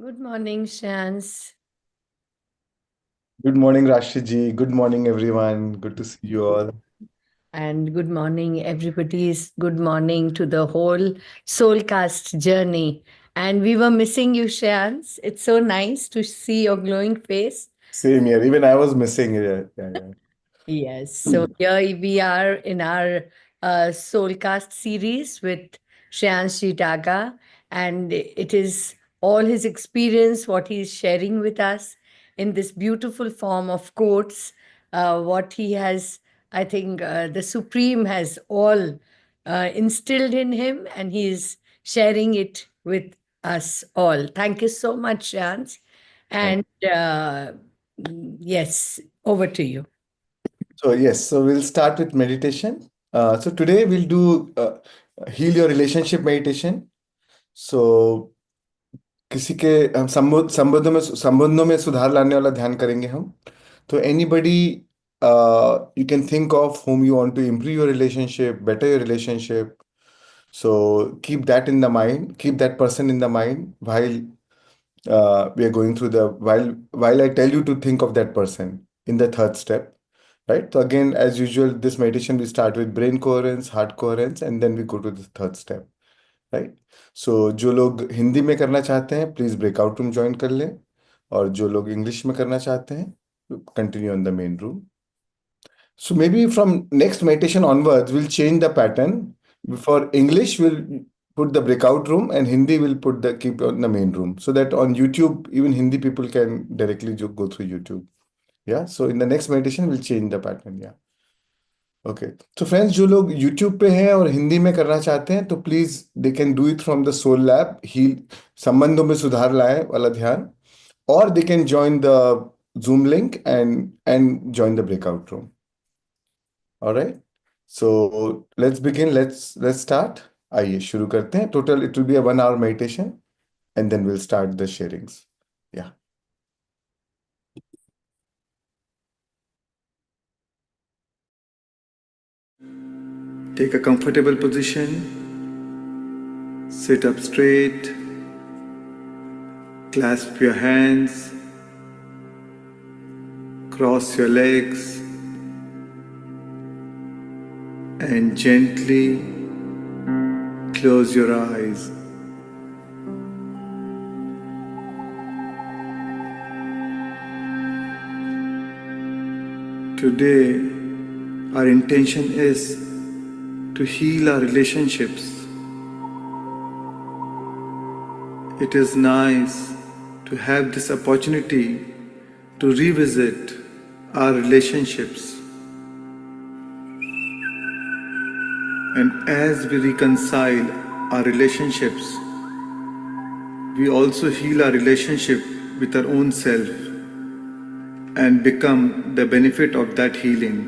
Good morning, Shans. Good morning, Rashiji. Good morning, everyone. Good to see you all. And good morning, everybody's good morning to the whole Soulcast journey. And we were missing you, Shans. It's so nice to see your glowing face. Same here. Even I was missing it. Yes. So here we are in our Soulcast series with Shreans Daga, and it is all his experience, what he is sharing with us in this beautiful form of quotes, what he has, I think, the Supreme has all instilled in him, and he is sharing it with us all. Thank you so much, Shreans. Thank And yes, over to you. So yes, so we'll start with meditation. So today we'll do heal your relationship meditation. So किसी के हम संबंधों में सुधार लाने वाला ध्यान करेंगे हम. तो anybody you can think of whom you want to improve your relationship, better your relationship. So keep that in the mind, keep that person in the mind while we are going through the while I tell you to think of that person in the third step, right? So again, as usual, this meditation we start with brain coherence, heart coherence, and then we go to the third step, right? So जो लोग हिंदी में करना चाहते हैं please breakout room join कर लें, और जो लोग इंग्लिश में करना चाहते हैं continue on the main room. So maybe from next meditation onwards, we'll change the pattern. For English, we'll put the breakout room, and Hindi will keep on the main room, so that on YouTube, even Hindi people can directly go through YouTube. Yeah. So in the next meditation, we'll change the pattern. Yeah. Okay. So friends, जो लोग YouTube पे हैं और हिंदी में करना चाहते हैं, तो please they can do it from the Soul Lab, heal संबंधों में सुधार लाए वाला ध्यान, or they can join the Zoom link and join the breakout room. All right. So let's begin. Let's start. आइए शुरू करते हैं. Total it will be a 1 hour meditation, and then we'll start the sharings. Yeah. Take a comfortable position. Sit up straight. Clasp your hands. Cross your legs. And gently close your eyes. Today, our intention is to heal our relationships. It is nice to have this opportunity to revisit our relationships. And as we reconcile our relationships, we also heal our relationship with our own self and become the benefit of that healing.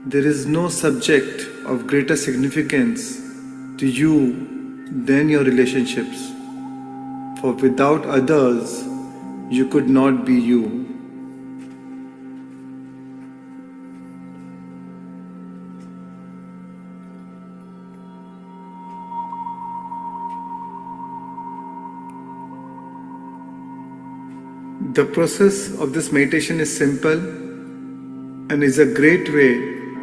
There is no subject of greater significance to you than your relationships, for without others, you could not be you. The process of this meditation is simple and is a great way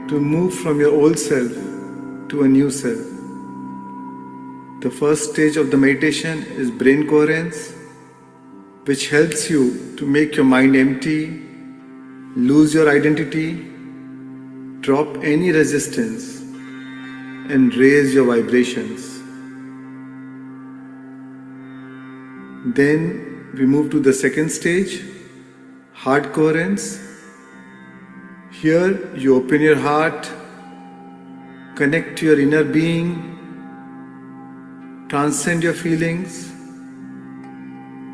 to move from your old self to a new self. The first stage of the meditation is brain coherence, which helps you to make your mind empty, lose your identity, drop any resistance, and raise your vibrations. Then we move to the second stage, heart coherence. Here you open your heart, connect to your inner being, transcend your feelings,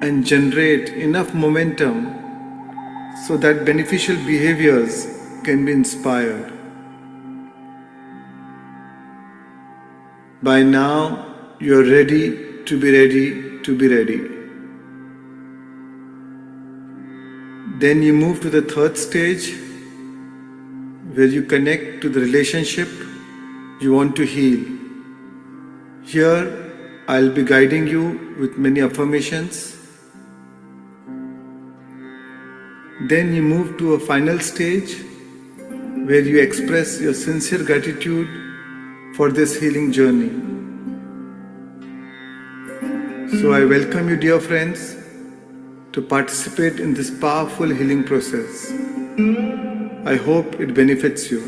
and generate enough momentum so that beneficial behaviors can be inspired. By now, you are ready to be ready to be ready. Then you move to the third stage, where you connect to the relationship you want to heal. Here, I'll be guiding you with many affirmations. Then you move to a final stage, where you express your sincere gratitude for this healing journey. So I welcome you, dear friends, to participate in this powerful healing process. I hope it benefits you.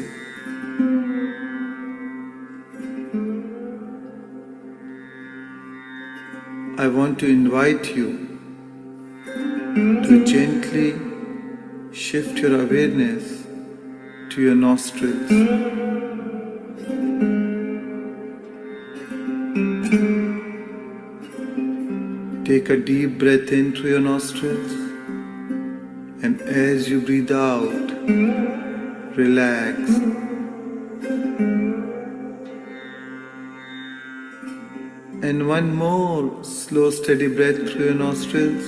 I want to invite you to gently shift your awareness to your nostrils. Take a deep breath in through your nostrils, and as you breathe out, relax And one more slow, steady breath through your nostrils.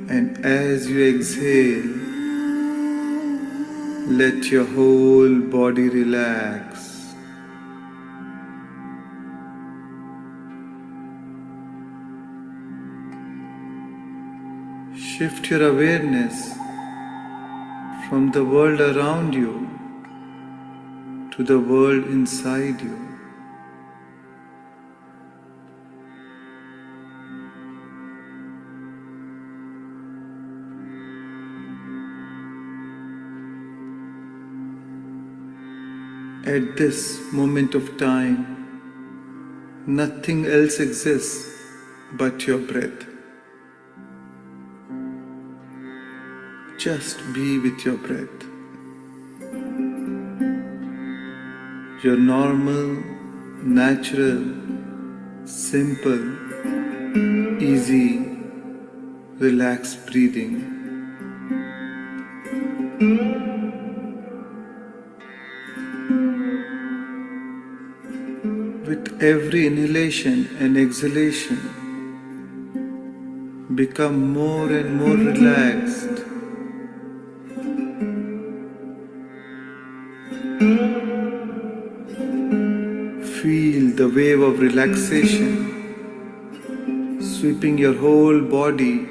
And as you exhale, let your whole body relax. Shift your awareness from the world around you to the world inside you. At this moment of time, nothing else exists but your breath. Just be with your breath. Your normal, natural, simple, easy, relaxed breathing. With every inhalation and exhalation, become more and more relaxed. Feel the wave of relaxation sweeping your whole body.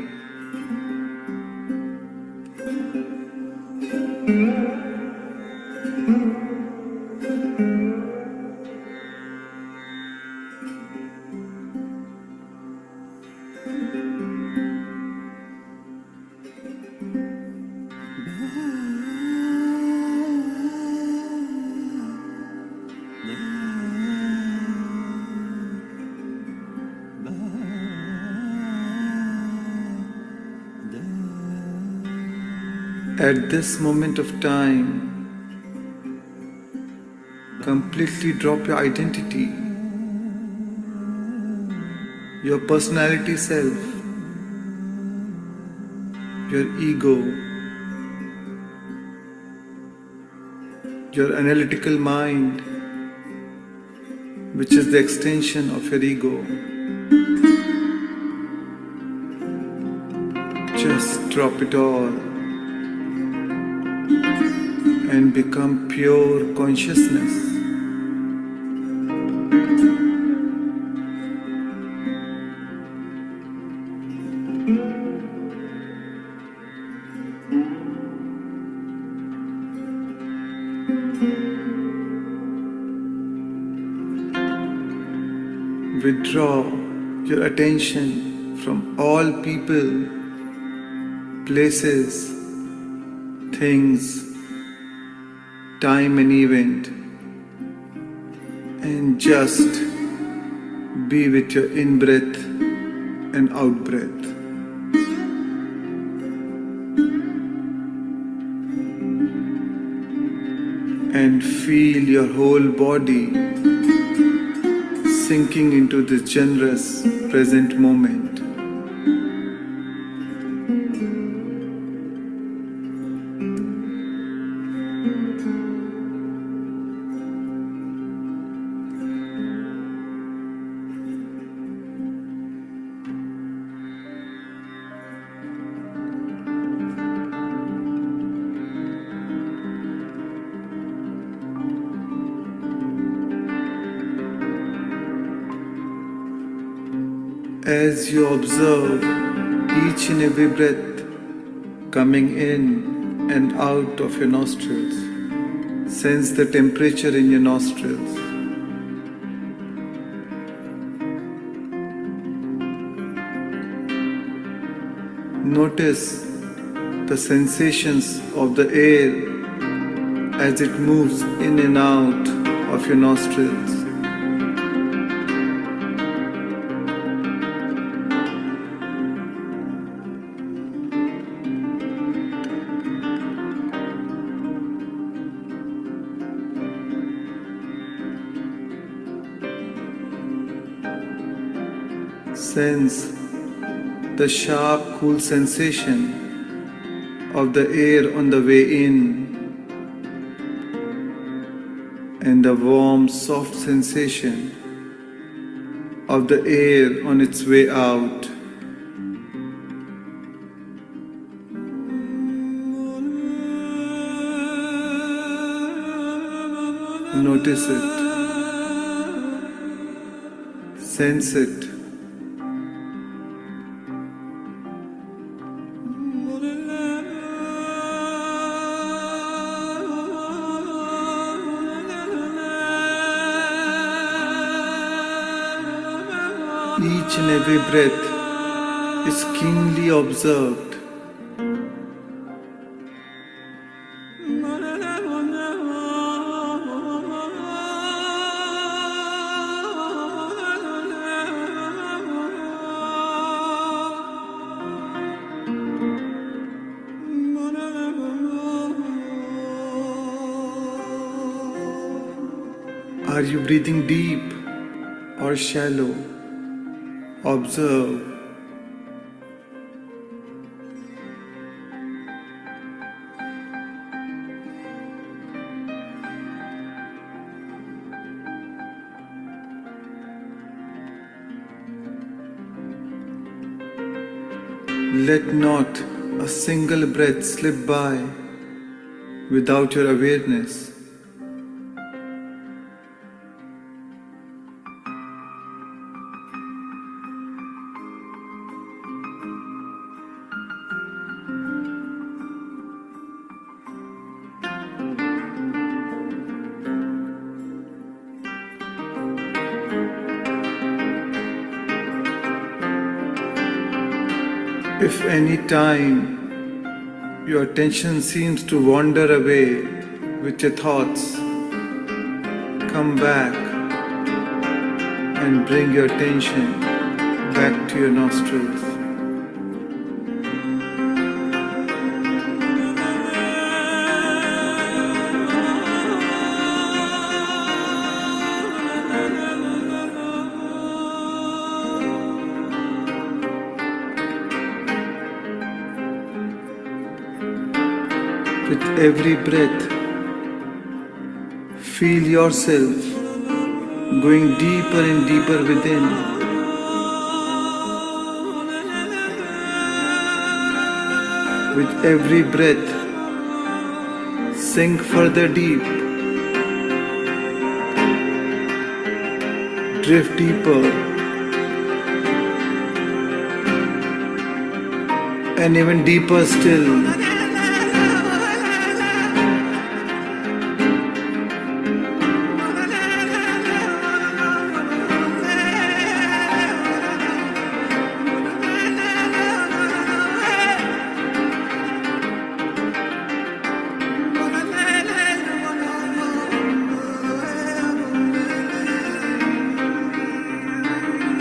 At this moment of time, completely drop your identity, your personality self, your ego, your analytical mind, which is the extension of your ego. Just drop it all and become pure consciousness. Withdraw your attention from all people, places, things, time and event, and just be with your in-breath and out-breath. And feel your whole body sinking into this generous present moment. As you observe each and every breath coming in and out of your nostrils, sense the temperature in your nostrils. Notice the sensations of the air as it moves in and out of your nostrils. Sense the sharp, cool sensation of the air on the way in and the warm, soft sensation of the air on its way out. Notice it, sense it. Each and every breath is keenly observed. Are you breathing deep or shallow? Observe. Let not a single breath slip by without your awareness. If any time your attention seems to wander away with your thoughts, come back and bring your attention back to your nostrils. With every breath, feel yourself going deeper and deeper within. With every breath, sink further deep, drift deeper, and even deeper still.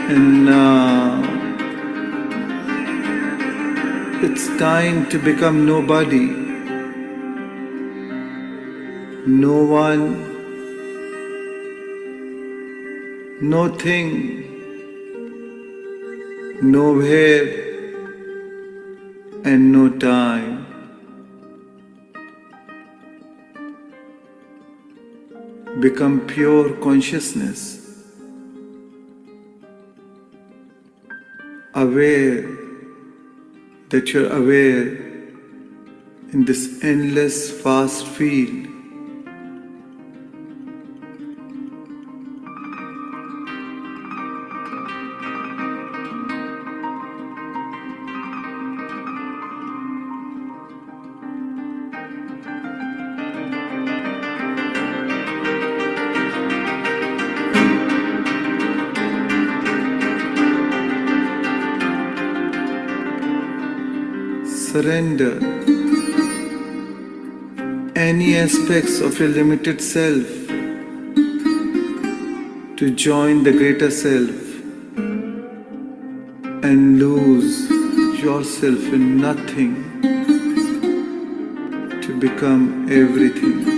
And now it's time to become nobody, no one, no thing, nowhere, and no time. Become pure consciousness. Aware that you're aware in this endless vast field. Surrender any aspects of your limited self to join the greater self and lose yourself in nothing to become everything.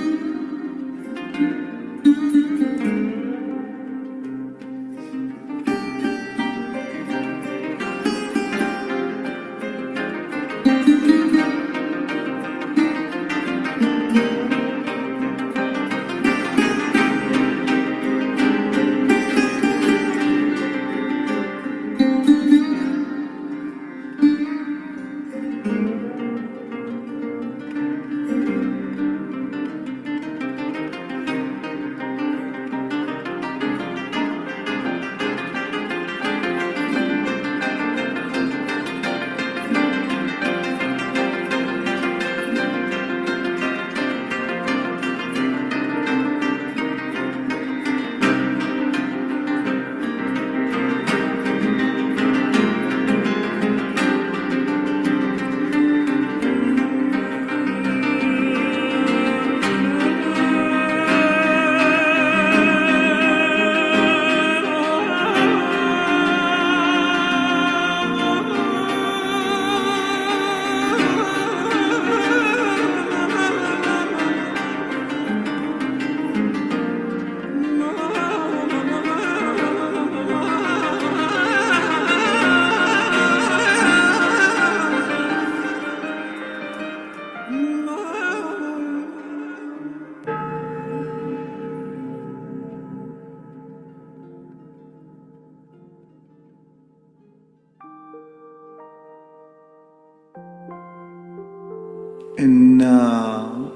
And now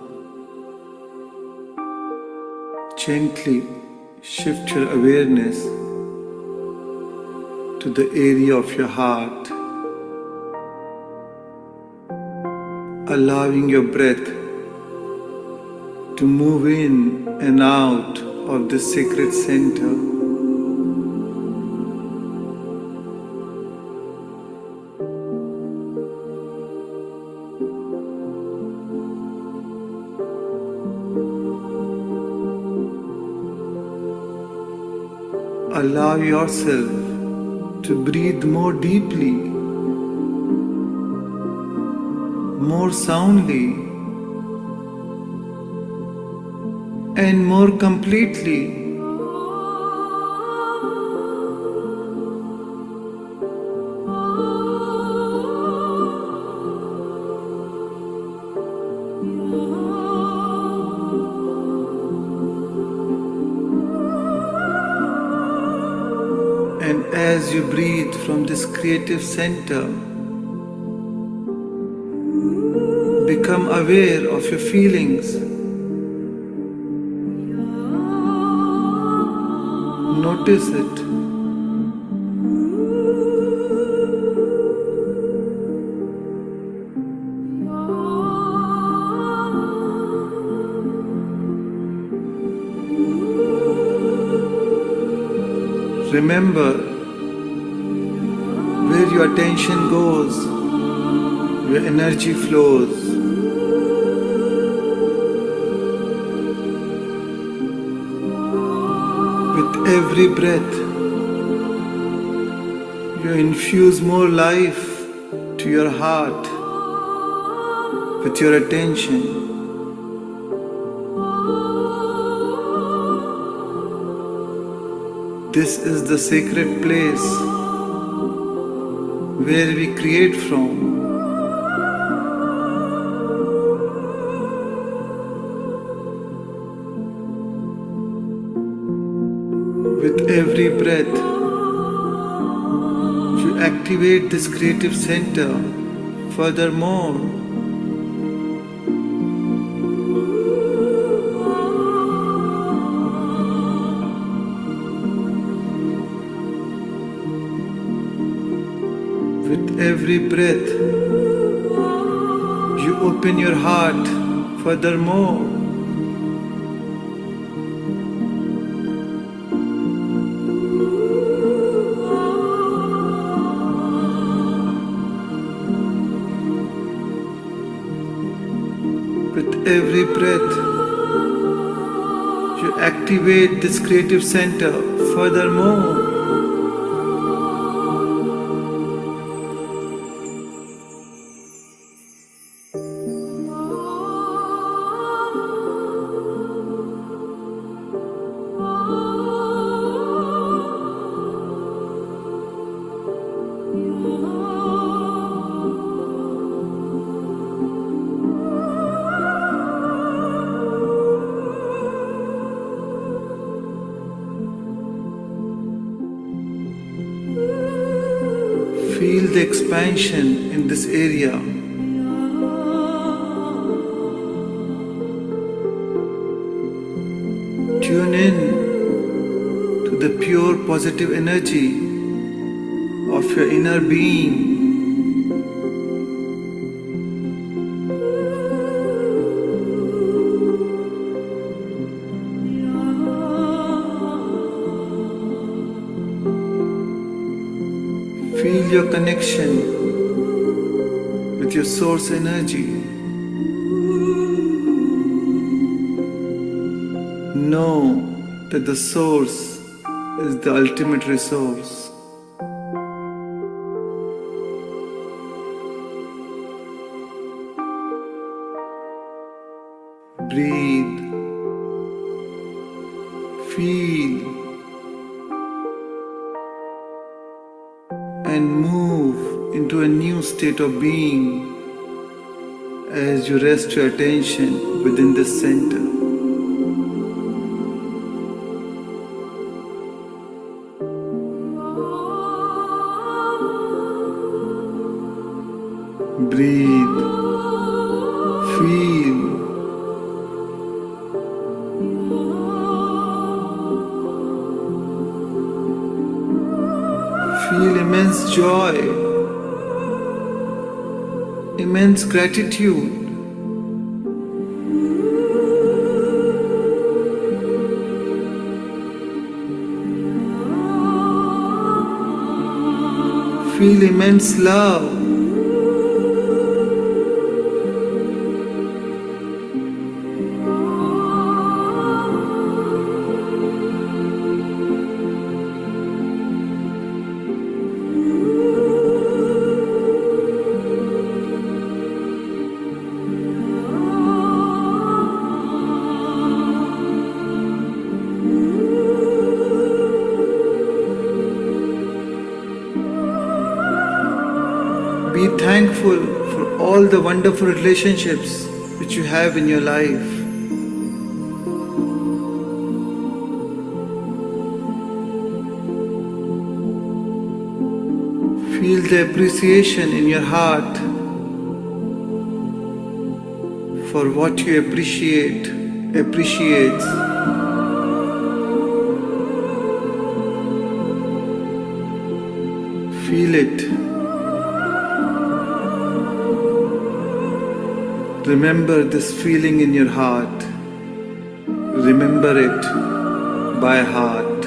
gently shift your awareness to the area of your heart, allowing your breath to move in and out of this sacred center. Allow yourself to breathe more deeply, more soundly, and more completely. And as you breathe from this creative center, become aware of your feelings. Notice it. Remember, where your attention goes, your energy flows. With every breath, you infuse more life to your heart with your attention. This is the sacred place where we create from. With every breath, you activate this creative center furthermore. With every breath, you open your heart furthermore. With every breath, you activate this creative center furthermore. Feel the expansion in this area. Tune in to the pure positive energy of your inner being. Feel your connection with your source energy. Know that the source is the ultimate resource. Breathe, feel, and move into a new state of being as you rest your attention within the center. Breathe, Feel. Feel immense joy, immense gratitude. Feel immense love. Be thankful for all the wonderful relationships which you have in your life. Feel the appreciation in your heart for what you appreciates. Feel it. Remember this feeling in your heart. Remember it by heart.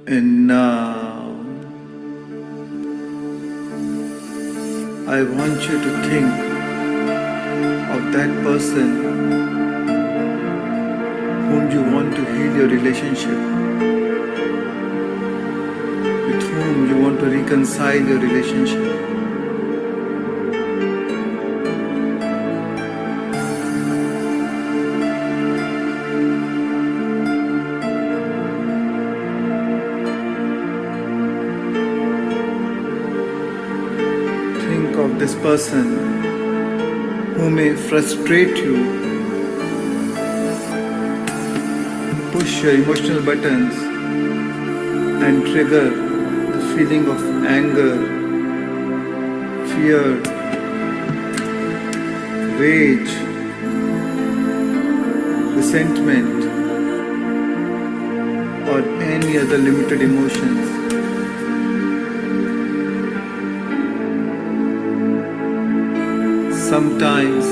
And now I want you to think of that person whom you want to heal your relationship, with whom you want to reconcile your relationship. Of this person who may frustrate you, push your emotional buttons and trigger the feeling of anger, fear, rage, resentment, or any other limited emotions. Sometimes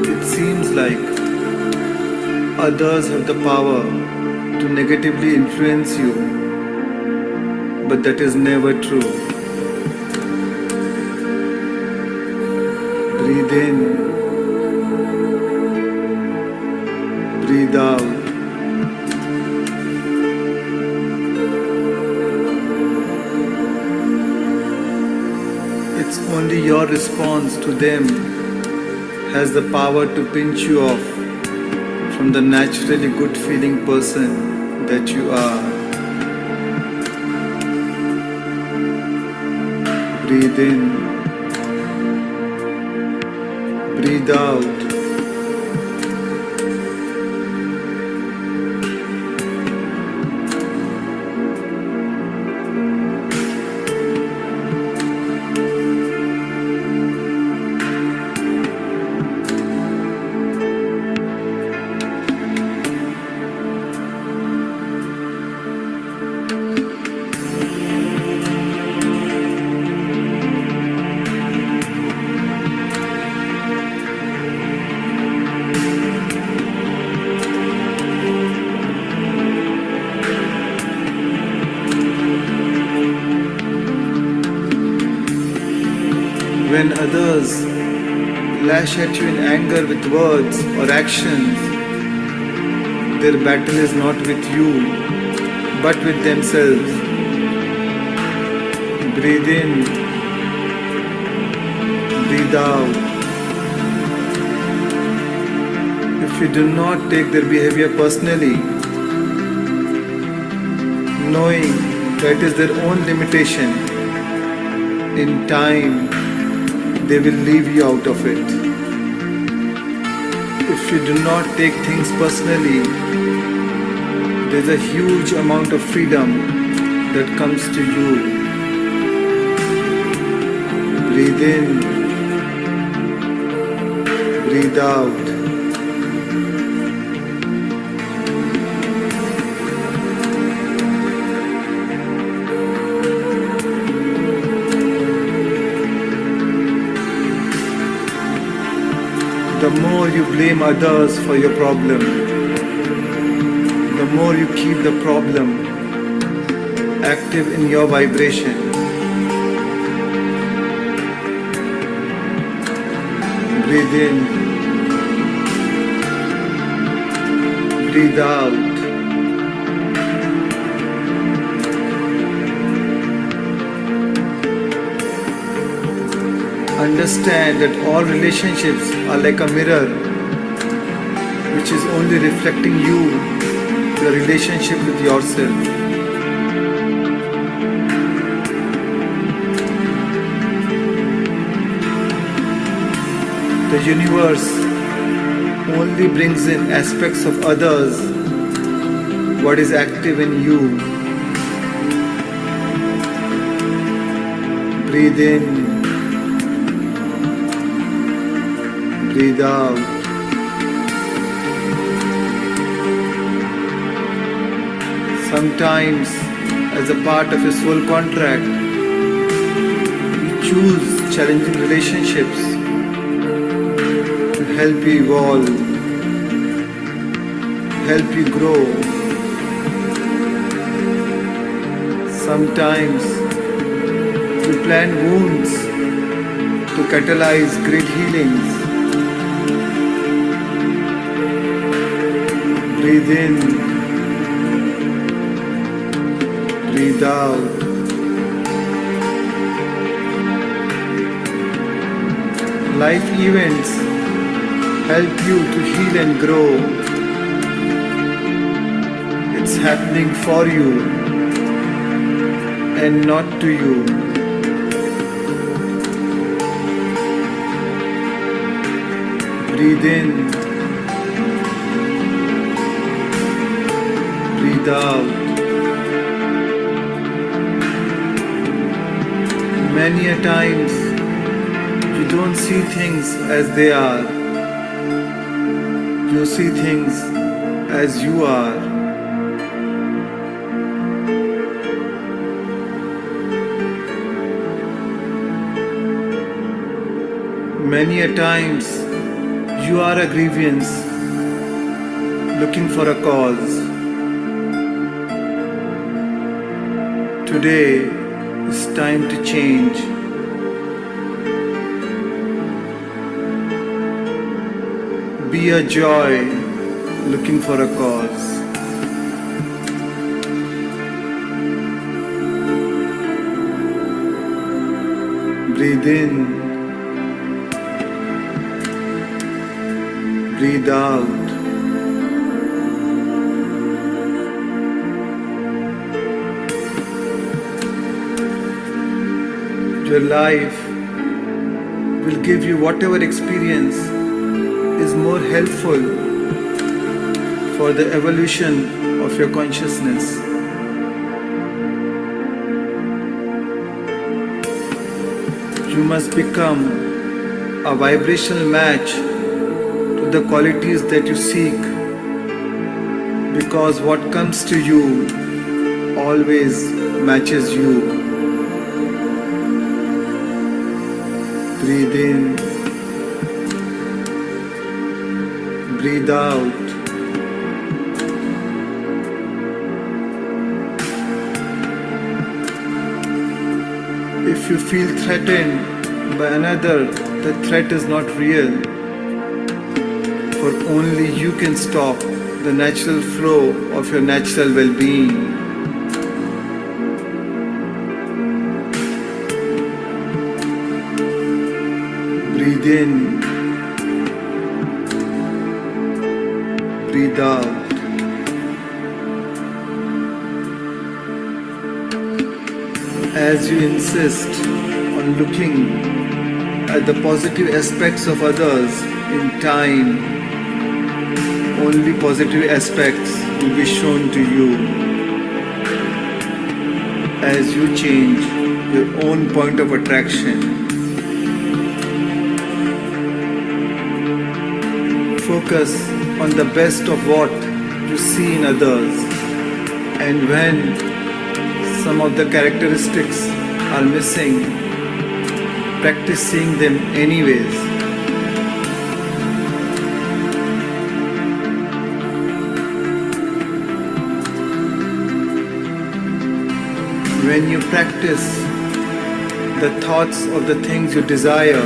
it seems like others have the power to negatively influence you, but that is never true. Breathe in, breathe out. It's only your response to them has the power to pinch you off from the naturally good feeling person that you are. Breathe in, breathe out. When others lash at you in anger with words or actions, their battle is not with you, but with themselves. Breathe in, breathe out. If you do not take their behavior personally, knowing that it is their own limitation, In time, they will leave you out of it. If you do not take things personally, there's a huge amount of freedom that comes to you. Breathe in, breathe out. The more you blame others for your problem, the more you keep the problem active in your vibration. Breathe in, breathe out. Understand that all relationships are like a mirror which is only reflecting you, your relationship with yourself. The universe only brings in aspects of others what is active in you. Breathe in. Breathe out. Sometimes, as a part of your soul contract, you choose challenging relationships to help you evolve, help you grow. Sometimes, you plant wounds to catalyze great healings. Breathe in, breathe out. Life events help you to heal and grow. It's happening for you and not to you. Breathe in. Breathe out. Many a times you don't see things as they are. You see things as you are. Many a times you are a grievance looking for a cause. Today is time to change. Be a joy looking for a cause. Breathe in. Breathe out. Your life will give you whatever experience is more helpful for the evolution of your consciousness. You must become a vibrational match to the qualities that you seek, because what comes to you always matches you. Breathe in. Breathe out. If you feel threatened by another, the threat is not real. For only you can stop the natural flow of your natural well-being. Breathe in. Breathe out. As you insist on looking at the positive aspects of others. In time, only positive aspects will be shown to you as you change your own point of attraction. Focus on the best of what you see in others, and when some of the characteristics are missing, practice seeing them anyways. When you practice the thoughts of the things you desire,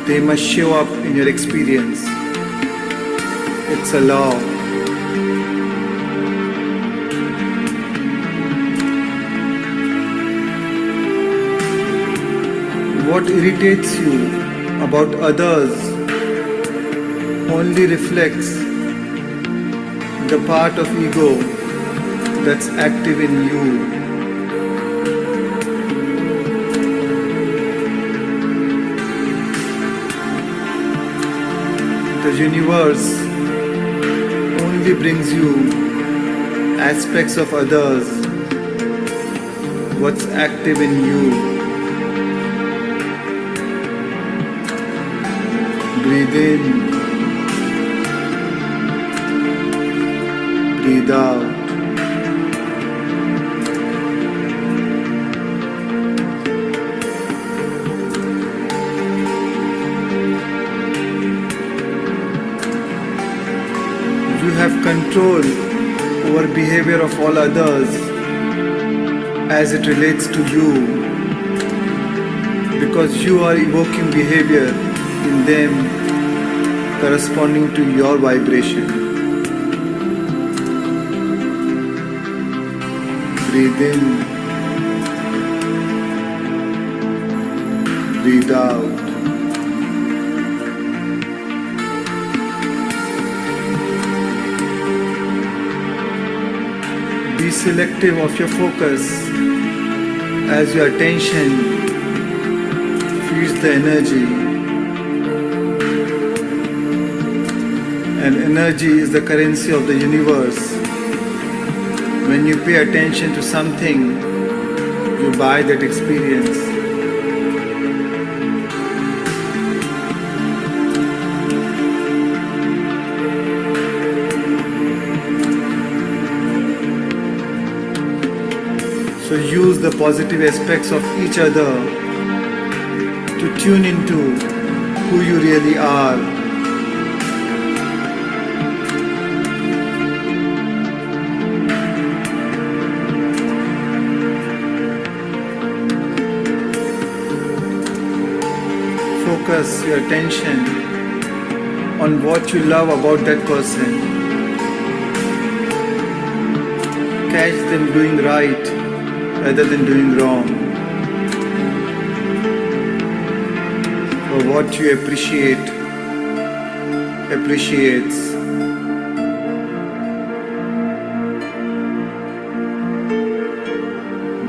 they must show up in your experience. It's a law. What irritates you about others only reflects the part of ego that's active in you. The universe only brings you aspects of others, what's active in you. Breathe in, breathe out. You have control over behavior of all others as it relates to you, because you are evoking behavior in them corresponding to your vibration. Breathe in, breathe out. Be selective of your focus as your attention feeds the energy. And energy is the currency of the universe. When you pay attention to something, you buy that experience. So use the positive aspects of each other to tune into who you really are. Focus your attention on what you love about that person. Catch them doing right rather than doing wrong. For what you appreciate appreciates.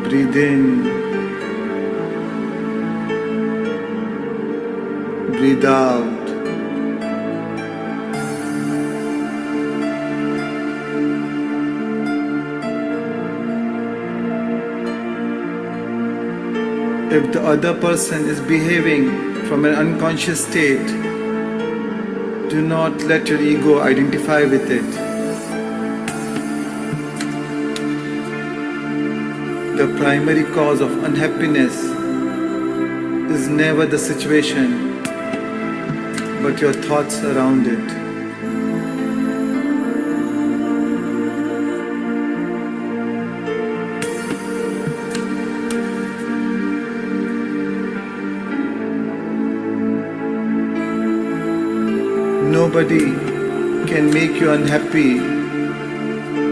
Breathe in. Breathe out. If the other person is behaving from an unconscious state, do not let your ego identify with it. The primary cause of unhappiness is never the situation, but your thoughts around it. Nobody can make you unhappy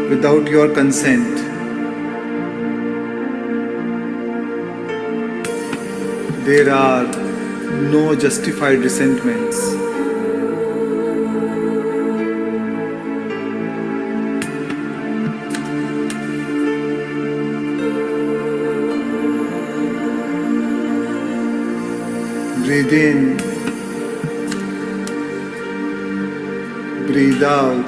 without your consent. There are no justified resentments. Breathe in, breathe out.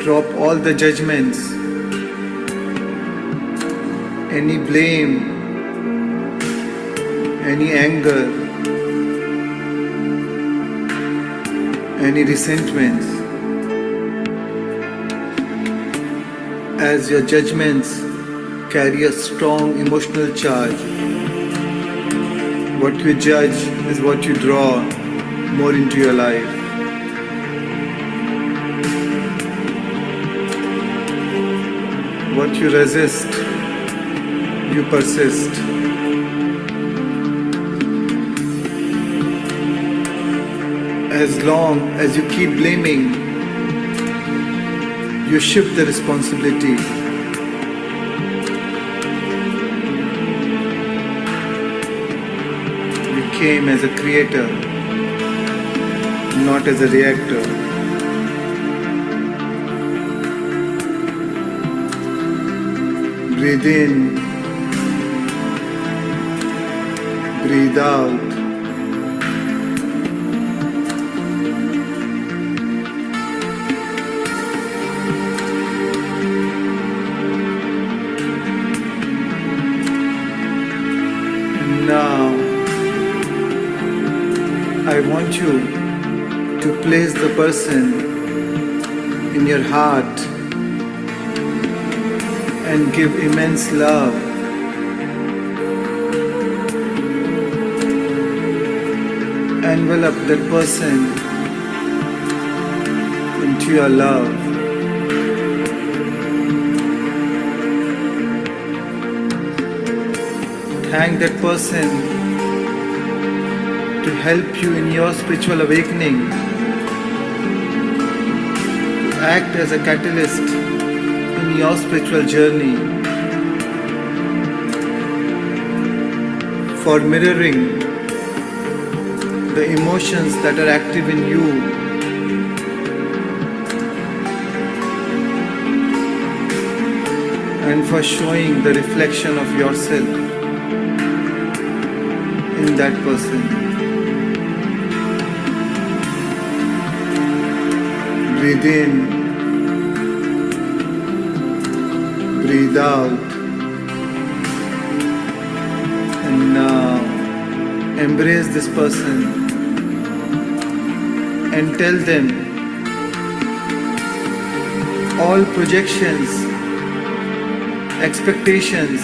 Drop all the judgments, any blame, any anger, any resentments. As your judgments carry a strong emotional charge, what you judge is what you draw more into your life. What you resist, you persist. As long as you keep blaming, you shift the responsibility. You came as a creator, not as a reactor. Breathe in, breathe out. Now, I want you to place the person in your heart and give immense love. Envelop that person into your love. Thank that person to help you in your spiritual awakening, to act as a catalyst in your spiritual journey, for mirroring the emotions that are active in you, and for showing the reflection of yourself in that person. Breathe in, breathe out, and now embrace this person and tell them all projections, expectations,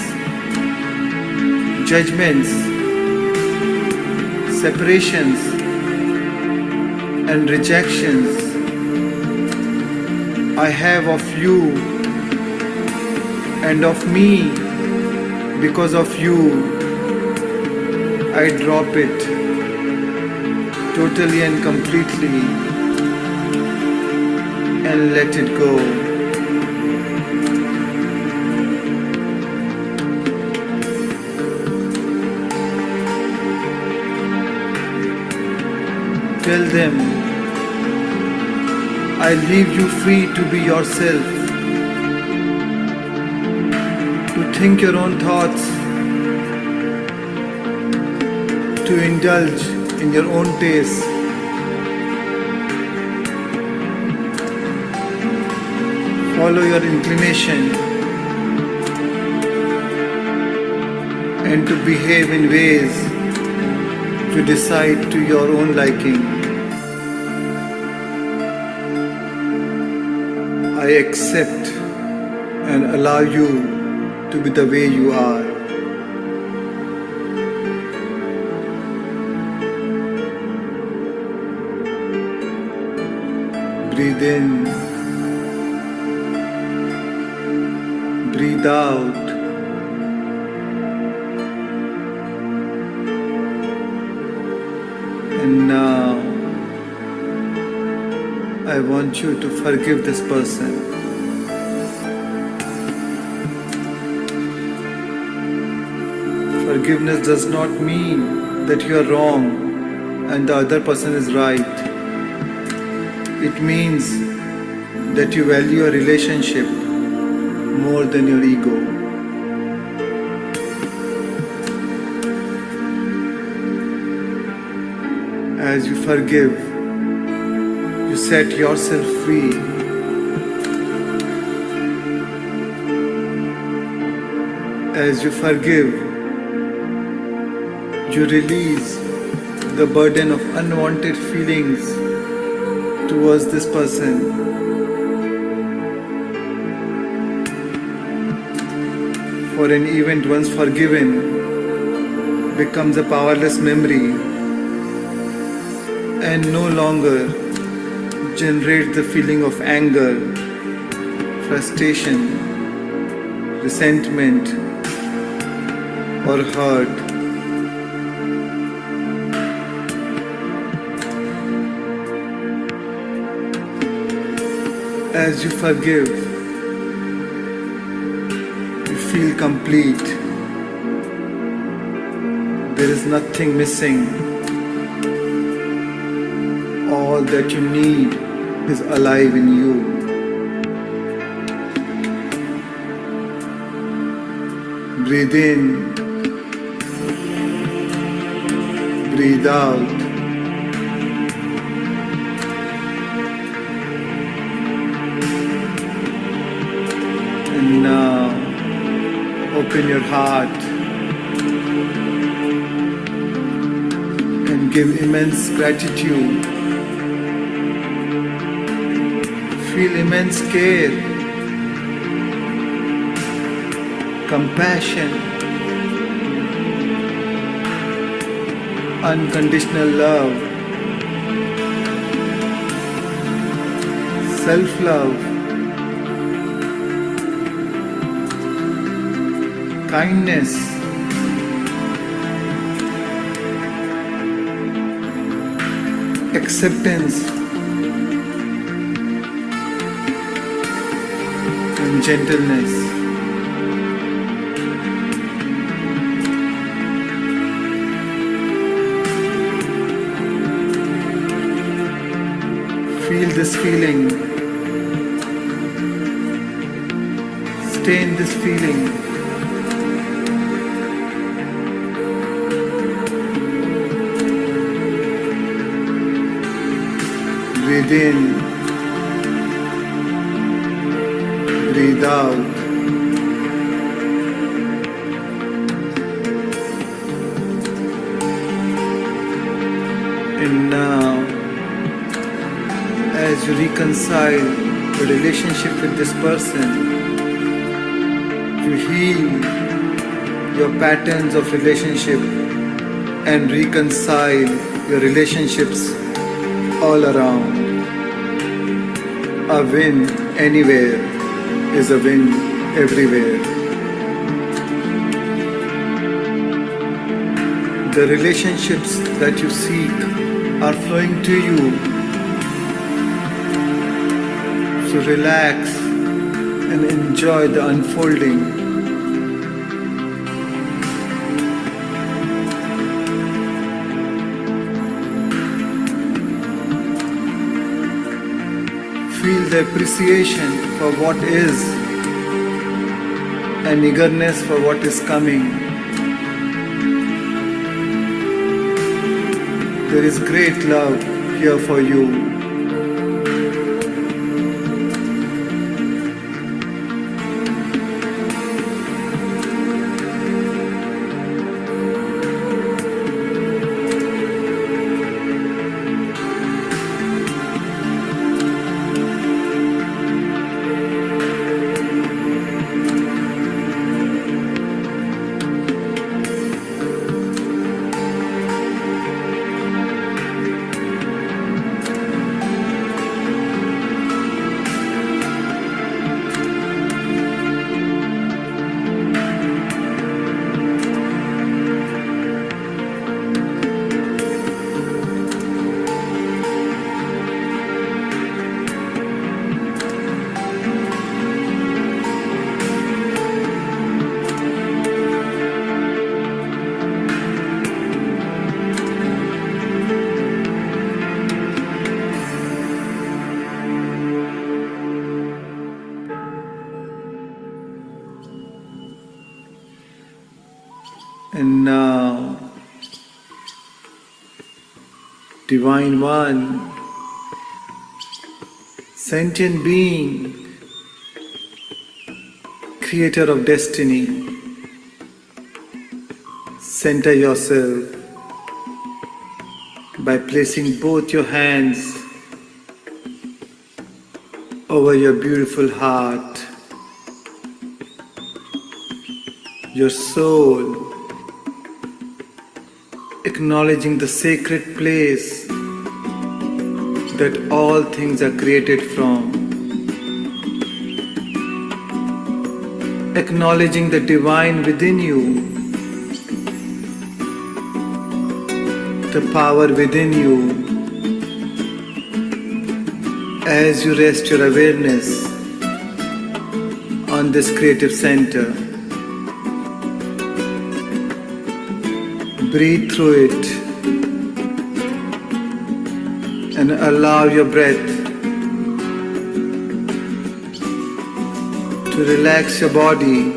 judgments, separations, and rejections I have of you and of me because of you. I drop it totally and completely and let it go. Tell them, I leave you free to be yourself, to think your own thoughts, to indulge in your own taste. Follow your inclination and to behave in ways you decide to your own liking. I accept and allow you to be the way you are. Breathe in, breathe out, and now I want you to forgive this person. Forgiveness does not mean that you are wrong. and the other person is right. It means that you value a relationship more than your ego. As you forgive, you set yourself free. As you forgive, you release the burden of unwanted feelings towards this person. For an event once forgiven becomes a powerless memory and no longer generates the feeling of anger, frustration, resentment, or hurt. As you forgive, you feel complete. There is nothing missing. All that you need is alive in you. Breathe in, breathe out. And now open your heart and give immense gratitude. Feel immense care, compassion, unconditional love, self-love, kindness, acceptance, and gentleness. Feel this feeling. Stay in this feeling. Breathe in, breathe out. And now, as you reconcile your relationship with this person, you heal your patterns of relationship and reconcile your relationships all around. A win anywhere is a win everywhere. The relationships that you seek are flowing to you. So relax and enjoy the unfolding. Feel the appreciation for what is and eagerness for what is coming. There is great love here for you. And now, Divine One, sentient being, creator of destiny, center yourself by placing both your hands over your beautiful heart, your soul, acknowledging the sacred place that all things are created from, acknowledging the divine within you, the power within you, as you rest your awareness on this creative center. Breathe through it and allow your breath to relax your body.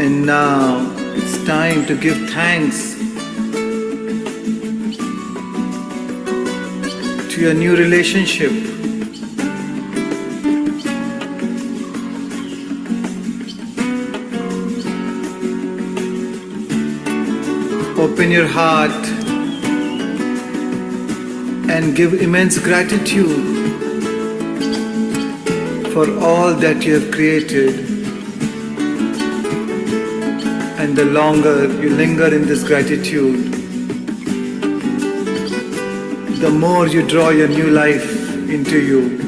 And now it's time to give thanks to your new relationship. Open your heart and give immense gratitude for all that you have created. And the longer you linger in this gratitude, the more you draw your new life into you.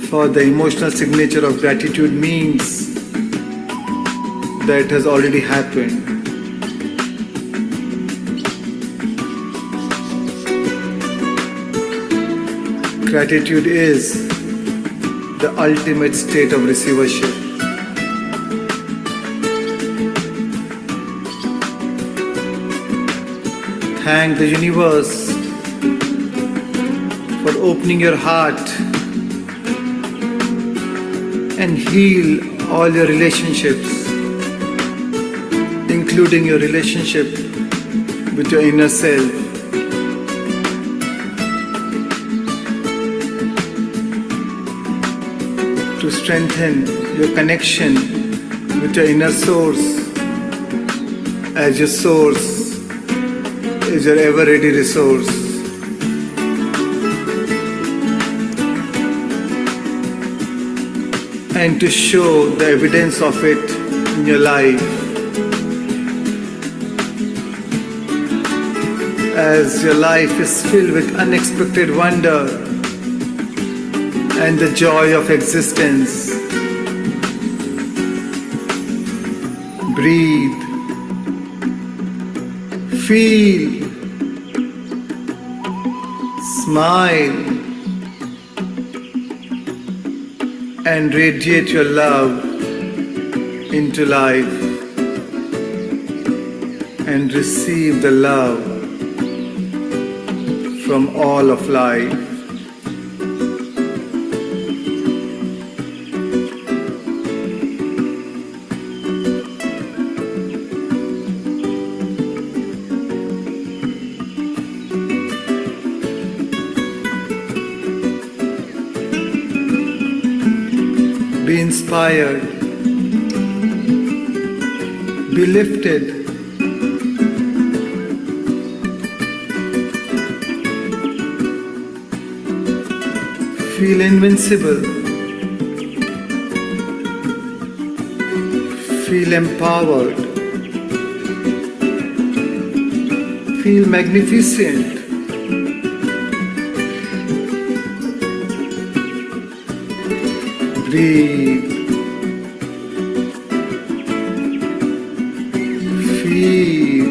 For the emotional signature of gratitude means that it has already happened. Gratitude is the ultimate state of receivership. Thank the universe for opening your heart and heal all your relationships, including your relationship with your inner self. To strengthen your connection with your inner source, as your source is your ever-ready resource. And to show the evidence of it in your life, as your life is filled with unexpected wonder and the joy of existence. Breathe, feel, smile, and radiate your love into life, and receive the love from all of life. Be inspired, be lifted, feel invincible, feel empowered, feel magnificent. Breathe, feel,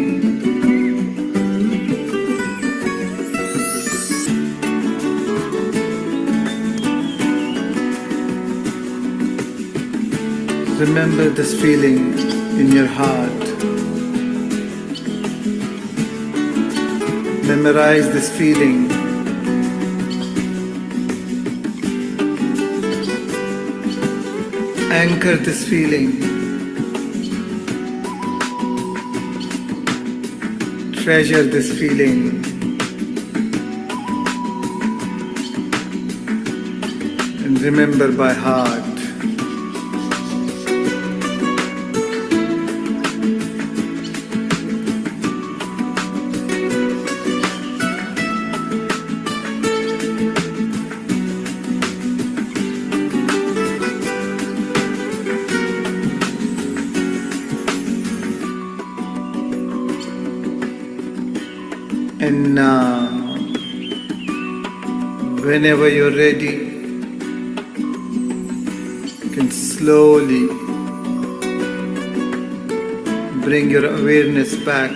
remember this feeling in your heart. Memorize this feeling. Anchor this feeling, treasure this feeling, and remember by heart. And now, whenever you're ready, you can slowly bring your awareness back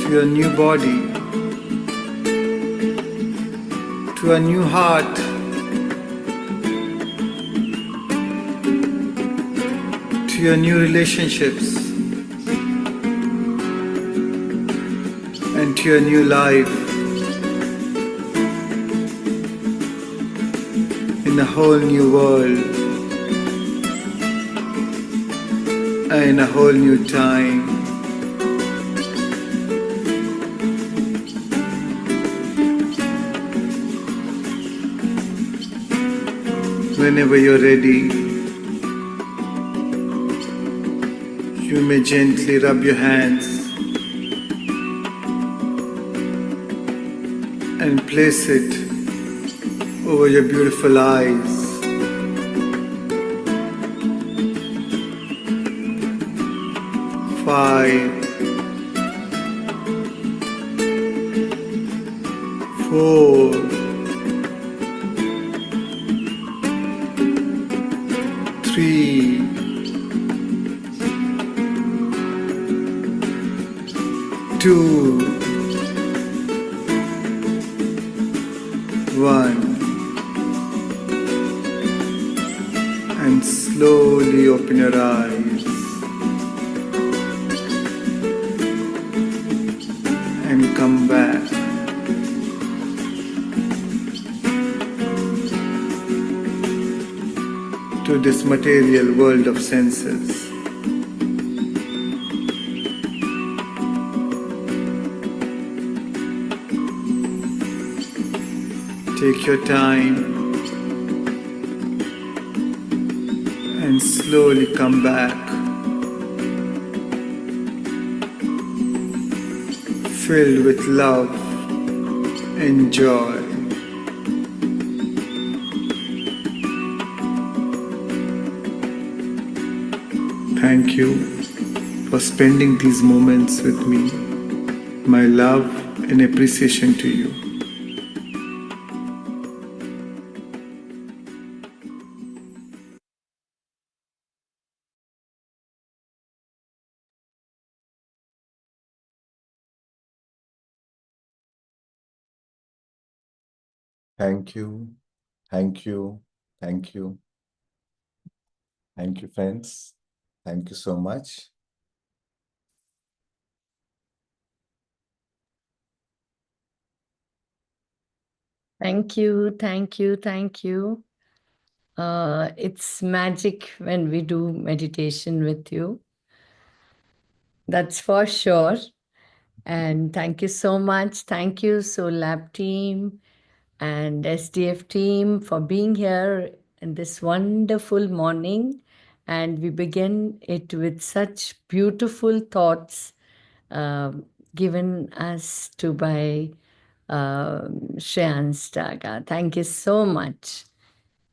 to your new body, to a new heart, to your new relationships, and to your new life in a whole new world, in a whole new time. Whenever you're ready, you may gently rub your hands and place it over your beautiful eyes. Five, 4, 3, 2, 1, and slowly open your eyes and come back. To this material world of senses. Take your time and slowly come back, filled with love and joy. Thank you for spending these moments with me. My love and appreciation to you. Thank you. Thank you. Thank you. Thank you, friends. Thank you so much. Thank you, thank you, thank you. It's magic when we do meditation with you. That's for sure. And thank you so much. Thank you, Soul Lab team and SDF team for being here in this wonderful morning. And we begin it with such beautiful thoughts given us to by Shreans Daga. Thank you so much.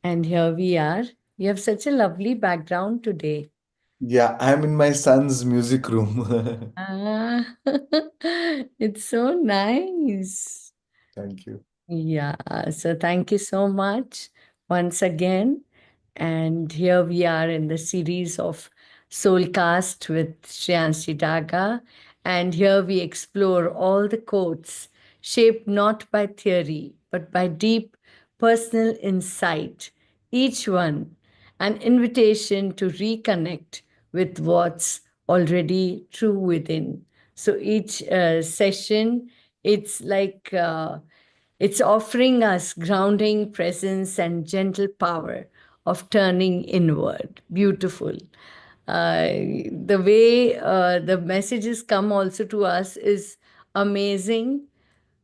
And here we are. You have such a lovely background today. Yeah, I'm in my son's music room. Ah, it's so nice. Thank you. Yeah, so thank you so much once again. And here we are in the series of Soulcast with Shreans Daga. And here we explore all the quotes shaped not by theory, but by deep personal insight. Each one an invitation to reconnect with what's already true within. So each session, it's like It's offering us grounding presence and gentle power of turning inward. Beautiful. The way the messages come also to us is amazing.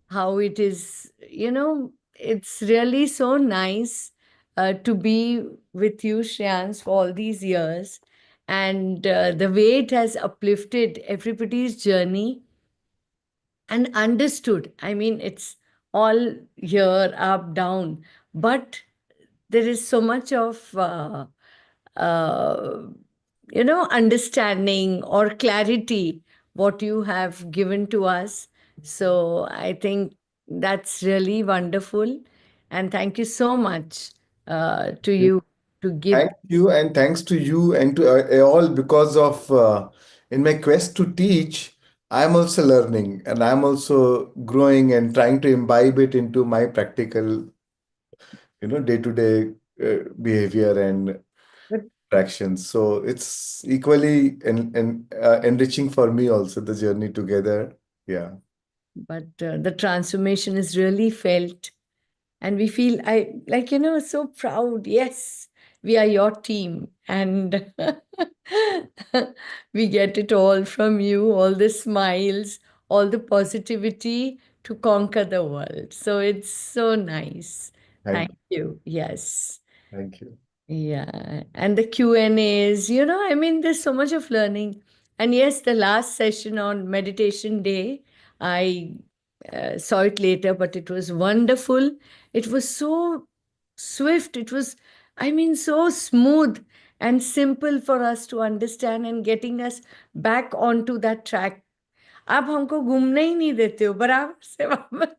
How it is, it's really so nice to be with you, Shreyans, for all these years. And the way it has uplifted everybody's journey and understood. I mean, it's all here, up, down, but there is so much of, uh, understanding or clarity what you have given to us. So I think that's really wonderful. And thank you so much to you to give. Thank you, and thanks to you and to all, because of in my quest to teach, I'm also learning and I'm also growing and trying to imbibe it into my practical, day-to-day behavior and actions. So it's equally enriching for me also, the journey together. Yeah. But the transformation is really felt, and we feel so proud. Yes, we are your team, and we get it all from you, all the smiles, all the positivity to conquer the world. So it's so nice. Thank Thank you. you. Yes. Thank you. Yeah, and the Q&As, I mean, there's so much of learning. And yes, the last session on meditation day, I saw it later, but it was wonderful. It was so swift. It was, I mean, so smooth and simple for us to understand and getting us back onto that track. आप हमको घूमने ही नहीं देते हो बराबर से वापस.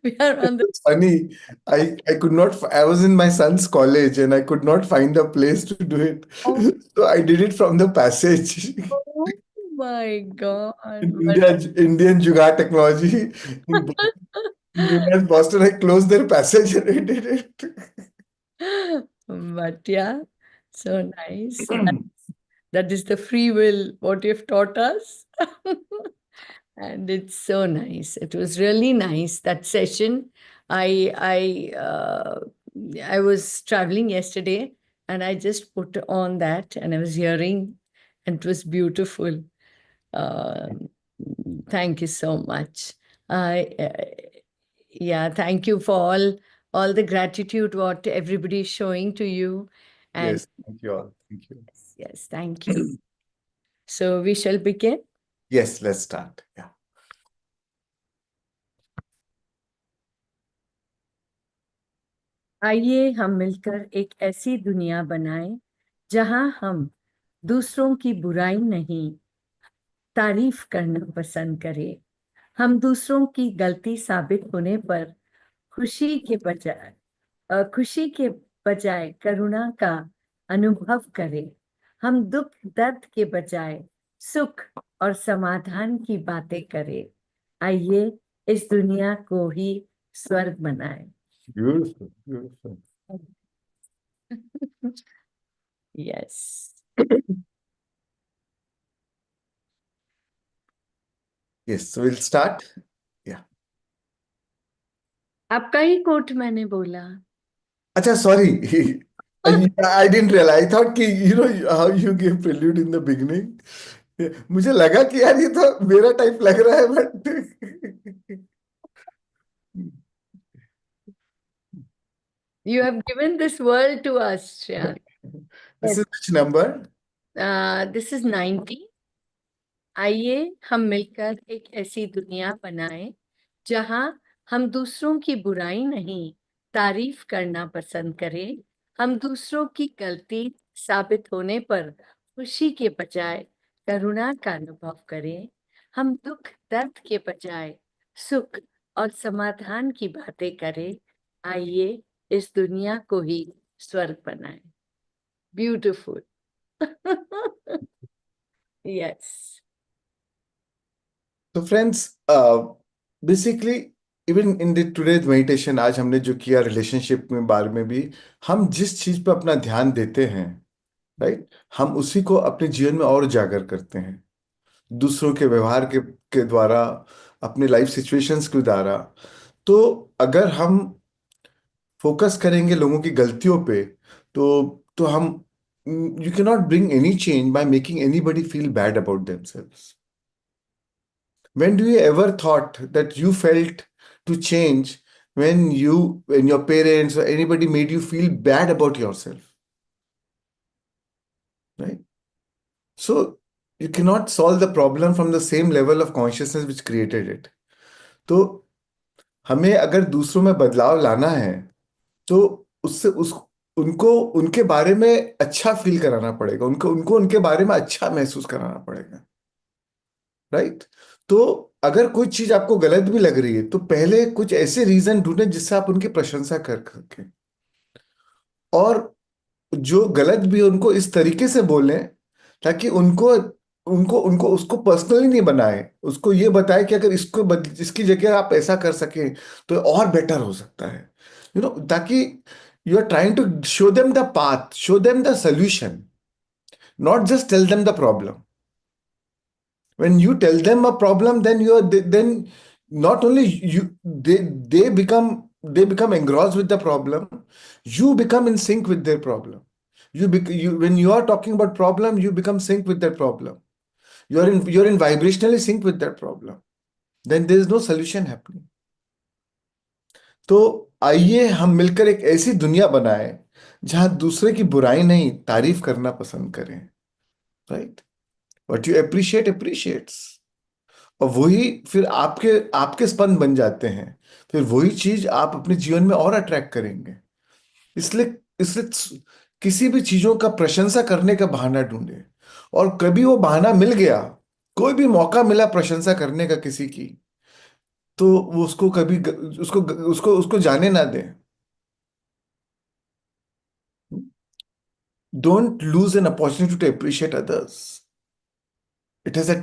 We are on the. It's funny. I could not. I was in my son's college and I could not find a place to do it. Oh, So I did it from the passage. oh my God. In But India, Indian Jugaad technology in, in US, Boston, I closed their passage and I did it. but yeah, so nice. That is the free will, what you've taught us. And it's so nice. It was really nice, that session. I I uh, I was traveling yesterday and I just put on that and I was hearing, and it was beautiful. Um, Thank you so much. Uh, yeah, thank you for all the gratitude what everybody is showing to you. And Yes, thank you all. Thank you. yes, thank you. So we shall begin. Yes, let's start. Yeah. आइए हम मिलकर एक ऐसी दुनिया बनाएं जहां हम दूसरों की बुराई नहीं, तारीफ करना पसंद करें. हम दूसरों की गलती साबित होने पर खुशी के बजाय खुशी के बजाय करुणा का अनुभव करें. हम दुख दर्द के बजाय सुख और समाधान की बातें करें. आइए इस दुनिया को ही स्वर्ग बनाएं. Beautiful, beautiful. Yes. Yes, so we'll start. Yeah. आपका ही कोट मैंने बोला. Acha, sorry. I didn't realize. I thought कि how you gave prelude in the beginning. मुझे लगा कि यार ये तो मेरा टाइप लग रहा है, but You have given this world to us, Shreya. this Yes. is which number? This is 90. आइए हम मिलकर एक ऐसी दुनिया बनाएं जहां हम दूसरों की बुराई नहीं, तारीफ करना पसंद करें. हम दूसरों की गलती साबित होने पर खुशी के बजाय करुणा का अनुभव करें. हम दुख दर्द के बजाय सुख और समाधान की बातें करें. आइए इस दुनिया को ही स्वर्ग बनाएं. Beautiful. Yes. So friends, basically even in the today's meditation, आज हमने जो किया रिलेशनशिप में बारे में भी, हम जिस चीज पे अपना ध्यान देते हैं, राइट, हम उसी को अपने जीवन में और उजागर करते हैं, दूसरों के व्यवहार के द्वारा, अपने लाइफ सिचुएशंस के द्वारा. तो अगर हम फोकस करेंगे लोगों की गलतियों पे, तो हम, you can not bring any change by making anybody feel bad about themselves. When do you ever thought that you felt to change when your parents or anybody made you feel bad about yourself, right? So you cannot solve the problem from the same level of consciousness which created it. तो हमें अगर दूसरों में बदलाव लाना है, तो उससे उस उनको उनके बारे में अच्छा फील कराना पड़ेगा, उनको उनको उनके बारे में अच्छा महसूस कराना पड़ेगा, राइट? तो अगर कोई चीज आपको गलत भी लग रही है, तो पहले कुछ ऐसे रीजन ढूंढें जिससे आप उनकी प्रशंसा कर सकें, और जो गलत भी है उनको इस तरीके से बोलें ताकि उनको उनको उनको उसको पर्सनली नहीं बनाए, उसको ये बताए कि अगर इसकी जगह आप ऐसा कर सकें तो और बेटर हो सकता है, ताकि you are trying to show them the path, show them the solution, not just tell them the problem. When you tell them a problem, then then not only they become engrossed with the problem, you become in sync with their problem. You when you are talking about problem, you become sync with that problem. You're in vibrationally sync with that problem. Then there is no solution happening. तो आइए हम मिलकर एक ऐसी दुनिया बनाएं जहां दूसरे की बुराई नहीं, तारीफ करना पसंद करें, right? What you appreciate appreciates. और वही फिर आपके आपके स्पंद बन जाते हैं, फिर वही चीज आप अपने जीवन में और अट्रैक्ट करेंगे. इसलिए इसलिए किसी भी चीजों का प्रशंसा करने का बहाना ढूंढे, और कभी वो बहाना मिल गया, कोई भी मौका मिला प्रशंसा करने का किसी की, तो वो उसको कभी उसको उसको उसको जाने ना दें. Don't lose an opportunity to appreciate others. It has a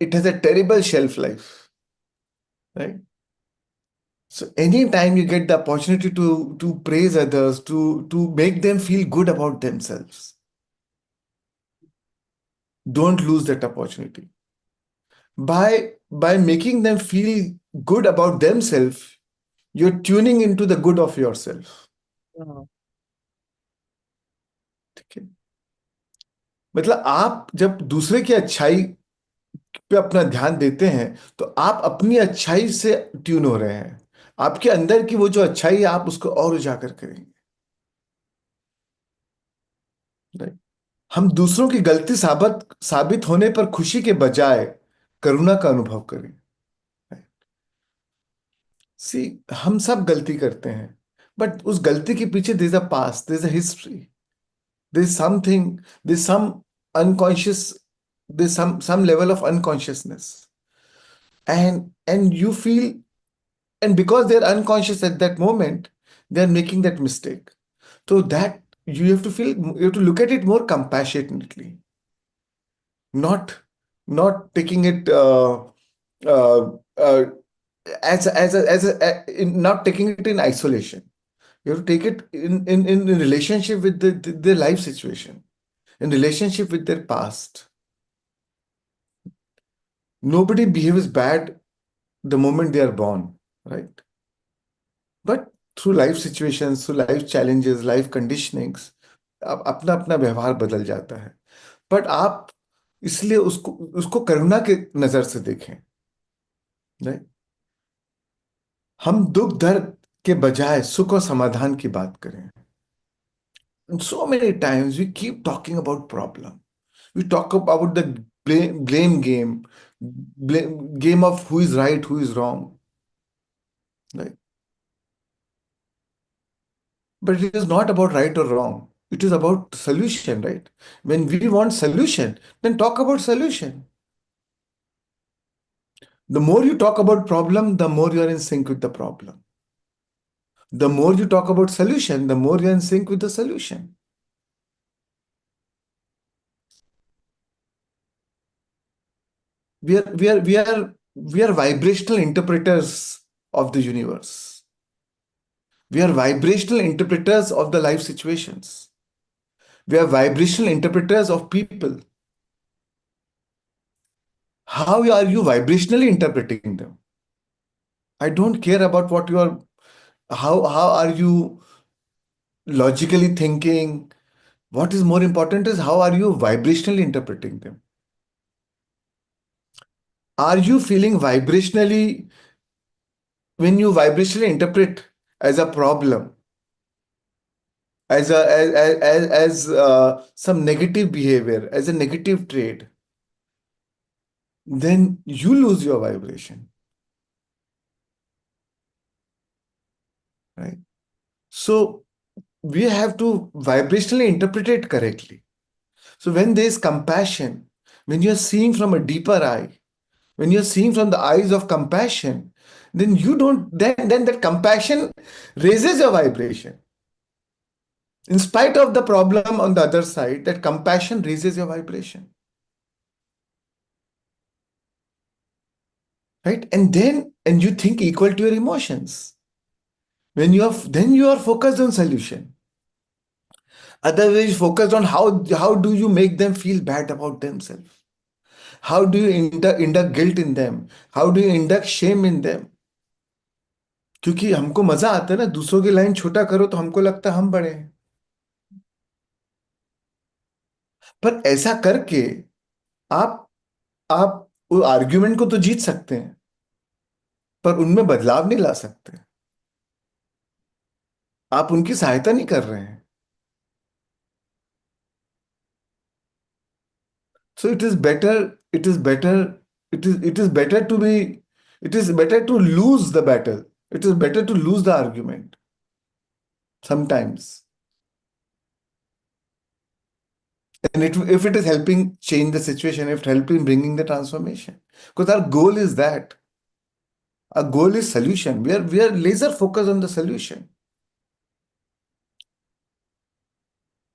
it has a terrible shelf life, right? So anytime you get the opportunity to praise others, to make them feel good about themselves, don't lose that opportunity. By making them feel good about themselves, you're tuning into the good of yourself. Wow. ठीक है? मतलब आप जब दूसरे की अच्छाई पे अपना ध्यान देते हैं, तो आप अपनी अच्छाई से ट्यून हो रहे हैं. आपके अंदर की वो जो अच्छाई है, आप उसको और उजागर करेंगे, राइट? हम दूसरों की गलती साबित साबित होने पर खुशी के बजाय करुणा का अनुभव करें. सी, हम सब गलती करते हैं, बट उस गलती के पीछे there is a past, there is a history, there is something, there is some unconscious, there is some level of unconsciousness, and you feel, and because they're unconscious at that moment, they're making that mistake. So that you have to feel, you have to look at it more compassionately, not taking it uh, uh, not taking it in isolation. You have to take it in relationship with their life situation, in relationship with their past. Nobody behaves bad the moment they are born, right? But through life situations, through life challenges, life conditionings, अपना अपना व्यवहार बदल जाता है. But आप इसलिए उसको उसको करुणा के नजर से देखें, राइट? हम दुख दर्द के बजाय सुख और समाधान की बात करें. And so many times we keep talking about problem. We talk about the blame game, game of who is right, who is wrong, right? But it is not about right or wrong. It is about solution, right? When we want solution, then talk about solution. The more you talk about problem, the more you are in sync with the problem. The more you talk about solution, the more you are in sync with the solution. We are vibrational interpreters of the universe. We are vibrational interpreters of the life situations. We are vibrational interpreters of people. How are you vibrationally interpreting them? I don't care about what you are, how are you logically thinking. What is more important is how are you vibrationally interpreting them. Are you feeling vibrationally, when you vibrationally interpret as a problem, as some negative behavior, as a negative trait, then you lose your vibration, right? So we have to vibrationally interpret it correctly. So when there is compassion, when you're seeing from a deeper eye, when you're seeing from the eyes of compassion, then you don't, then that compassion raises your vibration. In spite of the problem on the other side, that compassion raises your vibration. Right? And you think equal to your emotions. When then you are focused on solution. Otherwise, focused on how do you make them feel bad about themselves? How do you induct guilt in them? How do you induct shame in them? क्योंकि हमको मजा आता है ना, दूसरों की line छोटा करो तो हमको लगता है हम बड़े हैं। पर ऐसा करके आप आप वो आर्ग्यूमेंट को तो जीत सकते हैं, पर उनमें बदलाव नहीं ला सकते। आप उनकी सहायता नहीं कर रहे हैं। So it is better to be, it is better to lose the battle. It is better to lose the argument sometimes. And if it is helping change the situation, if helping bringing the transformation. Because our goal is that. Our goal is solution. We are laser focused on the solution.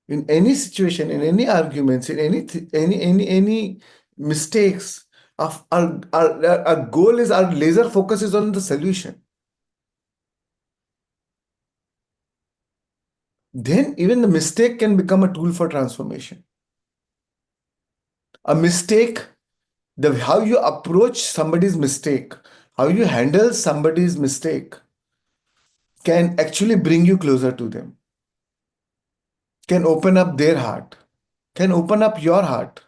In any situation, in any arguments, in any mistakes, our goal is, our laser focus is on the solution. Then even the mistake can become a tool for transformation. A mistake, how you approach somebody's mistake, how you handle somebody's mistake can actually bring you closer to them, can open up their heart, can open up your heart.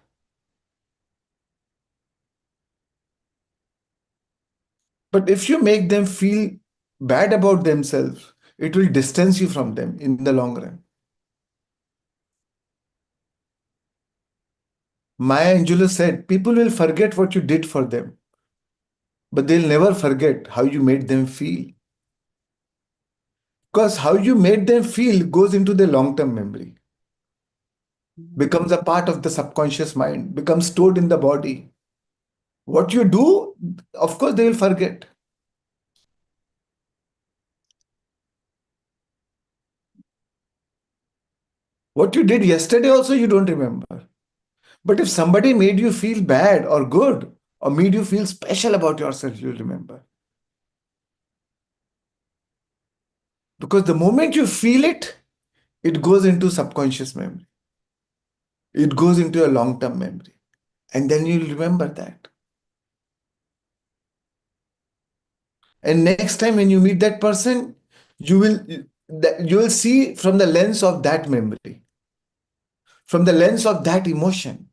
But if you make them feel bad about themselves, it will distance you from them in the long run. Maya Angelou said, people will forget what you did for them, but they'll never forget how you made them feel. Because how you made them feel goes into their long-term memory, becomes a part of the subconscious mind, becomes stored in the body. What you do, of course, they will forget. What you did yesterday also, you don't remember. But if somebody made you feel bad or good, or made you feel special about yourself, you'll remember. Because the moment you feel it, it goes into subconscious memory. It goes into a long-term memory. And then you'll remember that. And next time when you meet that person, you will see from the lens of that memory, from the lens of that emotion.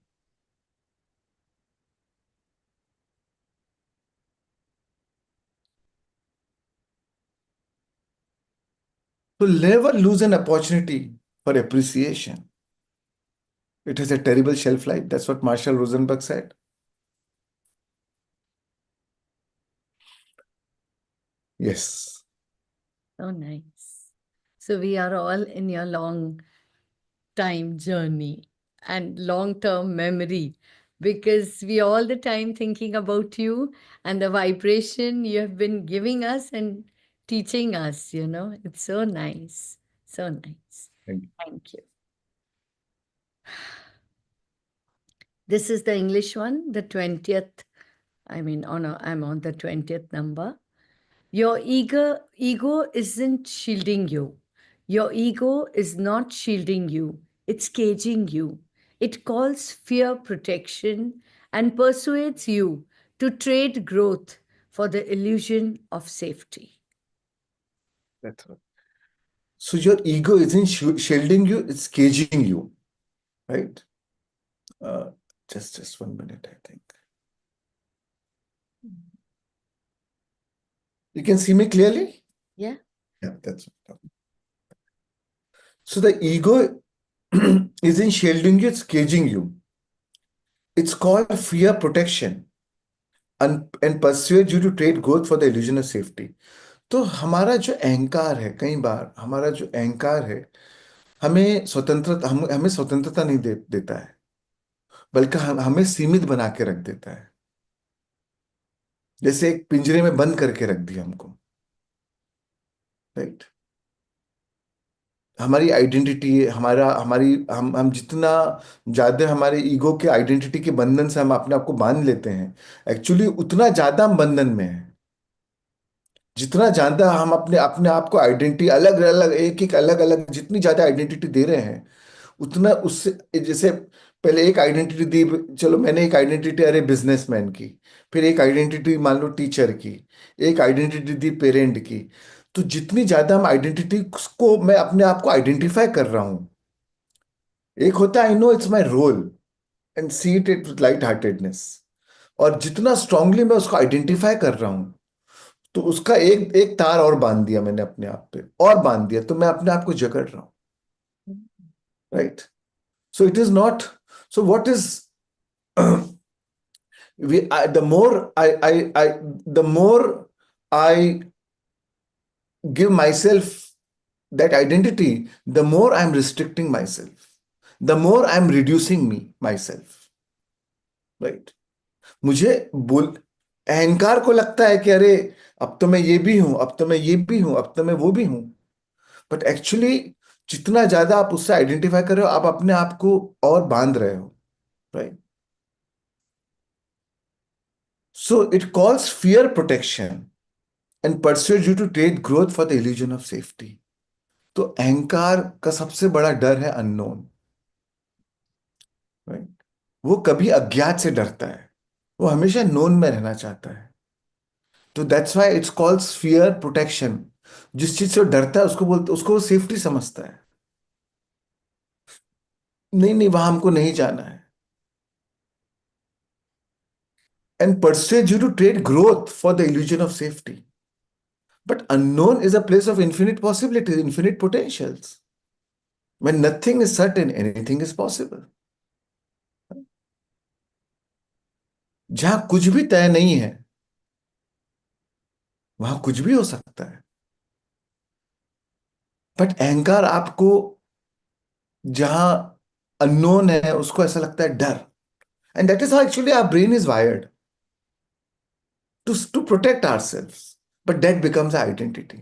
So never lose an opportunity for appreciation. It has a terrible shelf life. That's what Marshall Rosenberg said. Yes. So nice. So we are all in your long time journey and long term memory, because we all the time thinking about you and the vibration you have been giving us and teaching us, you know. It's so nice. So nice. Thank you. Thank you. This is the English one, the 20th. I mean, oh no, I'm on the 20th number. Your ego isn't shielding you. Your ego is not shielding you. It's caging you. It calls fear protection and persuades you to trade growth for the illusion of safety. That's right. So your ego isn't shielding you, it's caging you, right? Uh, just 1 minute, I think. You can see me clearly? Yeah. Yeah, that's right. So the ego isn't shielding you, it's caging you. It's called fear protection and persuade you to trade growth for the illusion of safety. तो हमारा जो अहंकार है, कई बार हमारा जो अहंकार है हमें स्वतंत्रता नहीं देता है, बल्कि हमें सीमित बना के रख देता है, जैसे एक पिंजरे में बंद करके रख दिया हमको, राइट? हमारी आइडेंटिटी, हमारा हमारी हम जितना ज्यादा हमारे ईगो के आइडेंटिटी के बंधन से हम अपने आप को बांध लेते हैं, एक्चुअली उतना ज्यादा हम बंधन में हैं। जितना ज्यादा हम अपने अपने आप को आइडेंटिटी अलग अलग एक एक अलग अलग जितनी ज्यादा आइडेंटिटी दे रहे हैं, उतना उससे जैसे पहले एक आइडेंटिटी दी, चलो मैंने एक आइडेंटिटी अरे बिजनेसमैन की, फिर एक आइडेंटिटी मान लो टीचर की, एक आइडेंटिटी दी पेरेंट की। तो जितनी ज्यादा हम आइडेंटिटी को मैं अपने आप को आइडेंटिफाई कर रहा हूं, एक होता है I know it's my role and see it with light heartedness, और जितना स्ट्रांगली मैं उसको आइडेंटिफाई कर रहा हूं, तो उसका एक एक तार और बांध दिया मैंने अपने आप पे, और बांध दिया, तो मैं अपने आप को जकड़ रहा हूं, right? So it is not, so what is the more the more I give myself that identity, the more I'm restricting myself, the more I'm reducing myself, right? मुझे बोल अहंकार को लगता है कि अरे अब तो मैं ये भी हूं, अब तो मैं ये भी हूं, अब तो मैं वो भी हूं, बट एक्चुअली जितना ज्यादा आप उससे आइडेंटिफाई कर रहे हो, आप अपने आप को और बांध रहे हो, right? So it calls fear protection and persuade you to trade growth for the illusion of safety. तो अहंकार का सबसे बड़ा डर है अननोन, राइट? वो कभी अज्ञात से डरता है, वो हमेशा नोन में रहना चाहता है। तो that's why it's calls fear protection. जिस चीज से वो डरता है उसको बोलते, उसको वो सेफ्टी समझता है। नहीं नहीं, वहां हमको नहीं जाना है। And persuade you to trade growth for the illusion of safety. But unknown is a place of infinite possibilities, infinite potentials. When nothing is certain, anything is possible. जहां कुछ भी तय नहीं है, वहां कुछ भी हो सकता है। बट अहंकार आपको, जहां अननोन है, उसको ऐसा लगता है डर। And that is how actually our brain is wired to protect ourselves, but that becomes identity.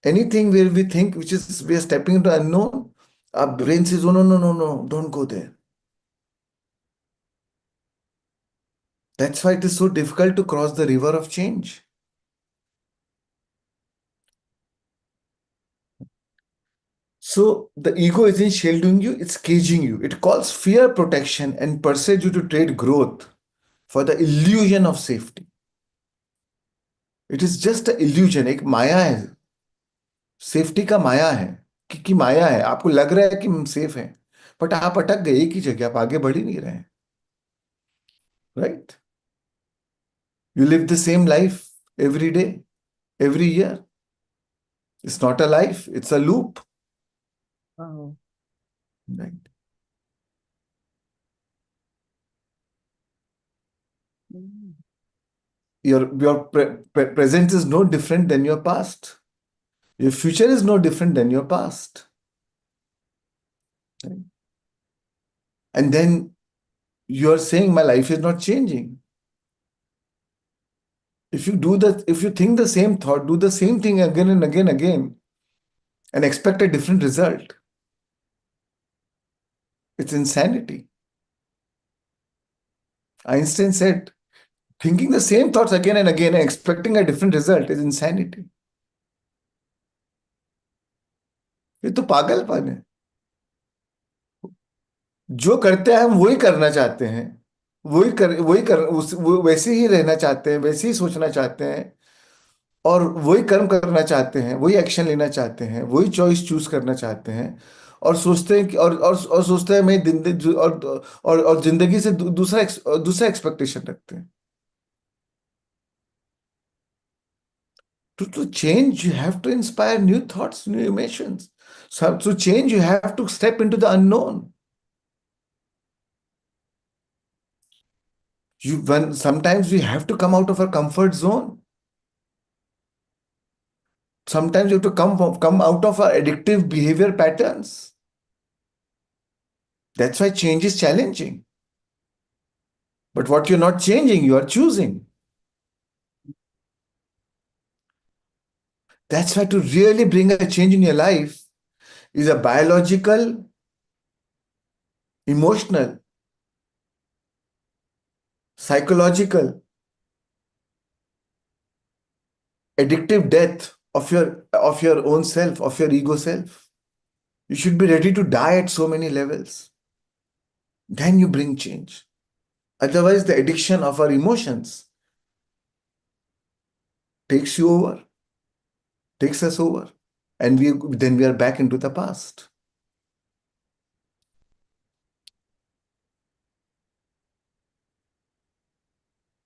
Anything where we think which is we are stepping into unknown, our brain says, oh no, no, no, no, don't go there. That's why it is so difficult to cross the river of change. So the ego isn't shielding you, it's caging you. It calls fear protection and persuades you to trade growth for the illusion of safety. It is just an illusion, एक माया है, safety का माया है, कि माया है। आपको लग रहा है कि हम सेफ हैं, बट आप अटक गए एक ही जगह, आप आगे बढ़ ही नहीं रहे हैं, right? You live the same life every day, every year. It's not a life, it's a loop. Wow. Right. Mm. Your present is no different than your past. Your future is no different than your past. Right? And then you're saying my life is not changing. If you think the same thought, do the same thing again and again, and expect a different result, it's insanity. Einstein said, thinking the same thoughts again and again and expecting a different result is insanity. ये तो पागलपन है। जो करते हैं हम वही करना चाहते हैं, वो वैसे ही रहना चाहते हैं, वैसे ही सोचना चाहते हैं, और वही कर्म करना चाहते हैं, वही एक्शन लेना चाहते हैं, वही चॉइस चूज करना चाहते हैं, और सोचते हैं कि और सोचते हैं मैं और जिंदगी से दूसरा एक्सपेक्टेशन रखते हैं. To change, you have to inspire new thoughts, new emotions. So to change, you have to step into the unknown. Sometimes we have to come out of our comfort zone. Sometimes you have to come out of our addictive behavior patterns. That's why change is challenging. But what you're not changing, you are choosing. That's why to really bring a change in your life is a biological, emotional, psychological, addictive death of your own self, of your ego self. You should be ready to die at so many levels. Then you bring change. Otherwise, the addiction of our emotions takes you over, takes us over, and we are back into the past.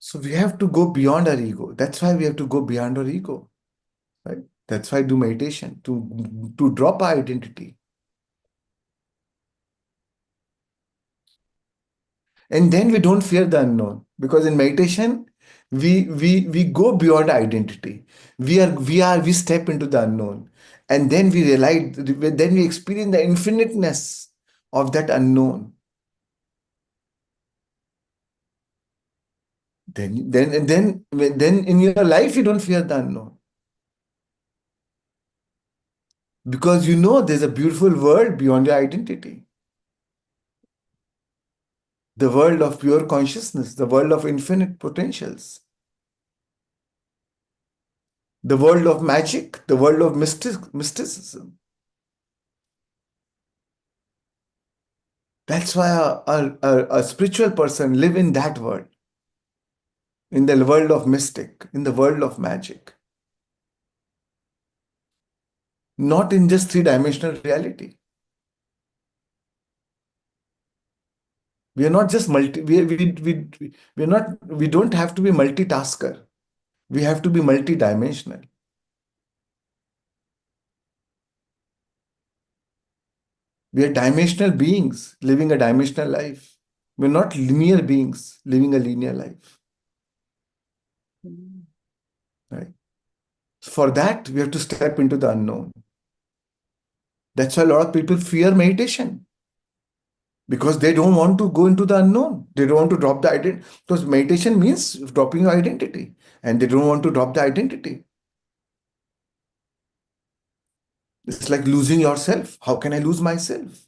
So we have to go beyond our ego. That's why we have to go beyond our ego, right? That's why I do meditation to drop our identity. And then we don't fear the unknown, because in meditation we go beyond identity. We step into the unknown, and then we realize, then we experience the infiniteness of that unknown. Then in your life you don't fear the unknown, because you know there's a beautiful world beyond your identity, the world of pure consciousness, the world of infinite potentials, the world of magic, the world of mysticism. That's why a spiritual person live in that world, in the world of mystic, in the world of magic, not in just three-dimensional reality. We are not just we are not, we don't have to be multitasker. We have to be multidimensional. We are dimensional beings living a dimensional life. We're not linear beings living a linear life. Right? For that, we have to step into the unknown. That's why a lot of people fear meditation, because they don't want to go into the unknown. They don't want to drop the identity, because meditation means dropping your identity, and they don't want to drop the identity. It's like losing yourself. How can I lose myself?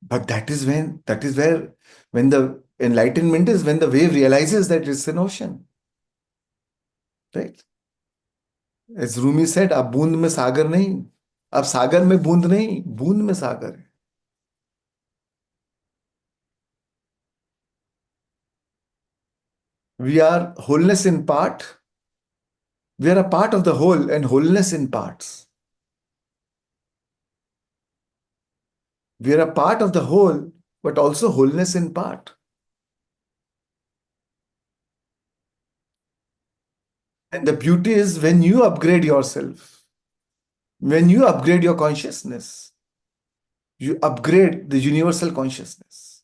But that is where, when the enlightenment is, when the wave realizes that it's an ocean, right? As Rumi said, आप बूंद में सागर नहीं, आप सागर में बूंद नहीं, बूंद में सागर है. We are wholeness in part. We are a part of the whole and wholeness in parts. We are a part of the whole, but also wholeness in part. And the beauty is when you upgrade yourself, when you upgrade your consciousness, you upgrade the universal consciousness.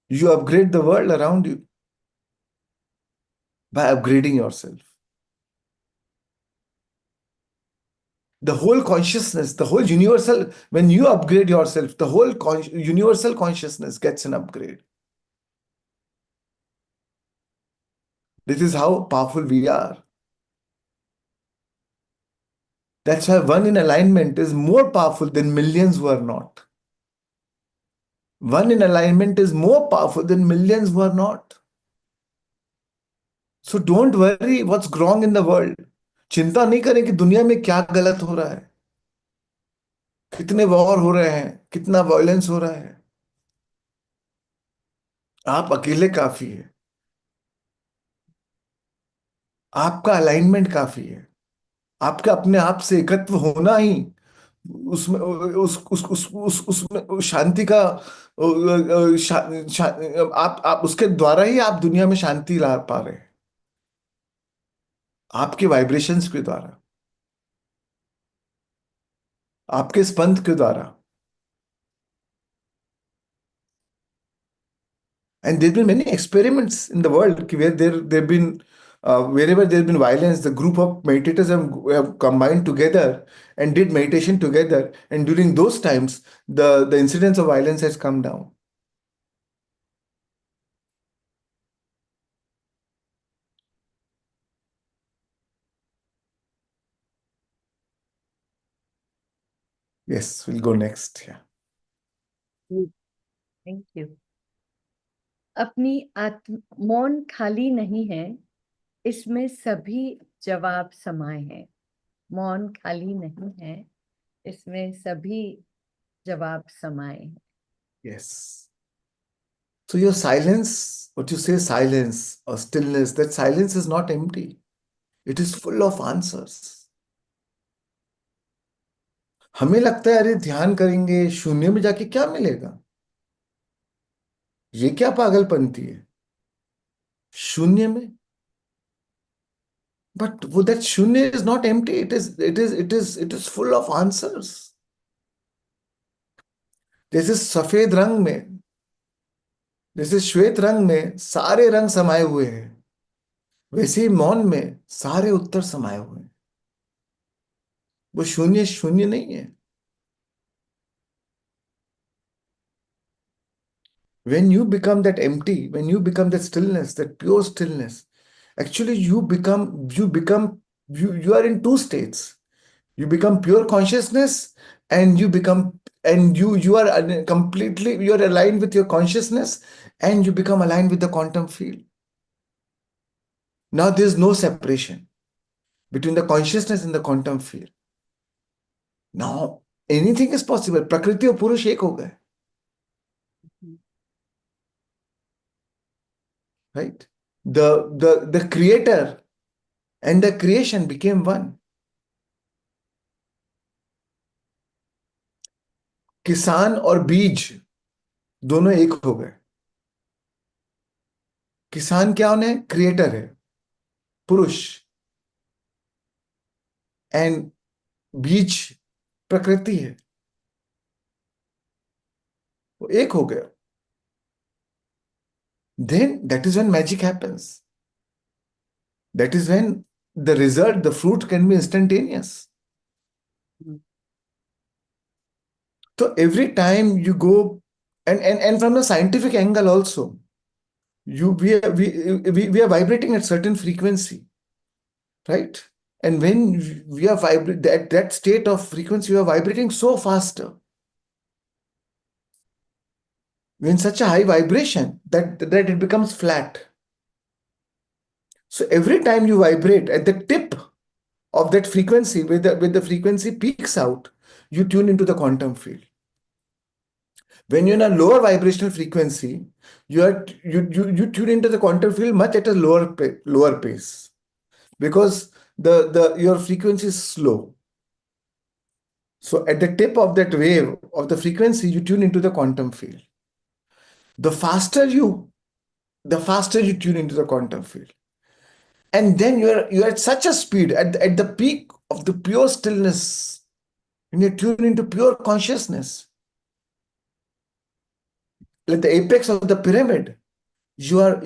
You upgrade the world around you by upgrading yourself. The whole consciousness, the whole universal, when you upgrade yourself, the whole universal consciousness gets an upgrade. This is how powerful we are. That's why one in alignment is more powerful than millions who are not. One in alignment is more powerful than millions who are not. So don't worry what's wrong in the world. चिंता नहीं करें कि दुनिया में क्या गलत हो रहा है. कितने वॉर हो रहे हैं, कितना वायलेंस हो रहा है, आप अकेले काफी है, आपका अलाइनमेंट काफी है, आपके अपने आप से एकत्व होना ही उसमें उसमें उस शांति का आप उसके द्वारा ही आप दुनिया में शांति ला पा रहे हैं, आपके वाइब्रेशंस के द्वारा, आपके स्पंद के द्वारा. And there's been many experiments in the world where there've been wherever there's been violence, the group of meditators have combined together and did meditation together. And during those times, the incidence of violence has come down. Yes, we'll go next. Yeah. Thank you. अपनी आत्म मौन खाली नहीं है, इसमें सभी जवाब समाये हैं। मौन खाली नहीं है, इसमें सभी जवाब समाये हैं। Yes. So your silence, what you say, silence or stillness, that silence is not empty. It is full of answers. हमें लगता है अरे ध्यान करेंगे शून्य में जाके क्या मिलेगा, ये क्या पागलपंती है शून्य में. But that shunya is not empty. It is full of answers. जैसे सफेद रंग में, जैसे श्वेत रंग में सारे रंग समाये हुए हैं, वैसे ही मौन में सारे उत्तर समाये हुए हैं. वो शून्य शून्य नहीं है. When you become that empty, when you become that stillness, that pure stillness, actually you are in two states. You become pure consciousness, and you are completely, you are aligned with your consciousness, and you become aligned with the quantum field. Now there is no separation between the consciousness and the quantum field. Now anything is possible. प्रकृति और पुरुष एक हो गए, right? The creator and the creation became one. किसान और बीज दोनों एक हो गए. किसान क्या होने, क्रिएटर है, पुरुष, एंड बीज प्रकृति है, वो एक हो गया. Then that is when magic happens. That is when the result, the fruit can be instantaneous. So every time you go, and from the scientific angle also, we are vibrating at certain frequency, right? And when we are vibrating that state of frequency, we are vibrating so faster. We're in such a high vibration that it becomes flat. So every time you vibrate at the tip of that frequency, where the frequency peaks out, you tune into the quantum field. When you're in a lower vibrational frequency, you tune into the quantum field much at a lower pace, because your frequency is slow. So at the tip of that wave of the frequency, you tune into the quantum field. The faster you tune into the quantum field, and then you're at such a speed at the peak of the pure stillness, when you tune into pure consciousness, like the apex of the pyramid. You are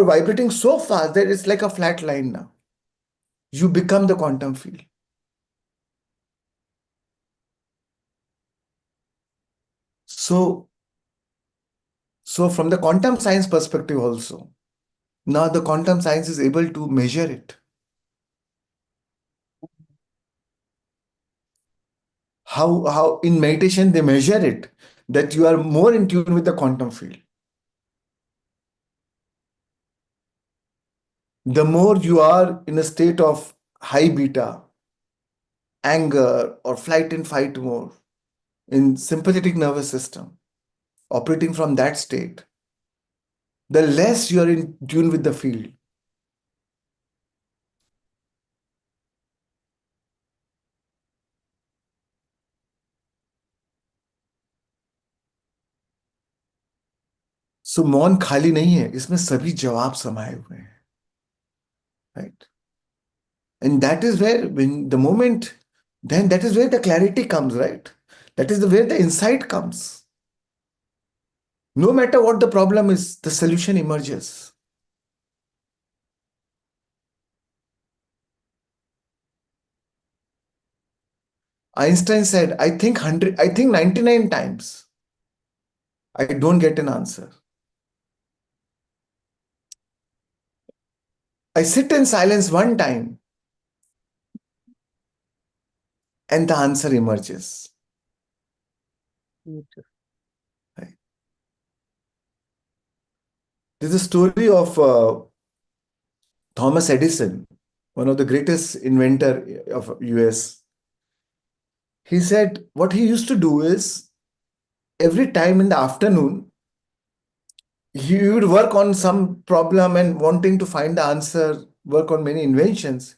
vibrating so fast that it's like a flat line. Now you become the quantum field. So from the quantum science perspective also, now the quantum science is able to measure it. How in meditation they measure it, that you are more in tune with the quantum field. The more you are in a state of high beta, anger, or flight and fight mode in sympathetic nervous system, operating from that state, the less you're in tune with the field. सो मौन खाली नहीं है, इसमें सभी जवाब समाये हुए हैं, right? And that is where, when the moment, then that is where the clarity comes, right? That is where the insight comes. No matter what the problem is, the solution emerges. Einstein said, I think 99 times I don't get an answer. I sit in silence one time and the answer emerges. Beautiful. Right? There's a story of Thomas Edison, one of the greatest inventor of US. He said what he used to do is every time in the afternoon, he would work on some problem and wanting to find the answer, work on many inventions.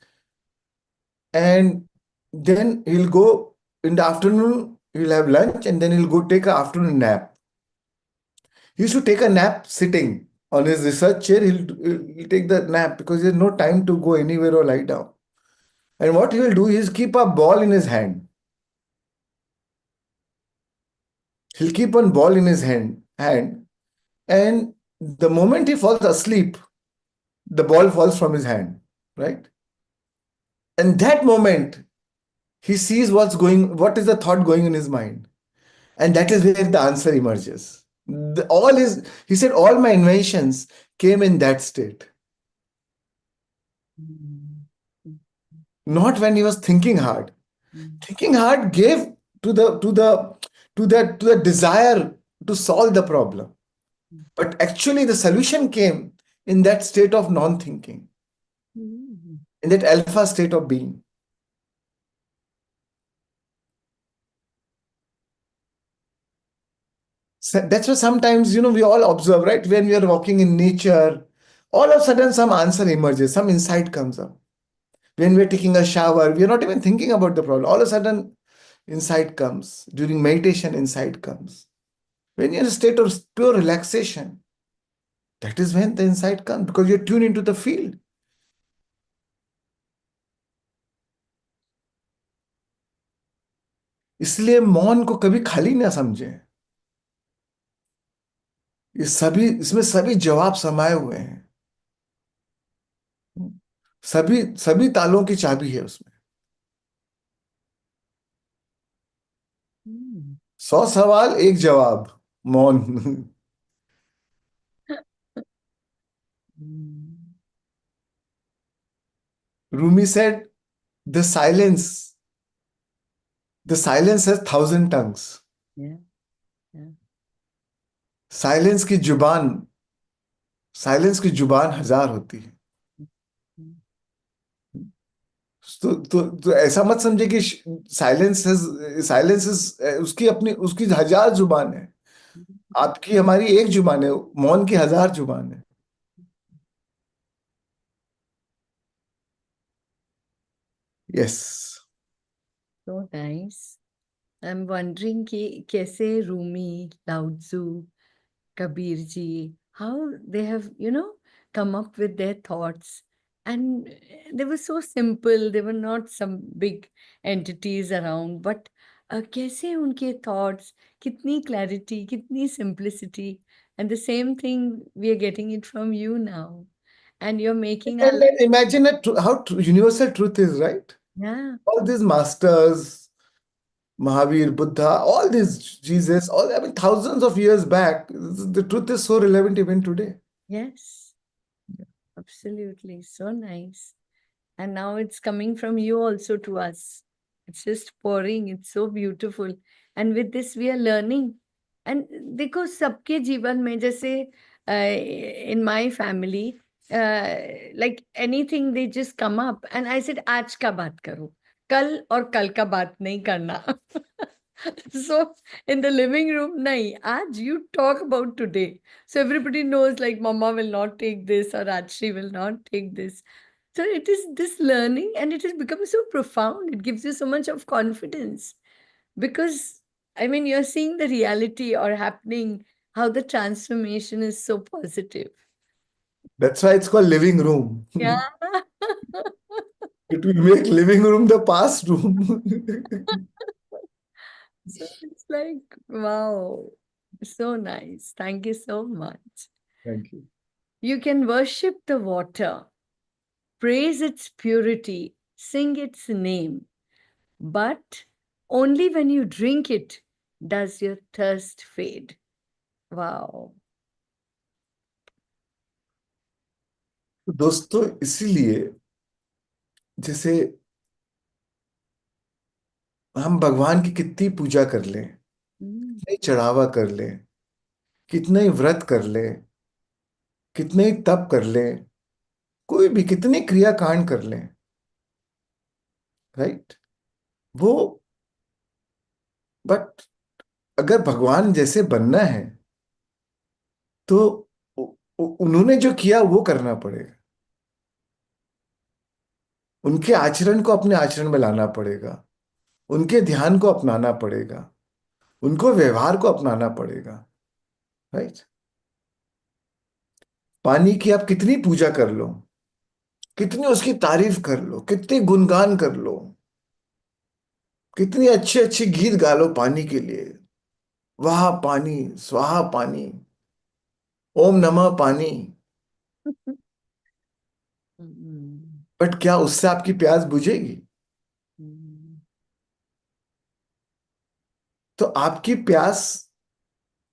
And then he'll go in the afternoon, he'll have lunch and then he'll go take an afternoon nap. He used to take a nap sitting on his research chair. He'll take the nap because there's no time to go anywhere or lie down. And what he will do is keep a ball in his hand. He'll keep one ball in his hand, and the moment he falls asleep, the ball falls from his hand, right? And that moment, he sees what is the thought going in his mind. And that is where the answer emerges. He said, all my inventions came in that state. Not when he was thinking hard. Thinking hard gave to the desire to solve the problem. But actually, the solution came in that state of non-thinking, in that alpha state of being. So that's why sometimes, we all observe, right? When we are walking in nature, all of a sudden some answer emerges, some insight comes up. When we're taking a shower, we're not even thinking about the problem. All of a sudden, insight comes. During meditation, insight comes. When you're in a state of pure relaxation, that is when the insight comes because you're tuned into the field. इसलिए मौन को कभी खाली ना समझें. इसमें सभी जवाब समाये हुए हैं. सभी सभी तालों की चाबी है उसमें. 100 सवाल, एक जवाब, मौन. Rumi said, the silence has 1,000 tongues. Yeah. Yeah. Silence की जुबान 1,000 होती है. तो ऐसा मत समझे कि साइलेंस उसकी 1,000 जुबान है. आपकी हमारी एक जुबान है, मौन की 1,000 जुबान है. Yes. So nice. I'm wondering कि कैसे Rumi, लाउत्जू, Kabir ji, how they have, come up with their thoughts. And they were so simple. They were not some big entities around. But कैसे उनके thoughts, कितनी clarity, कितनी simplicity. And the same thing, we are getting it from you now. And you're making our life. Imagine how universal truth is, right? Yeah. All these masters, Mahavir, Buddha, all these Jesus, thousands of years back, the truth is so relevant even today. Yes. Absolutely. So nice. And now it's coming from you also to us. It's just pouring. It's so beautiful. And with this, we are learning. And देखो सबके जीवन में जैसे in my family, like anything they just come up and I said आज का बात करो. कल और कल का बात नहीं करना. So in the living room, nahi, aaj you talk about today. So everybody knows like mama will not take this or Ajshi will not take this. So it is this learning and it has become so profound. It gives you so much of confidence because I mean you're seeing the reality or happening, how the transformation is so positive. That's why it's called living room. Yeah. It will make living room the past room. So it's like, wow, so nice. Thank you so much. Thank you. You can worship the water, praise its purity, sing its name, but only when you drink it does your thirst fade. Wow. तो दोस्तों, इसीलिए जैसे हम भगवान की कितनी पूजा कर लें, Mm, कितनी चढ़ावा कर लें, कितने ही व्रत कर लें, कितने ही तप कर लें, कोई भी कितनी क्रियाकांड कर लें, राइट, वो, बट अगर भगवान जैसे बनना है तो उन्होंने जो किया वो करना पड़ेगा. उनके आचरण को अपने आचरण में लाना पड़ेगा, उनके ध्यान को अपनाना पड़ेगा, उनको व्यवहार को अपनाना पड़ेगा, राइट. पानी की आप कितनी पूजा कर लो, कितनी उसकी तारीफ कर लो, कितनी गुणगान कर लो, कितनी अच्छे अच्छे गीत गा लो पानी के लिए, वाह पानी, स्वाहा पानी, ओम नमः पानी, mm, बट क्या उससे आपकी प्यास बुझेगी? mm. तो आपकी प्यास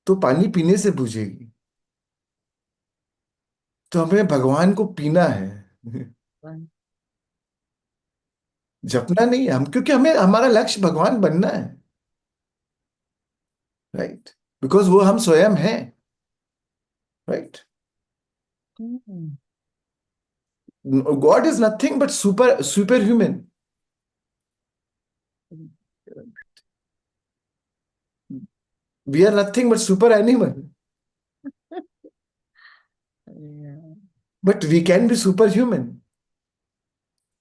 तो पानी पीने से बुझेगी. तो हमें भगवान को पीना है, One. जपना नहीं है हम, क्योंकि हमें हमारा लक्ष्य भगवान बनना है, राइट, बिकॉज वो हम स्वयं हैं, right. Mm. God is nothing but super human. Good. We are nothing but super animal, Yeah. But we can be super human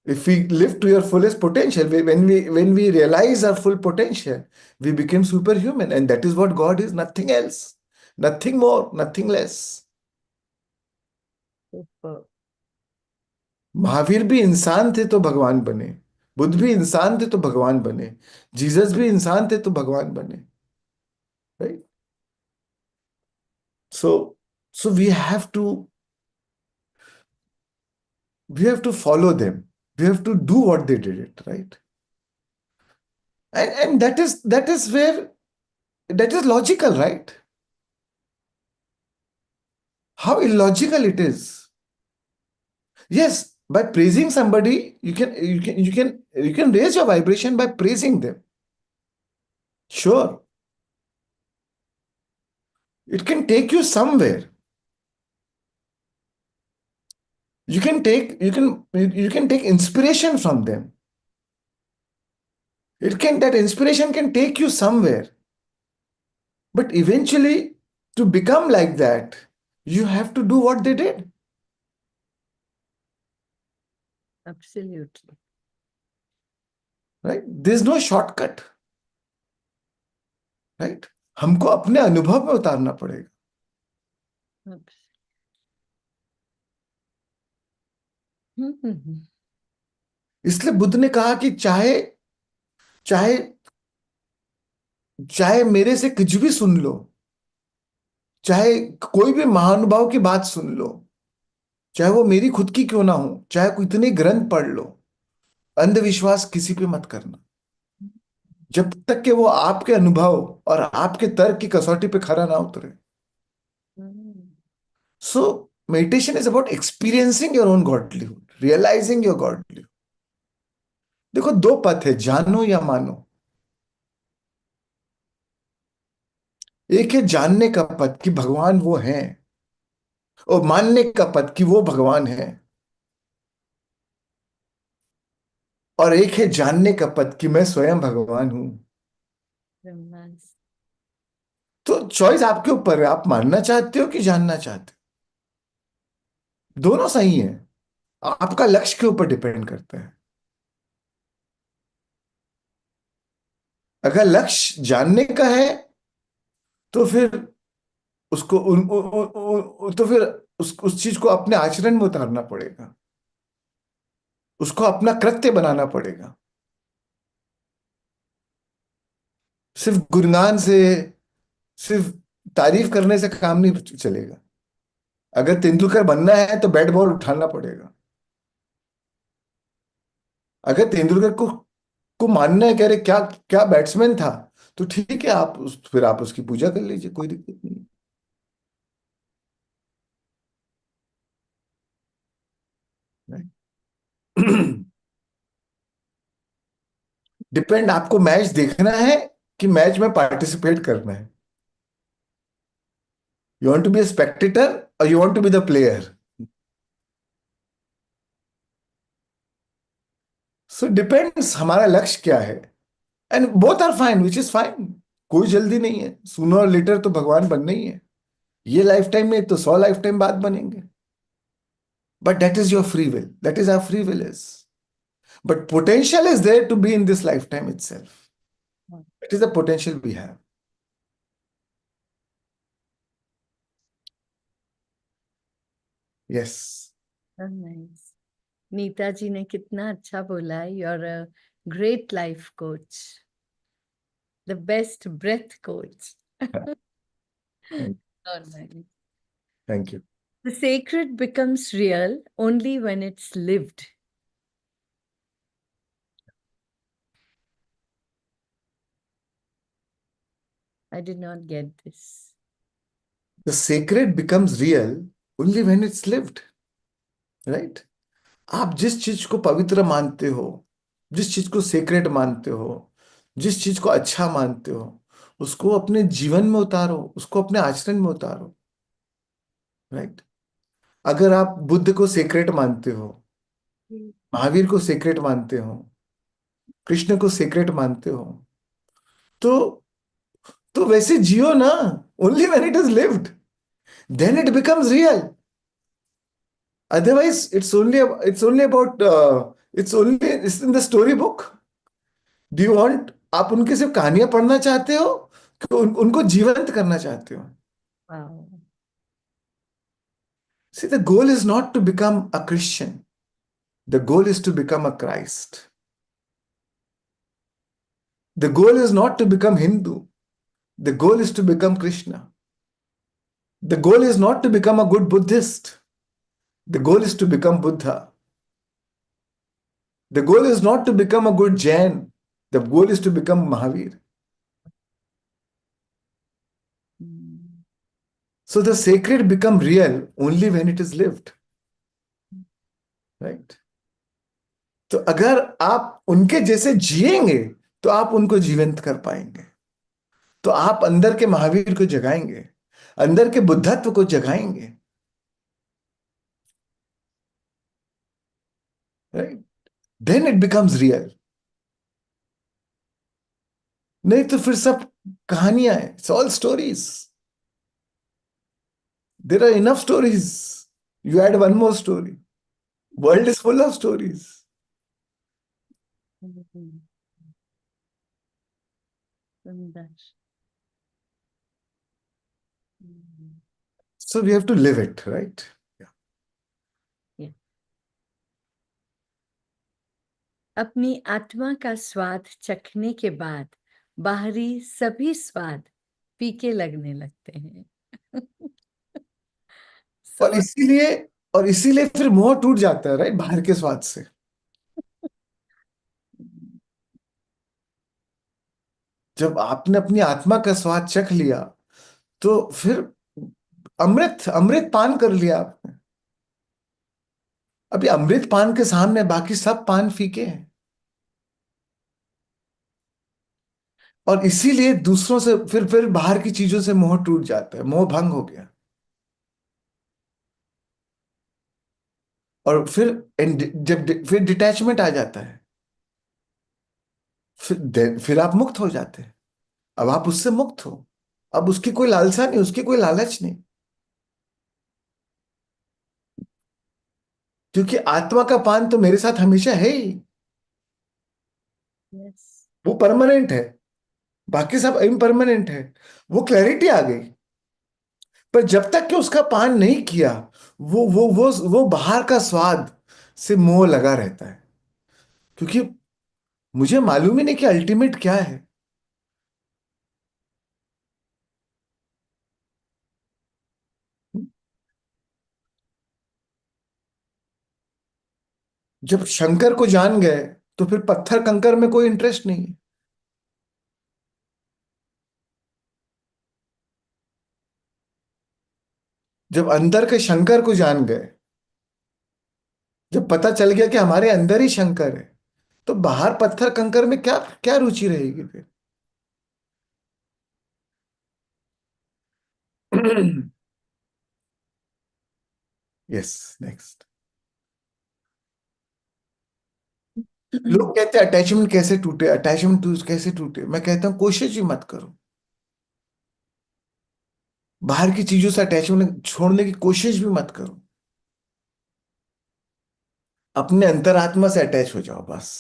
if we live to your fullest potential. When we realize our full potential, we become superhuman, and that is what God is, nothing else, nothing more, nothing less. Super. Mahavir भी इंसान थे तो भगवान बने, बुद्ध भी इंसान थे तो भगवान बने, जीसस भी इंसान थे तो भगवान बने, right. So we have to follow them, we have to do what they did it, right. And that is where, that is logical, right. How illogical it is. Yes, by praising somebody, you can raise your vibration by praising them. Sure, it can take you somewhere. You can take inspiration from them. That inspiration can take you somewhere. But eventually, to become like that, you have to do what they did. Absolutely. Right? There's no shortcut. Right? हमको अपने अनुभव में उतारना पड़ेगा. Mm-hmm. इसलिए बुद्ध ने कहा कि चाहे चाहे चाहे मेरे से कुछ भी सुन लो, चाहे कोई भी महानुभाव की बात सुन लो, चाहे वो मेरी खुद की क्यों ना हो, चाहे कोई इतने ग्रंथ पढ़ लो, अंधविश्वास किसी पे मत करना, जब तक कि वो आपके अनुभव और आपके तर्क की कसौटी पे खरा ना उतरे. Mm. So meditation is about experiencing your own godlihood, realising your godlihood. देखो, दो पथ है, जानो या मानो. एक है जानने का पथ कि भगवान वो हैं, और मानने का पथ कि वो भगवान है. और एक है जानने का पद कि मैं स्वयं भगवान हूं। ब्रह्मास। तो चॉइस आपके ऊपर है, आप मानना चाहते हो कि जानना चाहते हो, दोनों सही है। आपका लक्ष्य के ऊपर डिपेंड करता है। अगर लक्ष्य जानने का है तो फिर उसको तो फिर उस चीज को अपने आचरण में उतारना पड़ेगा, उसको अपना कृत्य बनाना पड़ेगा। सिर्फ गुणगान से, सिर्फ तारीफ करने से काम नहीं चलेगा। अगर तेंदुलकर बनना है तो बैट बॉल उठाना पड़ेगा। अगर तेंदुलकर को मानना है कह रहे क्या क्या बैट्समैन था, तो ठीक है, फिर आप उसकी पूजा कर लीजिए, कोई दिक्कत नहीं है। डिपेंड, आपको मैच देखना है कि मैच में पार्टिसिपेट करना है। You want to be a spectator और you want to be the player. So depends हमारा लक्ष्य क्या है। And both are fine, which is fine. कोई जल्दी नहीं है, सूनर और लेटर तो भगवान बनना ही है। ये लाइफ टाइम में तो 100 लाइफ टाइम बाद बनेंगे। But that is your free will, that is our free will is. But potential is there to be in this lifetime itself. It is the potential we have. Yes. Nice. Nita ji ने कितना अच्छा बोला है, you are a great life coach, the best breath coach. Thank nice. thank you. The sacred becomes real only when it's lived. I did not get this. The sacred becomes real only when it's lived. Right? आप जिस चीज को पवित्र मानते हो, जिस चीज को सेक्रेट मानते हो, जिस चीज को अच्छा मानते हो, उसको अपने जीवन में उतारो, उसको अपने आचरण में उतारो। राइट? अगर आप बुद्ध को सेक्रेट मानते हो, महावीर को सेक्रेट मानते हो, कृष्ण को सेक्रेट मानते हो, तो वैसे जियो ना। Only when it is lived, then it becomes real. Otherwise it's only about, it's in the story book. Do you want, आप उनके सिर्फ कहानियां पढ़ना चाहते हो कि उनको जीवंत करना चाहते हो? Wow. See, the goal is not to become a Christian, the goal is to become a Christ. The goal is not to become Hindu, the goal is to become Krishna. The goal is not to become a good Buddhist, the goal is to become Buddha. The goal is not to become a good Jain. The goal is to become Mahavir. Mm. So the sacred become real only when it is lived. Right? तो अगर आप उनके जैसे जिएंगे तो आप उनको जीवंत कर पाएंगे। तो आप अंदर के महावीर को जगाएंगे, अंदर के बुद्धत्व को जगाएंगे। Right? Then it becomes real. नहीं तो फिर सब कहानियां हैं, it's all stories. There are enough stories. You add one more story. World is full of stories. Mhm. सुंदर। Mhm. So we have to live it, right? Yeah. Yeah. अपनी आत्मा का स्वाद चखने के बाद बाहरी सभी स्वाद फीके लगने लगते हैं। और So, इसीलिए और इसीलिए फिर मोह टूट जाता है, राइट, बाहर के स्वाद से। जब आपने अपनी आत्मा का स्वाद चख लिया तो फिर अमृत अमृत पान कर लिया आपने। अभी अमृत पान के सामने बाकी सब पान फीके हैं। और इसीलिए दूसरों से फिर बाहर की चीजों से मोह टूट जाता है, मोह भंग हो गया। और फिर जब फिर डिटैचमेंट आ जाता है। फिर आप मुक्त हो जाते हैं। अब आप उससे मुक्त हो। अब उसकी कोई लालसा नहीं, उसकी कोई लालच नहीं। क्योंकि आत्मा का पान तो मेरे साथ हमेशा है ही। Yes. वो परमानेंट है, बाकी सब इम्परमानेंट है। वो क्लैरिटी आ गई। पर जब तक कि उसका पान नहीं किया, वो बाहर का स्वाद से मोह लगा रहता है। क्योंकि मुझे मालूम ही नहीं कि अल्टीमेट क्या है। जब शंकर को जान गए तो फिर पत्थर कंकर में कोई इंटरेस्ट नहीं है। जब अंदर के शंकर को जान गए, जब पता चल गया कि हमारे अंदर ही शंकर है, तो बाहर पत्थर कंकर में क्या क्या रुचि रहेगी फिर? Yes, next. लोग कहते हैं अटैचमेंट कैसे टूटे, अटैचमेंट कैसे टूटे। मैं कहता हूं कोशिश ही मत करो। बाहर की चीजों से अटैचमेंट छोड़ने की कोशिश भी मत करो। अपने अंतरात्मा से अटैच हो जाओ बस।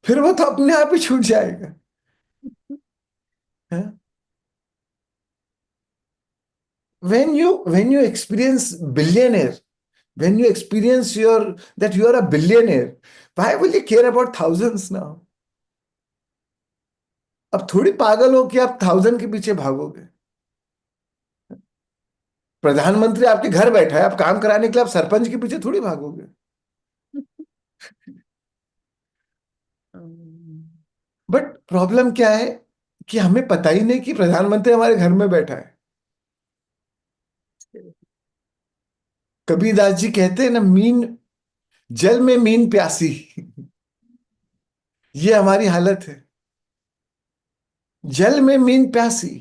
फिर वो तो अपने आप ही छूट जाएगा। When you experience billionaire, when you experience that you are a billionaire, why will you care about thousands now? अब थोड़ी पागल हो कि आप थाउजेंड के पीछे भागोगे। प्रधानमंत्री आपके घर बैठा है, आप काम कराने के लिए आप सरपंच के पीछे थोड़ी भागोगे। बट प्रॉब्लम क्या है कि हमें पता ही नहीं कि प्रधानमंत्री हमारे घर में बैठा है। कबीरदास जी कहते हैं ना, मीन जल में मीन प्यासी। ये हमारी हालत है, जल में मीन प्यासी।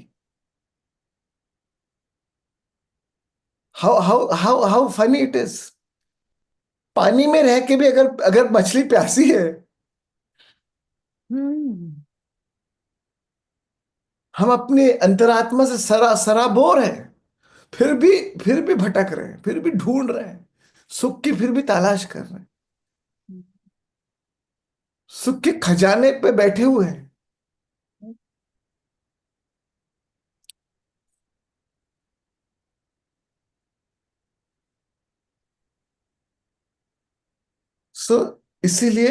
How funny it is. पानी में रह के भी अगर अगर मछली प्यासी है, Hmm. हम अपने अंतरात्मा से सराबोर हैं, फिर भी भटक रहे हैं, फिर भी ढूंढ रहे हैं, सुख की फिर भी तलाश कर रहे हैं, सुख के खजाने पे बैठे हुए हैं। सो इसीलिए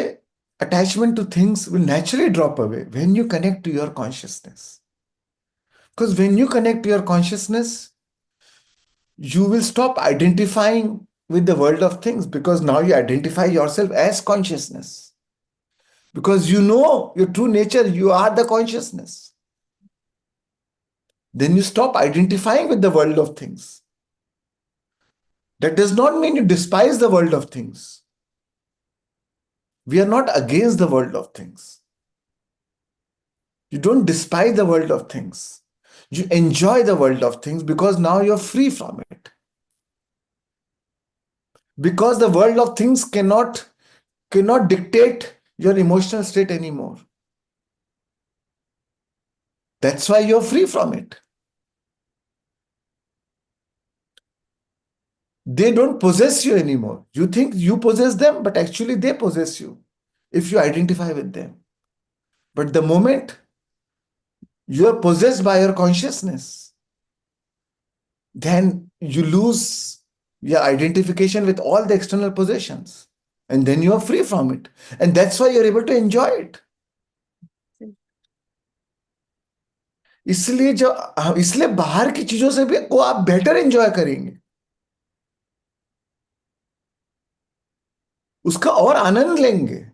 attachment to things will naturally drop away when you connect to your consciousness. Because when you connect to your consciousness, you will stop identifying with the world of things, because now you identify yourself as consciousness. Because you know your true nature, you are the consciousness. Then you stop identifying with the world of things. That does not mean you despise the world of things. We are not against the world of things. You don't despise the world of things. You enjoy the world of things because now you're free from it. Because the world of things cannot dictate your emotional state anymore. That's why you're free from it. They don't possess you anymore. You think you possess them, but actually they possess you if you identify with them. But the moment you are possessed by your consciousness, then you lose your identification with all the external possessions. And then you are free from it. And that's why you're able to enjoy it. इसलिए बाहर की चीजों से भी को आप better enjoy करेंगे, उसका और आनंद लेंगे।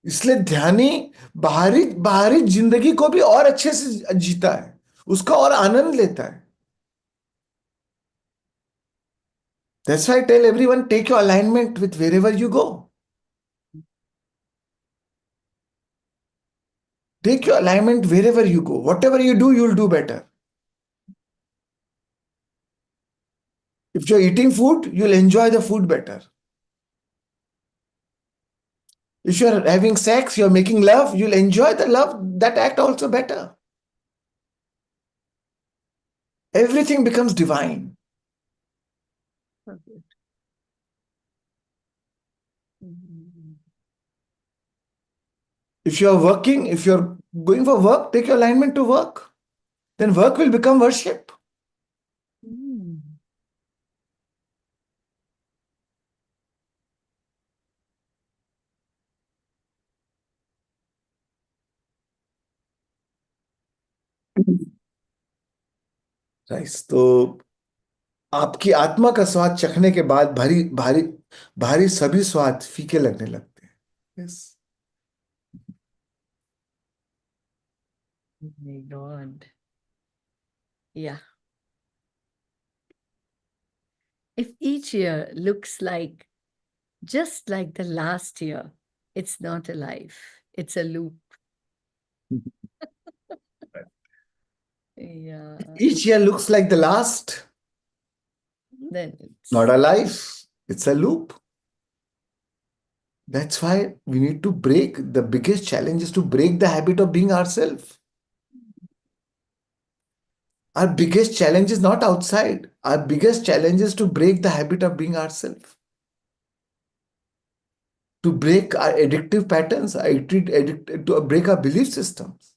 इसलिए ध्यानी बाहरी बाहरी जिंदगी को भी और अच्छे से जीता है, उसका और आनंद लेता है। That's why I tell everyone, take your alignment with wherever you go. Take your alignment wherever you go. Whatever you do, you'll do better. If you're eating food, you'll enjoy the food better. If you're having sex, you're making love, you'll enjoy the love, that act also better. Everything becomes divine. Okay. Mhm. If you're working, if you're going for work, take your alignment to work. Then work will become worship. Mm. Rice तो आपकी आत्मा का स्वाद चखने के बाद भारी भारी भारी सभी स्वाद फीके लगने लगते हैं. Yes. Oh my God. Yeah. If each year looks like just like the last year, it's not a life, it's a loop. Yeah. Each year looks like the last, Then not it's a life. It's a loop. That's why we need to break. The biggest challenge is to break the habit of being ourselves. Our biggest challenge is not outside. Our biggest challenge is to break the habit of being ourselves. To break our addictive patterns, to break our belief systems.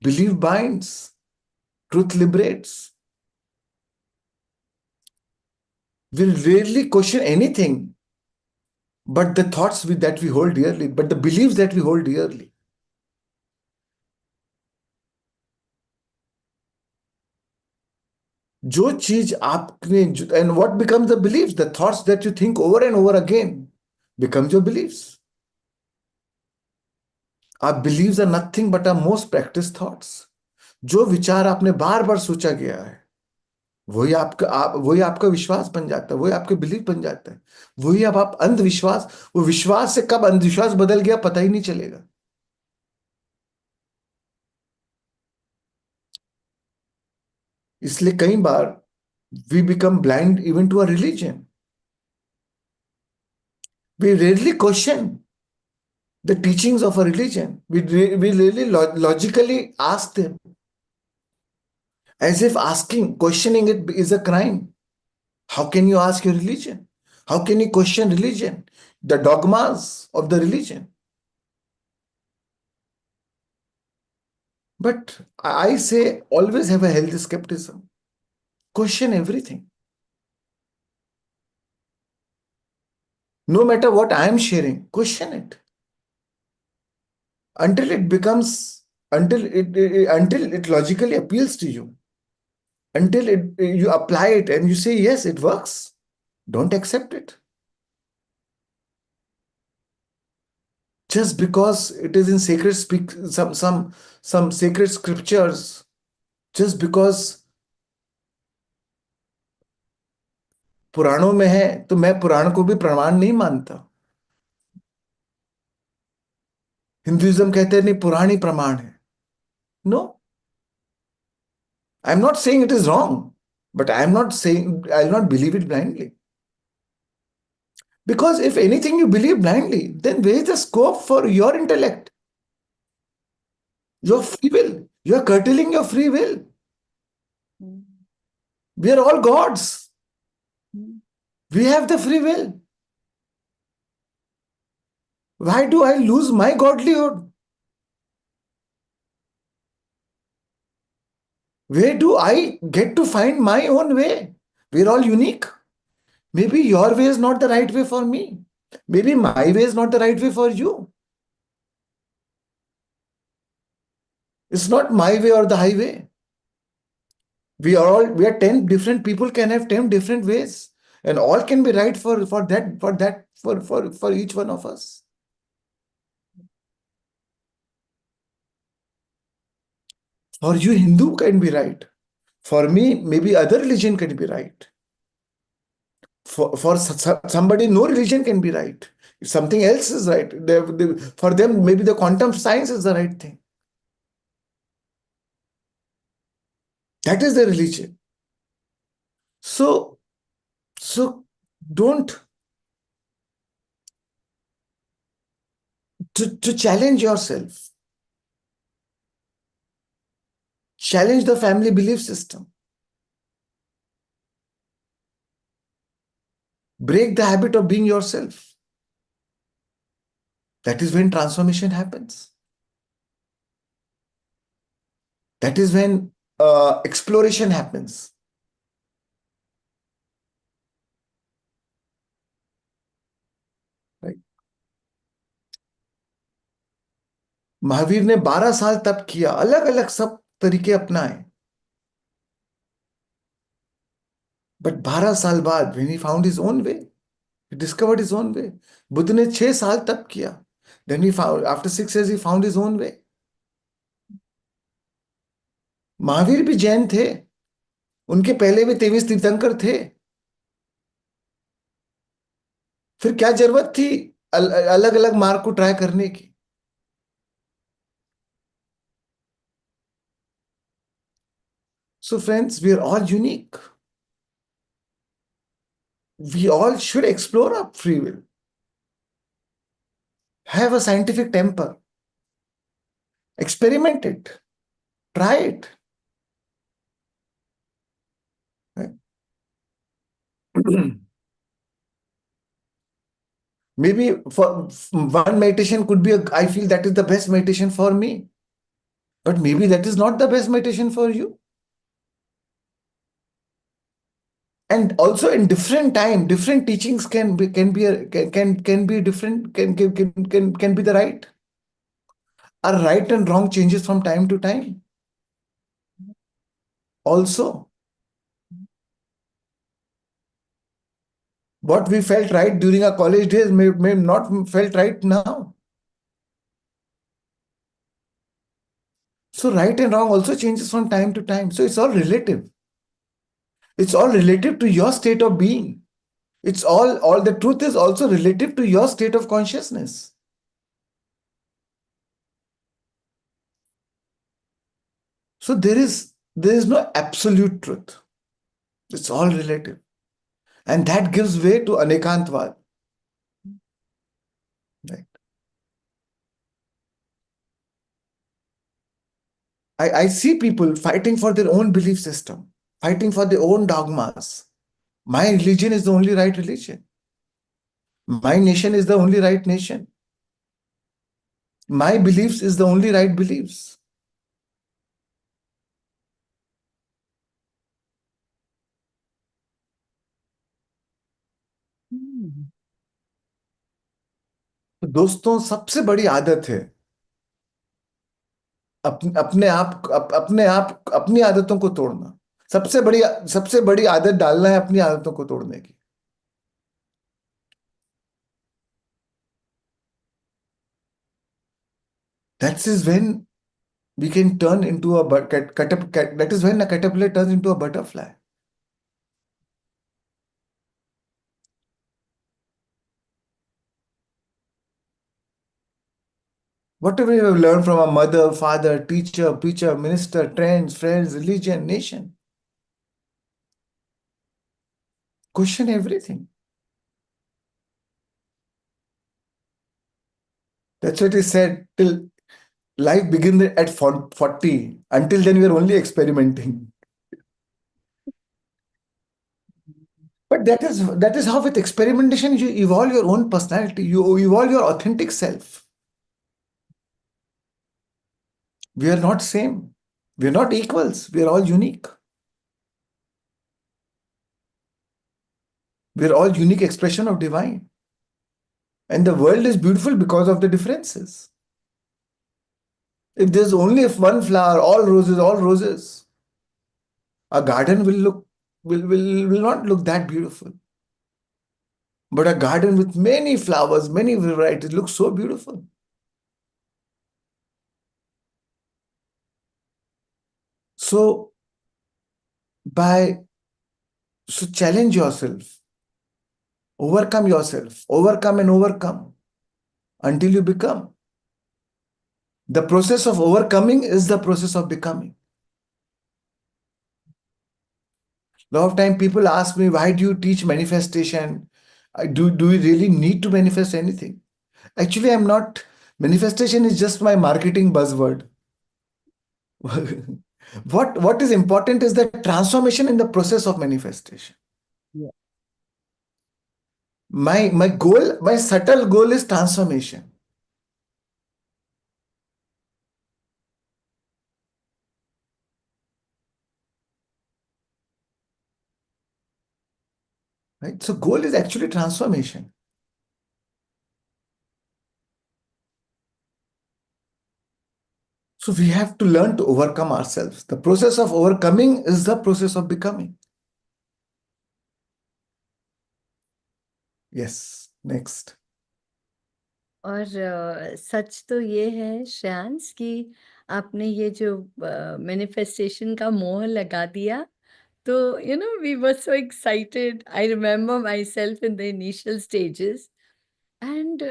Belief binds, truth liberates. We rarely question anything but the thoughts that we hold dearly, but the beliefs that we hold dearly. जो चीज आपने and what becomes the beliefs, the thoughts that you think over and over again becomes your beliefs. Our beliefs are nothing but our most practiced thoughts. जो विचार आपने बार बार सोचा गया है वही आपका विश्वास बन जाता है, वही आपके बिलीफ बन जाता है, वही अब आप अंधविश्वास, वो विश्वास से कब अंधविश्वास बदल गया पता ही नहीं चलेगा. इसलिए कई बार we become blind even to a religion. We rarely question the teachings of a religion. We really logically ask them as if questioning it is a crime. How can you ask your religion? How can you question religion? The dogmas of the religion. But I say always have a healthy skepticism. Question everything. No matter what I am sharing, question it. Until it becomes, until it logically appeals to you. Until you apply it and you say, yes, it works. Don't accept it. Just because it is in sacred some sacred scriptures, just because पुराणों में है तो मैं पुराण को भी प्रमाण नहीं मानता. हिंदुइज्म कहते हैं नहीं पुराण ही प्रमाण है. No, I am not saying it is wrong, but I am not saying I'll not believe it blindly. Because if anything you believe blindly, then where is the scope for your intellect, your free will? You are curtailing your free will. Mm. We are all gods. Mm. We have the free will. Why do I lose my godlyhood? Where do I get to find my own way? We're all unique. Maybe your way is not the right way for me. Maybe my way is not the right way for you. It's not my way or the highway. We are 10 different people can have 10 different ways. And all can be right for each one of us. For you, Hindu can be right. For me, maybe other religion can be right. For somebody, no religion can be right. If something else is right, for them, maybe the quantum science is the right thing. That is the religion. So don't to challenge yourself, challenge the family belief system, break the habit of being yourself. That is when transformation happens. That is when exploration happens. Right? Mahavir ने 12 साल तप किया, अलग अलग सब तरीके अपनाए, but 12 साल बाद when he found his own way, he discovered his own way. Buddha ने 6 साल तप किया, then he found, after 6 years he found his own way. Mahavir भी जैन थे, उनके पहले भी 23 तीर्थंकर थे, फिर क्या जरूरत थी अलग अलग मार्ग को ट्राई करने की? So friends, we are all unique. We all should explore our free will. Have a scientific temper. Experiment it. Try it. Right? Maybe for one meditation could be, I feel that is the best meditation for me. But maybe that is not the best meditation for you. And also in different time, different teachings can be different, can be the right. Our right and wrong changes from time to time. Also, what we felt right during our college days may not felt right now. So right and wrong also changes from time to time. So it's all relative. It's all relative to your state of being. It's all the truth is also relative to your state of consciousness. So there is no absolute truth. It's all relative. And that gives way to anekantvad. Right. I see people fighting for their own belief system, fighting for their own dogmas. My religion is the only right religion. My nation is the only right nation. My beliefs is the only right beliefs. तो दोस्तों, सबसे बड़ी आदत है अपनी आदतों को तोड़ना। सबसे बड़ी आदत डालना है अपनी आदतों को तोड़ने की। That is when we can turn into that is when a caterpillar turns into a butterfly. Whatever we have learned from our mother, father, teacher, preacher, minister, trends, friends, religion, nation, question everything. That's what he said, till life begins at 40. Until then, we are only experimenting. But that is how with experimentation you evolve your own personality, you evolve your authentic self. We are not same. We are not equals. We are all unique. We are all unique expression of divine. And the world is beautiful because of the differences. If there's only one flower, all roses, a garden will not look that beautiful. But a garden with many flowers, many varieties looks so beautiful. So challenge yourself, overcome yourself, overcome and overcome until you become. The process of overcoming is the process of becoming. A lot of time people ask me, why do you teach manifestation? Do we really need to manifest anything? Actually, I'm not Manifestation is just my marketing buzzword. What is important is the transformation in the process of manifestation. Yeah. My goal, my subtle goal is transformation. Right? So goal is actually transformation. So we have to learn to overcome ourselves. The process of overcoming is the process of becoming. Yes. Next. और सच तो ये है श्रेयांश कि आपने ये जो manifestation का मोह लगा दिया, तो we were so excited. I remember myself in the initial stages, and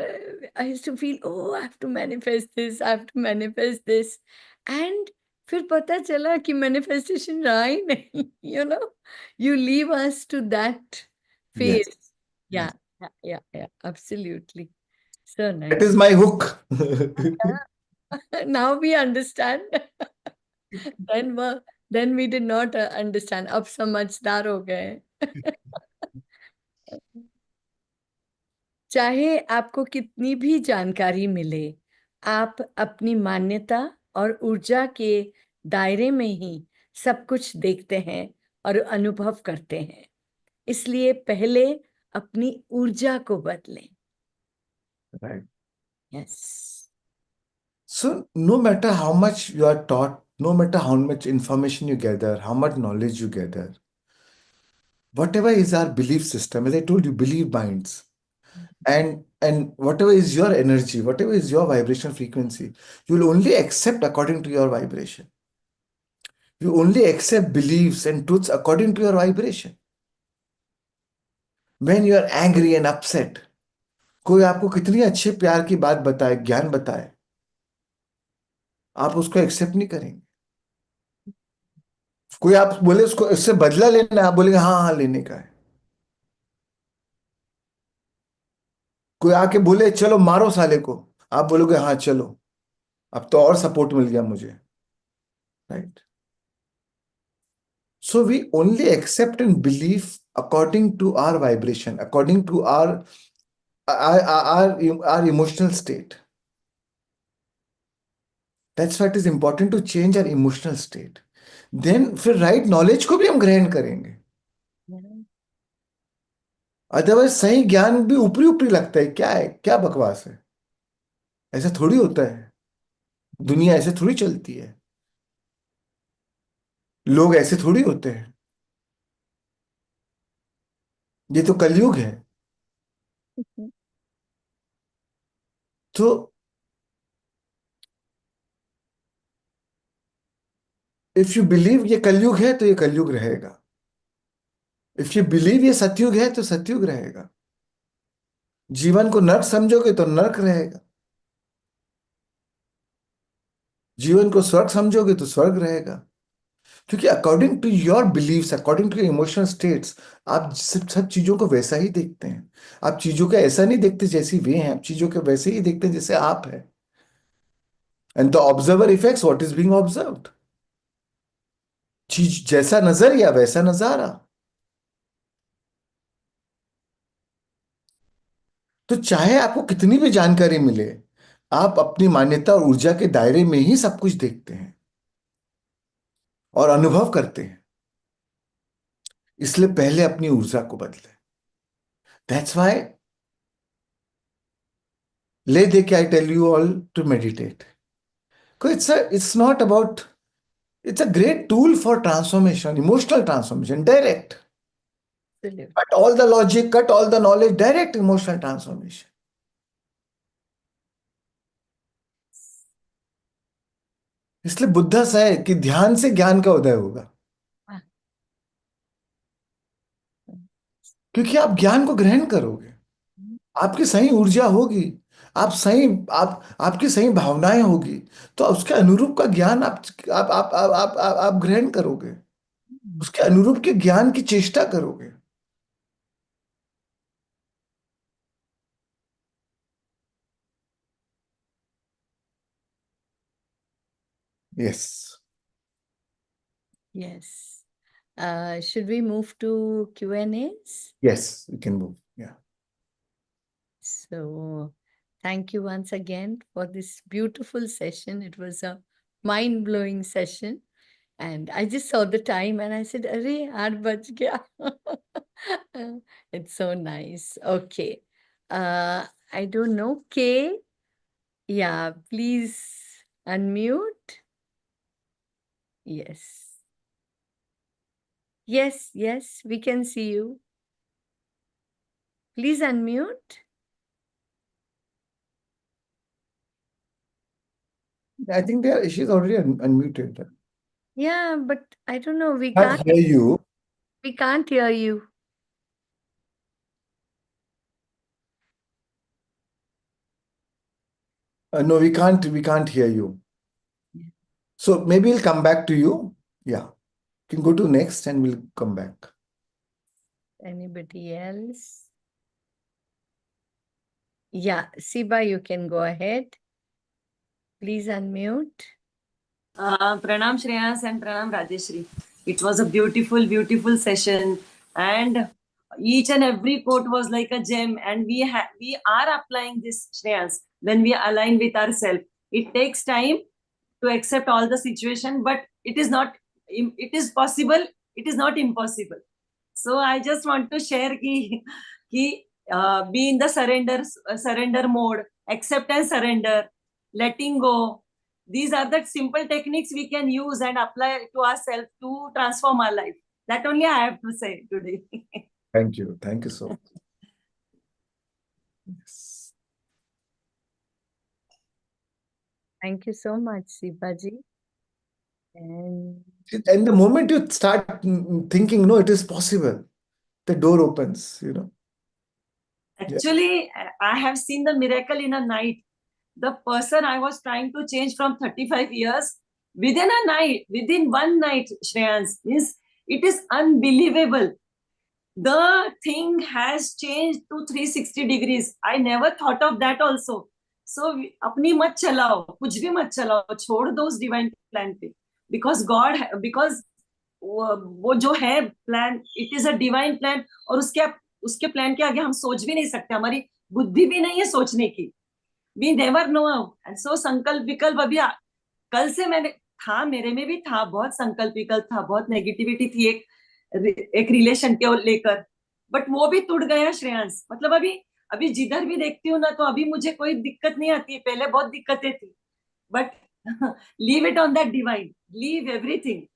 I used to feel, oh, I have to manifest this, I have to manifest this. And फिर पता चला कि manifestation रहा ही नहीं. You leave us to that Yes. phase. Yes. Yeah, yeah, yeah, yeah, absolutely. So That is nice. my hook. Now we understand. then then we did not understand. अब समझदार हो गए. चाहे आपको कितनी भी जानकारी मिले, आप अपनी मान्यता और ऊर्जा के दायरे में ही सब कुछ देखते हैं और अनुभव करते हैं. इसलिए पहले अपनी ऊर्जा को बदलें. Right. Yes. So no matter how much you are taught, no matter how much information you gather, how much knowledge you gather, whatever is our belief system, as I told you, belief minds. And whatever is your energy, whatever is your vibration frequency, you will only accept according to your vibration. You only accept beliefs and truths according to your vibration. When you are angry and upset, कोई आपको कितनी अच्छे प्यार की बात बताए, ज्ञान बताए, आप उसको एक्सेप्ट नहीं करेंगे. कोई आप बोले उसको इससे बदला लेना है, आप बोलेंगे हाँ हाँ लेने का है. कोई आके बोले चलो मारो साले को, आप बोलोगे हाँ चलो, अब तो और सपोर्ट मिल गया मुझे. Right. So we only accept and believe according to our vibration, according to our emotional state. That's why it is important to change our emotional state. Then फिर right knowledge को भी हम ग्रहण करेंगे. अदरवाइज सही ज्ञान भी ऊपरी ऊपरी लगता है, क्या बकवास है. ऐसा थोड़ी होता है. दुनिया ऐसे थोड़ी चलती है. लोग ऐसे थोड़ी होते हैं. ये तो कलयुग है. तो इफ यू बिलीव ये कलयुग है तो ये कलयुग रहेगा. इफ यू बिलीव ये सतयुग है तो सतयुग रहेगा. जीवन को नर्क समझोगे तो नर्क रहेगा. जीवन को स्वर्ग समझोगे तो स्वर्ग रहेगा. क्योंकि according to your beliefs, according to emotional states, आप सब चीजों को वैसा ही देखते हैं. आप चीजों को ऐसा नहीं देखते जैसी वे हैं, आप चीजों को वैसे ही देखते हैं जैसे आप हैं. And the observer effects what is being observed. चीज जैसा नजरिया वैसा नजारा. तो चाहे आपको कितनी भी जानकारी मिले, आप अपनी मान्यता और ऊर्जा के दायरे में ही सब कुछ देखते हैं और अनुभव करते हैं. इसलिए पहले अपनी ऊर्जा को बदलें. दैट्स वाई ले दे के I tell you all to meditate. It's not about, it's a great tool for transformation, emotional transformation, direct. Absolutely. Cut all the logic, cut all the knowledge, direct emotional transformation. इसलिए बुद्धा से कि ध्यान से ज्ञान का उदय होगा. Ah, क्योंकि आप ज्ञान को ग्रहण करोगे, आपकी सही ऊर्जा होगी, आप सही आपकी सही भावनाएं होगी, तो उसके अनुरूप का ज्ञान आप ग्रहण करोगे. उसके अनुरूप के ज्ञान की चेष्टा करोगे. Yes. Yes. Should we move to Q&As? Yes, we can move. Yeah. So, thank you once again for this beautiful session. It was a mind blowing session. And I just saw the time and I said, Arey, 8 baj gaya. It's so nice. Okay. I don't know. Kay, yeah, please unmute. Yes. Yes, yes, we can see you. Please unmute. I think she's already unmuted. Yeah, but I don't know. We Can't can't hear you. hear you. No, we can't. We can't hear you. So maybe we'll come back to you. Yeah. You can go to next and we'll come back. Anybody else? Yeah, Siba, you can go ahead. Please unmute. Pranam Shreyas and Pranam Rajeshri. It was a beautiful, beautiful session, and each and every quote was like a gem. And we are applying this, Shreyas, when we align with ourselves. It takes time to accept all the situation, but it is not. It is possible. It is not impossible. So I just want to share be in the surrender mode, accept and surrender, letting go. These are the simple techniques we can use and apply to ourselves to transform our life. That only I have to say today. Thank you. Thank you so much. Yes. Thank you so much, Sibaji. And And the moment you start thinking, no, it is possible, the door opens, Actually, I have seen the miracle in a night. The person I was trying to change from 35 years, within a night, within one night, Shreyans, means it is unbelievable. The thing has changed to 360 degrees. I never thought of that also. So अपनी मत चलाओ, कुछ भी मत चलाओ, छोड़ दो उस डिवाइन प्लान पे. Because God, because वो जो है plan, it is a divine plan, और उसके प्लान के आगे हम सोच भी नहीं सकते, हमारी बुद्धि भी नहीं है सोचने की. We never know. And so संकल्प विकल्प अभी कल से मैंने था, मेरे में भी था, बहुत संकल्प विकल्प था, बहुत नेगेटिविटी थी एक रिलेशन के लेकर, बट वो भी टूट गया श्रेयांश. मतलब अभी अभी जिधर भी देखती हूँ ना, तो अभी मुझे कोई दिक्कत नहीं आती है. पहले बहुत दिक्कतें थी, but leave it on that divine, leave everything.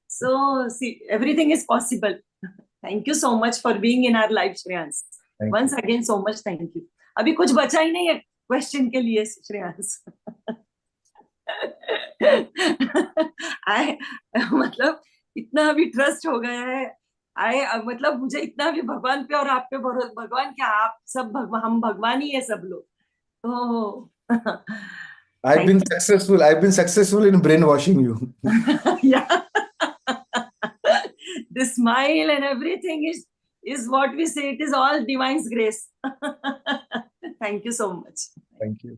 So see, everything is possible. Thank you so much for being in our life, Shreyansh. Once again, so much thank you. अभी कुछ बचा ही नहीं है क्वेश्चन के लिए, श्रेयांश. मतलब इतना अभी ट्रस्ट हो गया है. मतलब मुझे इतना भी भगवान पे और आप पे भरोसा, भगवान क्या, आप सब हम भगवान ही है सब लोग. तो I've been successful in brainwashing you. yeah. The smile and everything is what we say. It is all divine's grace. Thank you so much. Thank you.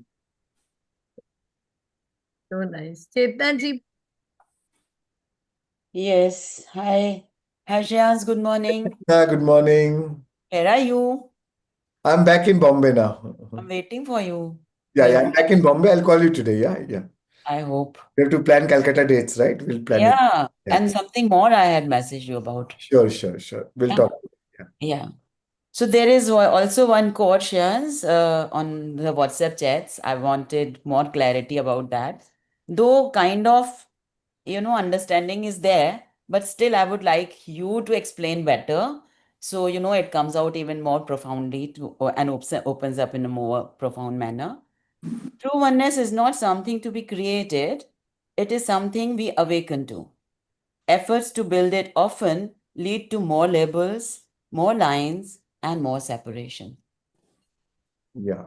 so nice. Chetna ji, Yes. Hi. Hi, Shreyans. Good morning. Good morning. Where are you? I'm back in Bombay now. I'm waiting for you. Yeah, I'm back in Bombay. I'll call you today. Yeah. I hope. We have to plan Calcutta dates, right? We'll plan it. Yeah. And something more I had messaged you about. Sure. We'll talk. Yeah. So there is also one quote, Shreyans, on the WhatsApp chats. I wanted more clarity about that. Though kind of, understanding is there, but still I would like you to explain better. So, it comes out even more profoundly and opens up in a more profound manner. True oneness is not something to be created. It is something we awaken to. Efforts to build it often lead to more labels, more lines, and more separation. Yeah.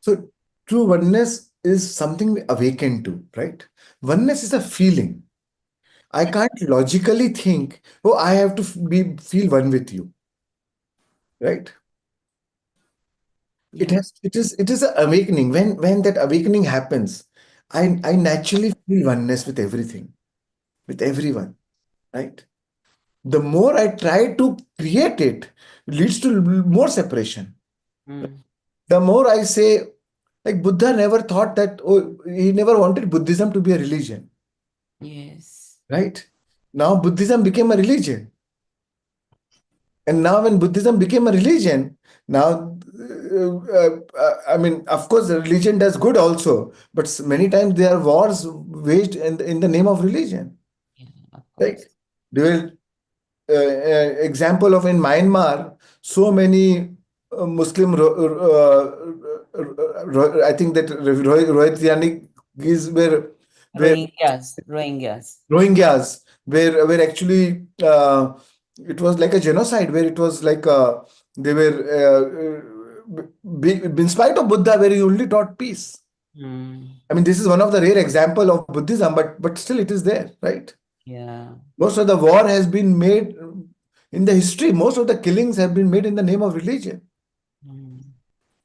So true oneness is something we awaken to, right? Oneness is a feeling. I can't logically think, oh, I have to feel one with you, right? Yeah. It is an awakening. When that awakening happens, I naturally feel oneness with everything, with everyone, right? The more I try to create it, leads to more separation. Mm. The more I say, like Buddha never thought that, oh, he never wanted Buddhism to be a religion, Yes. right? Now Buddhism became a religion. And now, when Buddhism became a religion, now, I mean, of course, the religion does good also, but many times there are wars waged in the name of religion, Yeah, of right? course. They will, example of in Myanmar, so many Muslim, I think that Rohingya Rohingyas. Rohingyas. Rohingyas were actually it was like a genocide where it was like they were in spite of Buddha where he only taught peace. Mm. I mean, this is one of the rare example of Buddhism, but still it is there, right? Yeah. Most of the war has been made in the history. Most of the killings have been made in the name of religion. Mm.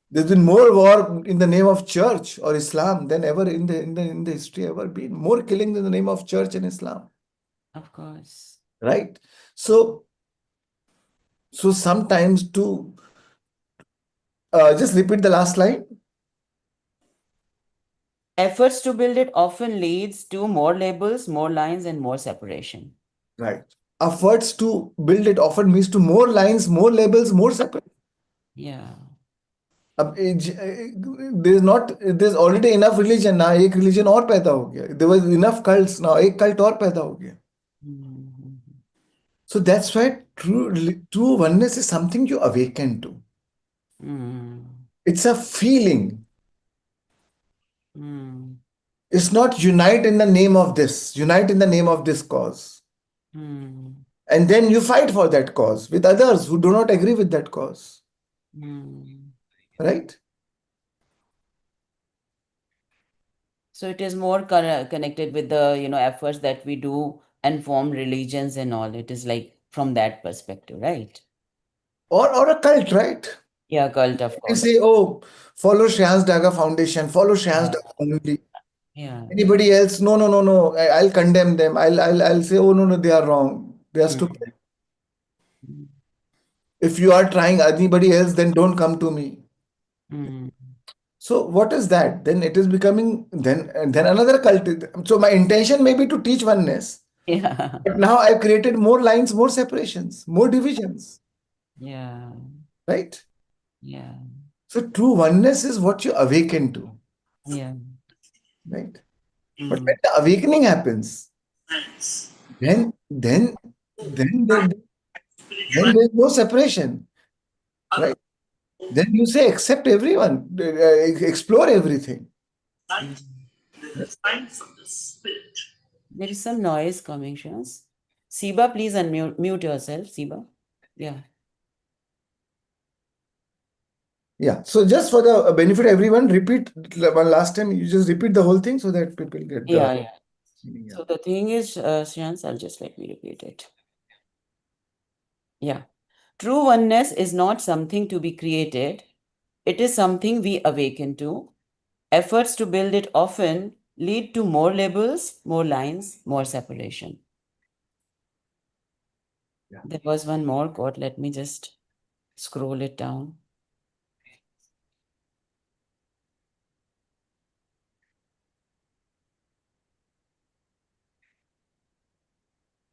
There's been more war in the name of church or Islam than ever in the history ever been. More killings in the name of church and Islam, Of course. right? So sometimes to just repeat the last line, Efforts to build it often leads to more labels, more lines, and more separation. right? Efforts to build it often means to more lines, more labels, more separate. Yeah. There's already enough religion now. एक religion और पैदा हो गया. There was enough cults now. एक cult और पैदा हो गया. Mm. So that's why true oneness is something you awaken to. Mm. It's a feeling. Mm. It's not unite in the name of this. Unite in the name of this cause. Mm. And then you fight for that cause with others who do not agree with that cause. Mm. Right? So it is more connected with the efforts that we do and form religions and all. It is like from that perspective, right? Or a cult, right? Yeah, cult, of You course. say, oh, follow Shreans Daga Foundation, follow Shreans Yeah. Daga only. Yeah. Anybody else? No, no, no, no. I'll condemn them. I'll say, oh no, no, they are wrong. They are Mm. stupid. If you are trying anybody else, then don't come to me. Mm. So what is that? Then it is becoming then another cult. So my intention may be to teach oneness, Yeah. but now I've created more lines, more separations, more divisions, Yeah. right? Yeah. So true oneness is what you awaken to, Yeah. right? But Mm. when the awakening happens, then then there's no separation, right? Then you say accept everyone, explore everything. Mm. There is some noise coming, Shans. Siba, please mute yourself, Siba. Yeah. Yeah. So just for the benefit of everyone, repeat one last time. You just repeat the whole thing so that people get the Yeah, yeah. meaning. Yeah. So the thing is, Shans, I'll just let me repeat it. Yeah. True oneness is not something to be created. It is something we awaken to. Efforts to build it often lead to more labels, more lines, more separation. Yeah. There was one more quote. Let me just scroll it down.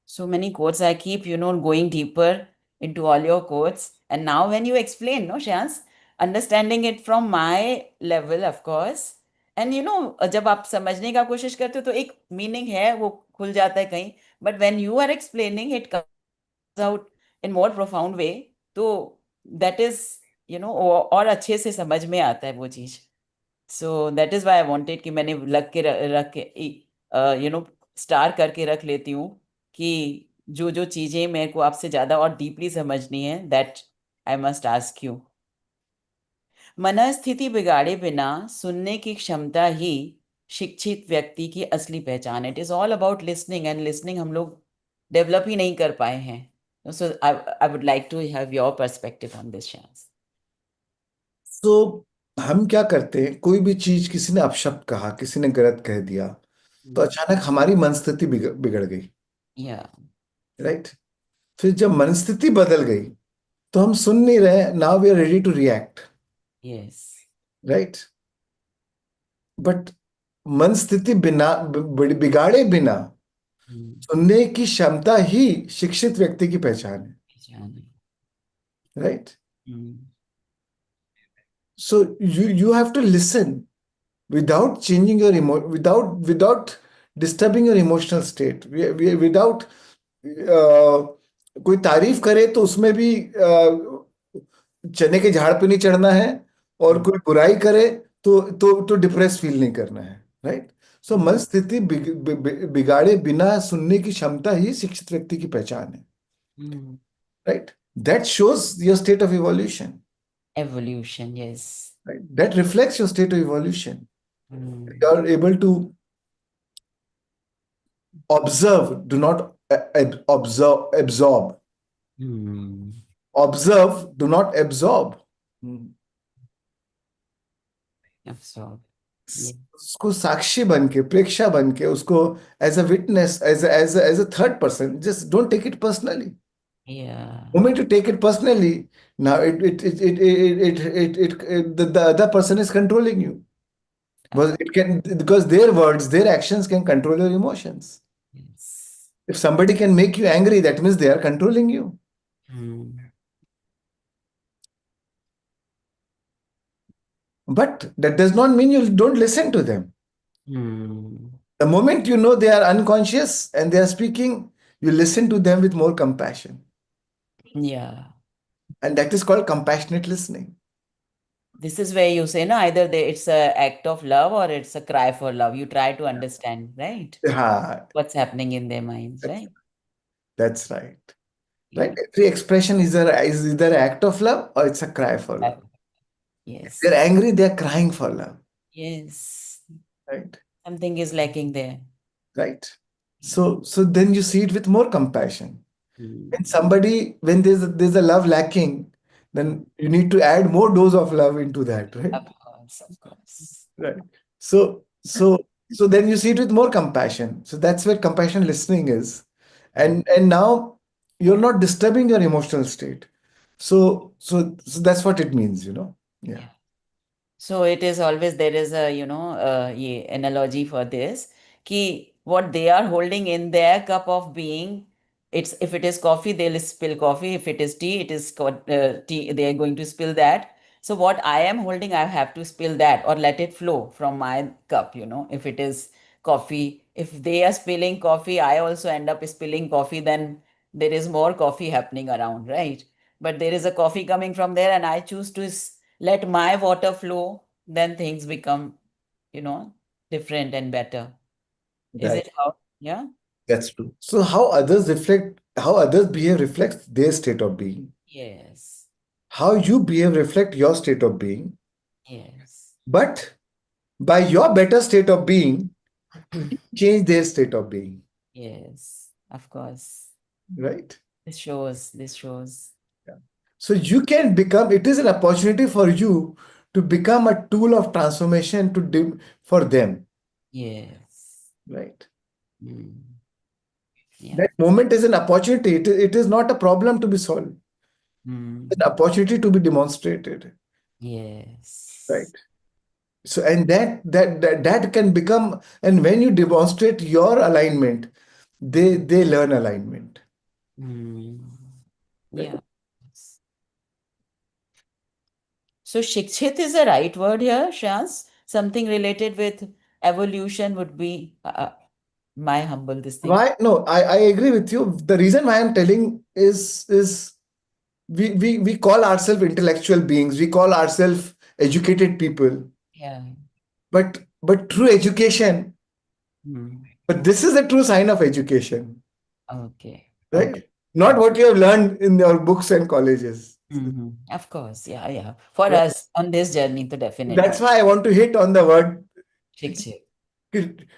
So many quotes. I keep, going deeper into all your quotes. And now when you explain, no, Shans, understanding it from my level, of course. And जब आप समझने का कोशिश करते हो तो एक meaning है वो खुल जाता है कहीं. But when you are explaining, it comes out in more profound way. तो that is, और अच्छे से समझ में आता है वो चीज. So that is why I wanted कि मैंने लग के रख के स्टार करके रख लेती हूँ कि जो जो चीजें मेरे को आपसे ज्यादा और डीपली समझनी है that I must ask you. मनस्थिति बिगाड़े बिना सुनने की क्षमता ही शिक्षित व्यक्ति की असली पहचान. It is all about listening and listening हम लोग डेवलप ही नहीं कर पाए हैं. So I would like to have your perspective on this. So हम क्या करते हैं, कोई भी चीज किसी ने अपशब्द कहा, किसी ने गलत कह दिया, तो अचानक हमारी मनस्थिति बिगड़ गई। Yeah. राइट। फिर जब मनस्थिति बदल गई तो हम सुन नहीं रहे, now we are ready to react. Yes. Right. But मन स्थिति बिगाड़े बिना Mm. सुनने की क्षमता ही शिक्षित व्यक्ति की पहचान है। Jana. Right. Mm. So you have to listen without changing your without disturbing your emotional state, without कोई तारीफ करे तो उसमें भी चने के झाड़ पे नहीं चढ़ना है, और Mm. कोई बुराई करे तो डिप्रेस फील नहीं करना है। राइट। सो मन स्थिति बिगाड़े बिना सुनने की क्षमता ही शिक्षित व्यक्ति की पहचान है। Mm. Right. That shows your state of evolution. Evolution, yes. Right. That reflects your state of evolution. Mm. You are able to observe, do not absorb. Mm. Observe, do not absorb. Absorb. Yeah. उसको साक्षी बन के, प्रेक्षा बन के, उसको as a witness, as a third person, just don't take it personally. Yeah. Moment you take it personally, now the other person is controlling you. Because it can, because their words, their actions can control your emotions. Yes. If somebody can make you angry, that means they are controlling you. Mm. But that does not mean you don't listen to them. Mm. The moment you know they are unconscious and they are speaking, you listen to them with more compassion. Yeah. And that is called compassionate listening. This is where you say, no, either it's a act of love or it's a cry for love. You try to understand, right? Yeah, What's happening in their minds, that's, right? that's right. Yeah. Right? Every expression is either an act of love or it's a cry for love. If Yes. they're angry, they're crying for love. Yes. Right? Something is lacking there. Right. So then you see it with more compassion. Mm. When somebody, when there's a love lacking, then you need to add more dose of love into that, right? Of course, of course. Right. So then you see it with more compassion. So that's where compassion listening is. And now you're not disturbing your emotional state. So that's what it means, you know. Yeah. Yeah. So it is always there is a ye analogy for this ki what they are holding in their cup of being, it's if it is coffee they'll spill coffee, if it is tea it is tea, they are going to spill that. So what I am holding I have to spill that or let it flow from my cup, if it is coffee, if they are spilling coffee I also end up spilling coffee, then there is more coffee happening around, right? But there is a coffee coming from there and I choose to let my water flow, then things become, different and better. Is Right. it how? Yeah? That's true. So how others behave reflects their state of being. Yes. How you behave reflect your state of being. Yes. But by your better state of being, change their state of being. Yes. Of course. Right? This shows. Yeah. So you can become, it is an opportunity for you to become a tool of transformation for them. Yes. Right? Mm. Yeah. That moment is an opportunity. It is not a problem to be solved. Mm. It's an opportunity to be demonstrated. Right? Yes. So, and that can become, and when you demonstrate your alignment, they learn alignment. Mm. Right? Yeah. So Shikshit is the right word here, Shans. Something related with evolution would be my humble this thing. Why? No, I agree with you. The reason why I'm telling is we call ourselves intellectual beings. We call ourselves educated people. Yeah. But true education, Hmm. but this is the true sign of education, Okay. right? Okay. Not what you have learned in your books and colleges. Hmm. Of course. Yeah. Yeah. For Right? us on this journey, to definitely. That's why I want to hit on the word. Shikshit.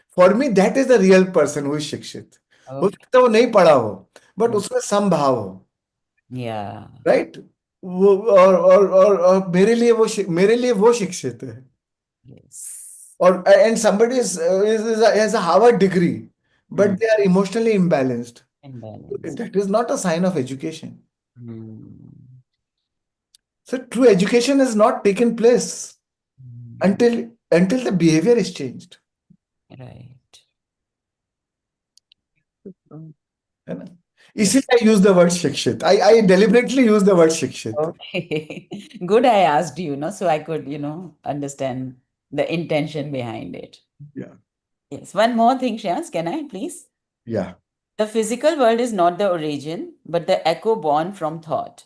For me, that is the real person who is शिक्षित. हो Okay. सकता है वो नहीं पढ़ा हो, but Hmm. उसमें समभाव हो, Yeah. right? वो और मेरे लिए वो शिक्षित है. Yes. Or and somebody has a Harvard degree, but they are emotionally imbalanced. Imbalance. That is not a sign of education. Hmm. So true education has not taken place Hmm. until the behavior is changed. Right. है ना? Yes. इसीलिए I use the word शिक्षित. I deliberately use the word शिक्षित. Okay. Good, I asked you, no, so I could, understand the intention behind it. Yeah. Yes. One more thing, Shyams, can I please? Yeah. The physical world is not the origin, but the echo born from thought.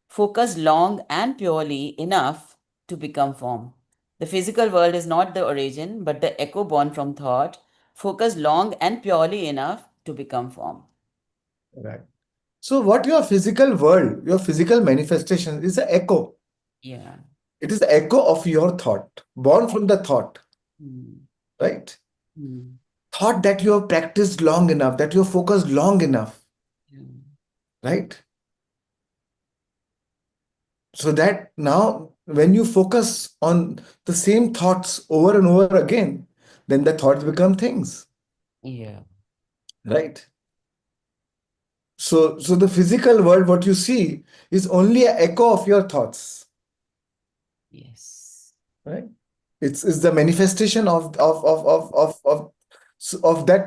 Focus long and purely enough to become form. The physical world is not the origin, but the echo born from thought. Focus long and purely enough to become form. Right. So what your physical world, your physical manifestation is an echo. Yeah. It is the echo of your thought, born from the thought, Hmm. right? Hmm. Thought that you have practiced long enough, that you have focused long enough, Yeah. right? So that now when you focus on the same thoughts over and over again, then the thoughts become things, Yeah. right? So the physical world, what you see, is only an echo of your thoughts, Yes. right? It's the manifestation of that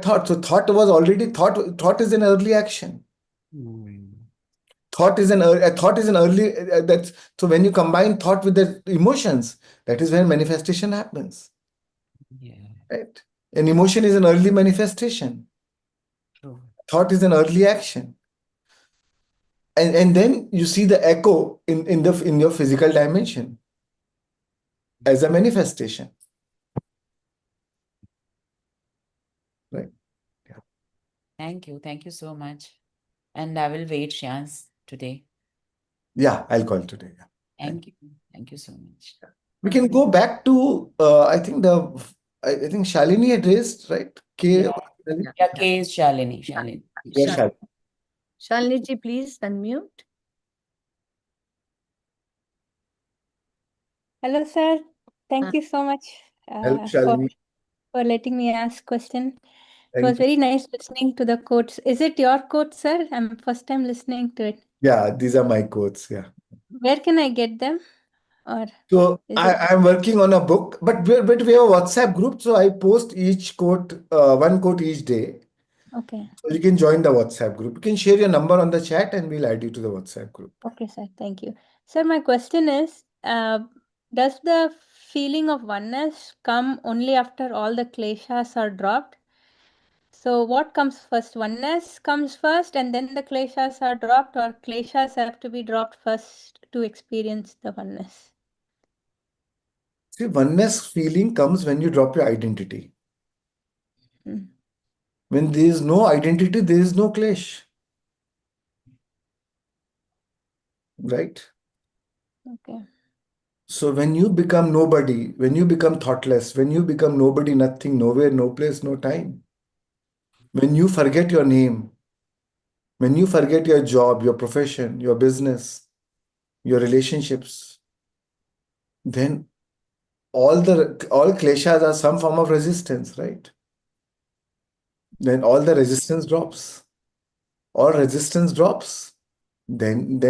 thought. So thought was already thought is an early action. Hmm. Thought is an early that's so when you combine thought with the emotions, that is when manifestation happens, Yeah. right? An emotion is an early manifestation. True. Thought is an early action, and then you see the echo in your physical dimension as a manifestation, right? Yeah, Thank you. Thank you so much. And I will wait, Shans, today. yeah, I'll call today. Yeah. Thank you. Thank you so much. We can go back to I think Shalini had raised, right? K. Yeah. Yeah, K is Shalini. Shalini. Yeah, Shal- Shalini. Shalini ji, please unmute. Hello, sir. Thank you so much Hello, uh, for Shalini. for letting me ask question. It was Thank you. very nice listening to the quotes. Is it your quote, sir? I'm first time listening to it. Yeah, these are my quotes. Yeah. Where can I get them? Or So is it I'm working on a book, but we have a WhatsApp group, so I post each quote, one quote each day. okay? So you can join the WhatsApp group. You can share your number on the chat, and we'll add you to the WhatsApp group. Okay, sir. Thank you, sir. My question is, does the feeling of oneness come only after all the kleshas are dropped? So what comes first? Oneness comes first and then the kleshas are dropped, or kleshas have to be dropped first to experience the oneness? See, oneness feeling comes when you drop your identity. Hmm. When there is no identity, there is no clash, right? Okay. So when you become nobody, when you become thoughtless, when you become nobody, nothing, nowhere, no place, no time, when you forget your name, when you forget your job, your profession, your business, your relationships, then all kleshas are some form of resistance, right? Then all the resistance drops. All resistance drops. Then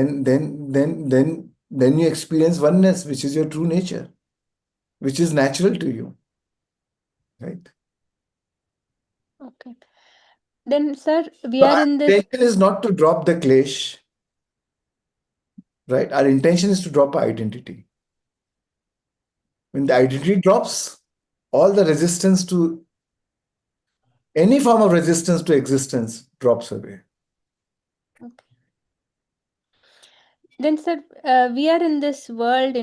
you experience oneness, which is your true nature, which is natural to you, right? Okay. Then, sir, we So are our in this. intention is not to drop the clash, right? Our intention is to drop our identity. When the identity drops, all the resistance to any form of resistance to existence drops away. Okay. Then, sir, we are in this world,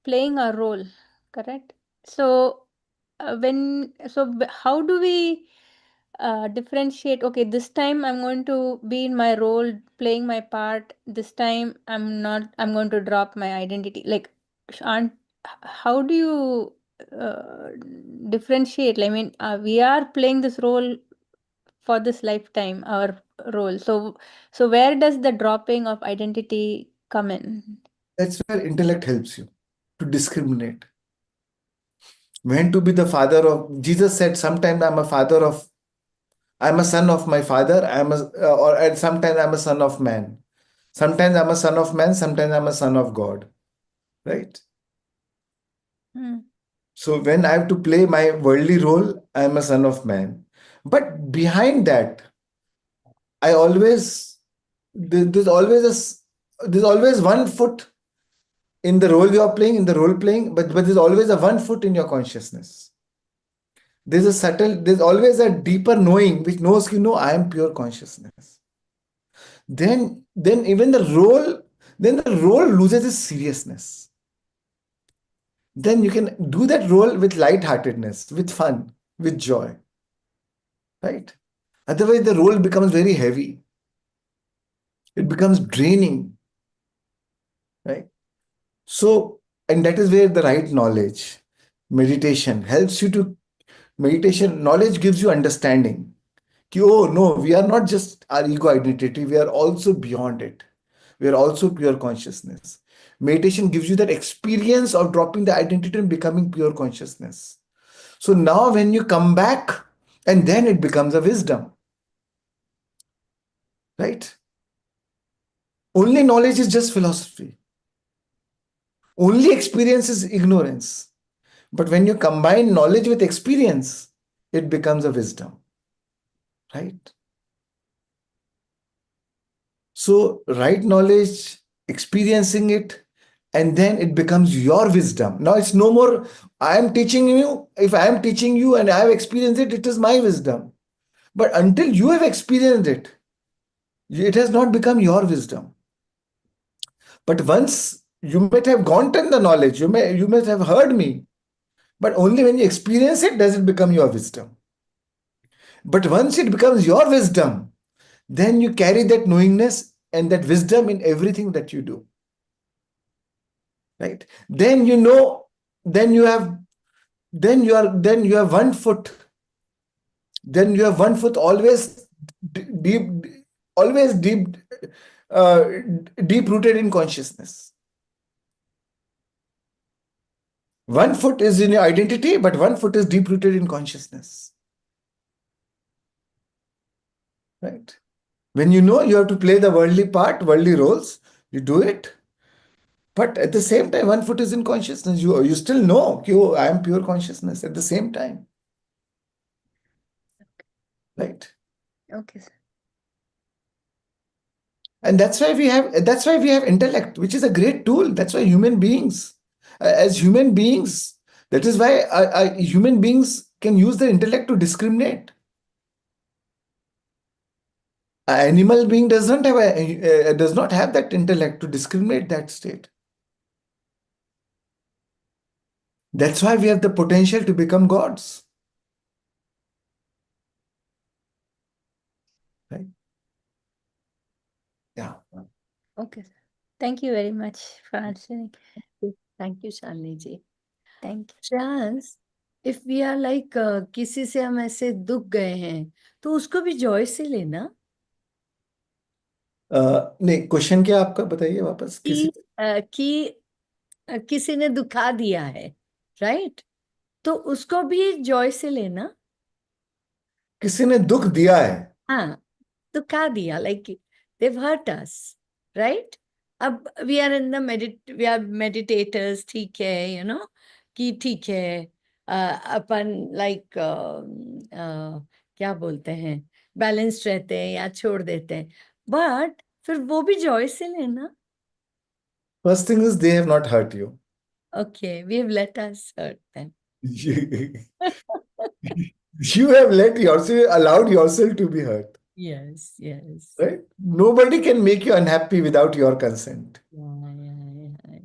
playing a role, correct? So, how do we differentiate? Okay, this time I'm going to be in my role, playing my part. This time I'm not. I'm going to drop my identity. Like, aren't how do you uh, differentiate? I mean, we are playing this role for this lifetime, our role. So where does the dropping of identity come in? That's where intellect helps you to discriminate. When to be the father of, Jesus said, sometimes I'm a son of my father, and sometimes I'm a son of man. Sometimes I'm a son of man, sometimes I'm a son of God. Right? Hmm. So when I have to play my worldly role, I'm a son of man. But behind that, I always there's always there's always one foot in the role you're playing, in the role playing, but there's always a one foot in your consciousness. There's always a deeper knowing which knows, I am pure consciousness. Then even the role loses its seriousness. Then you can do that role with lightheartedness, with fun, with joy. Right? Otherwise, the role becomes very heavy. It becomes draining. Right? So, and that is where the right knowledge, meditation helps you to meditation, knowledge gives you understanding. Oh no, we are not just our ego identity, we are also beyond it. We are also pure consciousness. Meditation gives you that experience of dropping the identity and becoming pure consciousness. So now when you come back, and then it becomes a wisdom. Right? Only knowledge is just philosophy. Only experience is ignorance. But when you combine knowledge with experience, it becomes a wisdom. Right? So, right knowledge, experiencing it, and then it becomes your wisdom. Now it's no more, I am teaching you. If I am teaching you and I have experienced it, it is my wisdom. But until you have experienced it has not become your wisdom. But once you might have gotten the knowledge, you might have heard me, but only when you experience it does it become your wisdom. But once it becomes your wisdom, then you carry that knowingness and that wisdom in everything that you do. Right? Then you have then you have one foot. Then you have one foot deep, always uh, deep rooted in consciousness. One foot is in your identity, but one foot is deep rooted in consciousness. Right? When you know you have to play the worldly part, worldly roles, you do it. But at the same time, one foot is in consciousness. You still know, I am pure consciousness at the same time. Right? Okay, sir. And that's why we have intellect, which is a great tool. That's why as human beings, that is why human beings can use their intellect to discriminate. An animal being does not have that intellect to discriminate that state. That's why we have the potential to become gods. Right? Yeah. Okay, sir. Thank you very much for answering. Thank you, Shalini ji. Thank you. Shreans, if we are like किसी से हम ऐसे दुख गए हैं तो उसको भी जॉय से लेना नहीं, क्वेश्चन क्या आपका बताइए वापस कि किसी ने दुखा दिया है, राइट? तो उसको भी जॉय से लेना. किसी ने दुख दिया है. हाँ, दुखा दिया, like they've hurt us, right? अब we are in the we are meditators, ठीक है, कि ठीक है, अपन like क्या बोलते हैं, बैलेंस्ड रहते हैं या छोड़ देते हैं, बट फिर वो भी जॉय से लेना. First thing is they have not hurt you. Okay, we have let us hurt them. You have allowed yourself to be hurt. Yes, yes. Right? Nobody can make you unhappy without your consent. Yeah.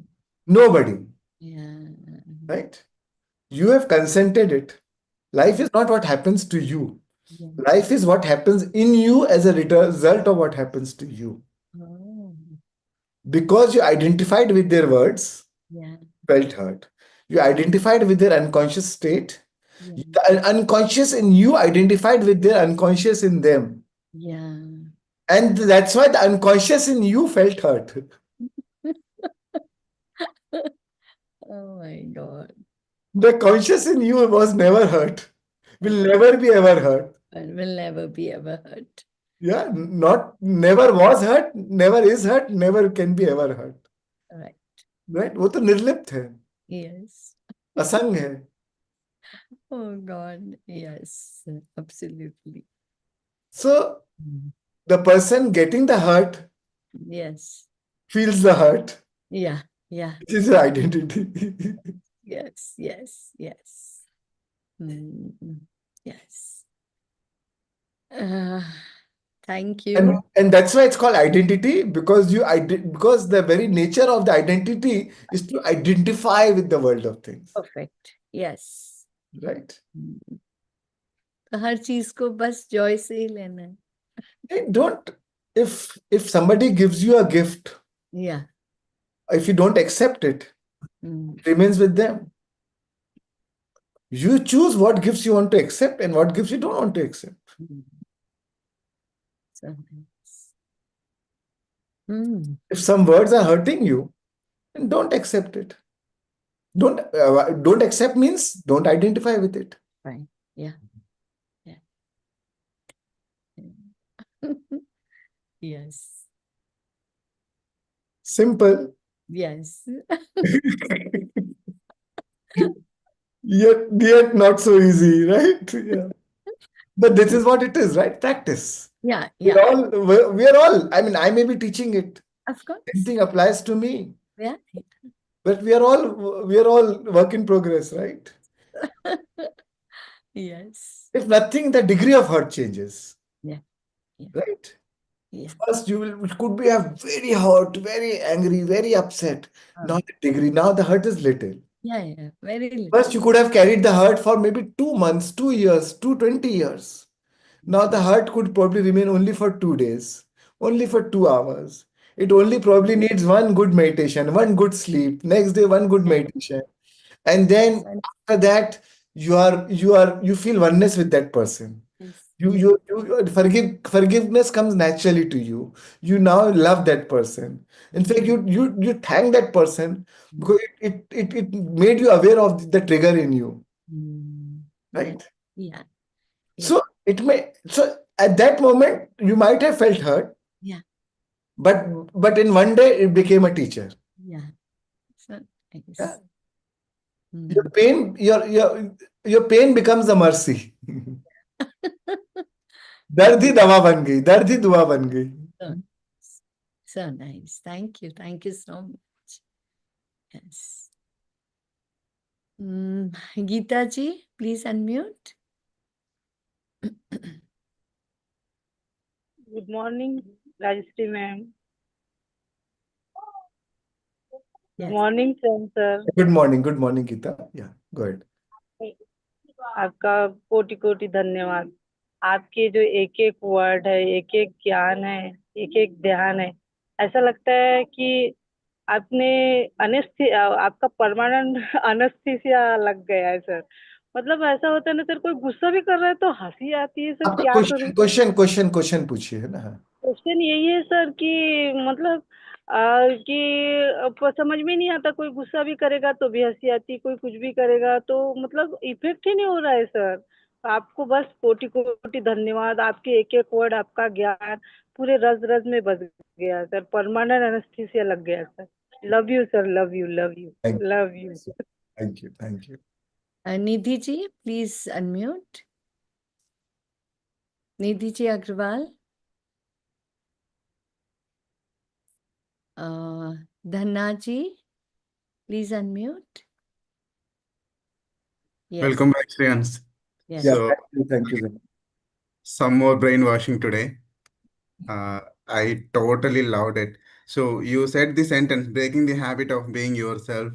Nobody. Yeah. Right? You have consented it. Life is not what happens to you. Yeah. Life is what happens in you as a result of what happens to you. Oh, Because you identified with their words, yeah. felt hurt. You identified with their unconscious state. Yeah. The unconscious in you identified with their unconscious in them. Yeah. And that's why the unconscious in you felt hurt. Oh my God. The conscious in you was never hurt, will never be ever hurt. And will never be ever hurt. Yeah, not never was hurt, never is hurt, never can be ever hurt. Right. Right? वो तो निर्लिप्त है, Yes. असंग है. Oh God. Yes. Absolutely. So Mm. the person getting the hurt Yes. feels the hurt, Yeah. Yeah. which is your identity. Yes. Yes. Yes. Mm. Yes. Uh, thank you. And that's why it's called identity, because because the very nature of the identity is to identify with the world of things. Perfect. Yes. Right? Mm. तो हर चीज को बस Joy से ही लेना है. Hey, don't, if somebody gives you a gift, Yeah. if you don't accept it, Mm. it remains with them. You choose what gifts you want to accept and what gifts you don't want to accept. Mm. So nice. Mm. If some words are hurting you, then don't accept it. Don't accept means don't identify with it. Right. Yeah. Yeah. Yes. Simple. Yes. Yet not so easy, right? Yeah. But this is what it is, right? Practice. Yeah. We're Yeah. all, we're all, I mean, I may be teaching it. Of course. Anything applies to me. Yeah. But we are all work in progress, right? Yes. If nothing, the degree of hurt changes. Yeah. Yeah. Right? Yeah. First, it could be a very hurt, very angry, very upset. Now the degree, now the hurt is little. Yeah. Yeah. Very little. First, you could have carried the hurt for maybe 2 months, 2 years, 20 years. Now the hurt could probably remain only for 2 days, only for 2 hours. It only probably needs one good meditation, one good sleep, next day, one good meditation. And then after that, you feel oneness with that person. Yes. Forgiveness comes naturally to you. You now love that person. In fact, you thank that person because it made you aware of the trigger in you, Mm. right? Yeah. Yeah. So at that moment you might have felt hurt, Yeah. but in one day it became a teacher. Yeah. So nice. Yeah. Mm. Your pain, your pain becomes a mercy. दर्द ही दवा बन गई, दर्द ही दुआ बन गई. So nice. Thank you. Thank you so much. Yes. Geeta ji, please unmute. Good morning, Rajastri ma'am. Yes. Good morning, sir. Good morning, Geeta. Yeah, go ahead. आपका कोटि कोटि धन्यवाद. आपके जो एक एक वर्ड है, एक एक ज्ञान है, एक एक ध्यान है, ऐसा लगता है कि आपने आपका परमानेंट अनेस्थीसिया लग गया है सर. मतलब ऐसा होता है ना सर, कोई गुस्सा भी कर रहा है तो हंसी आती है सर. आपका क्या करूं? क्वेश्चन पूछिए है ना. क्वेश्चन यही है सर कि मतलब कि समझ में नहीं आता. कोई गुस्सा भी करेगा तो भी हंसी आती, कोई कुछ भी करेगा तो मतलब इफेक्ट ही नहीं हो रहा है सर. आपको बस कोटि कोटि धन्यवाद. आपके एक एक वर्ड, आपका ज्ञान पूरे रज रज में बस गया सर. परमानेंट एनेस्थीसिया लग गया sir. Love you sir, love you, love you, love you. Thank you. Nidhi ji, please unmute. Nidhi ji Agrawal. Dhanna ji, please unmute. Yes. Welcome back, Shreans. Yes. Yeah, So, thank you. some more brainwashing today. I totally loved it. So, you said the sentence, breaking the habit of being yourself.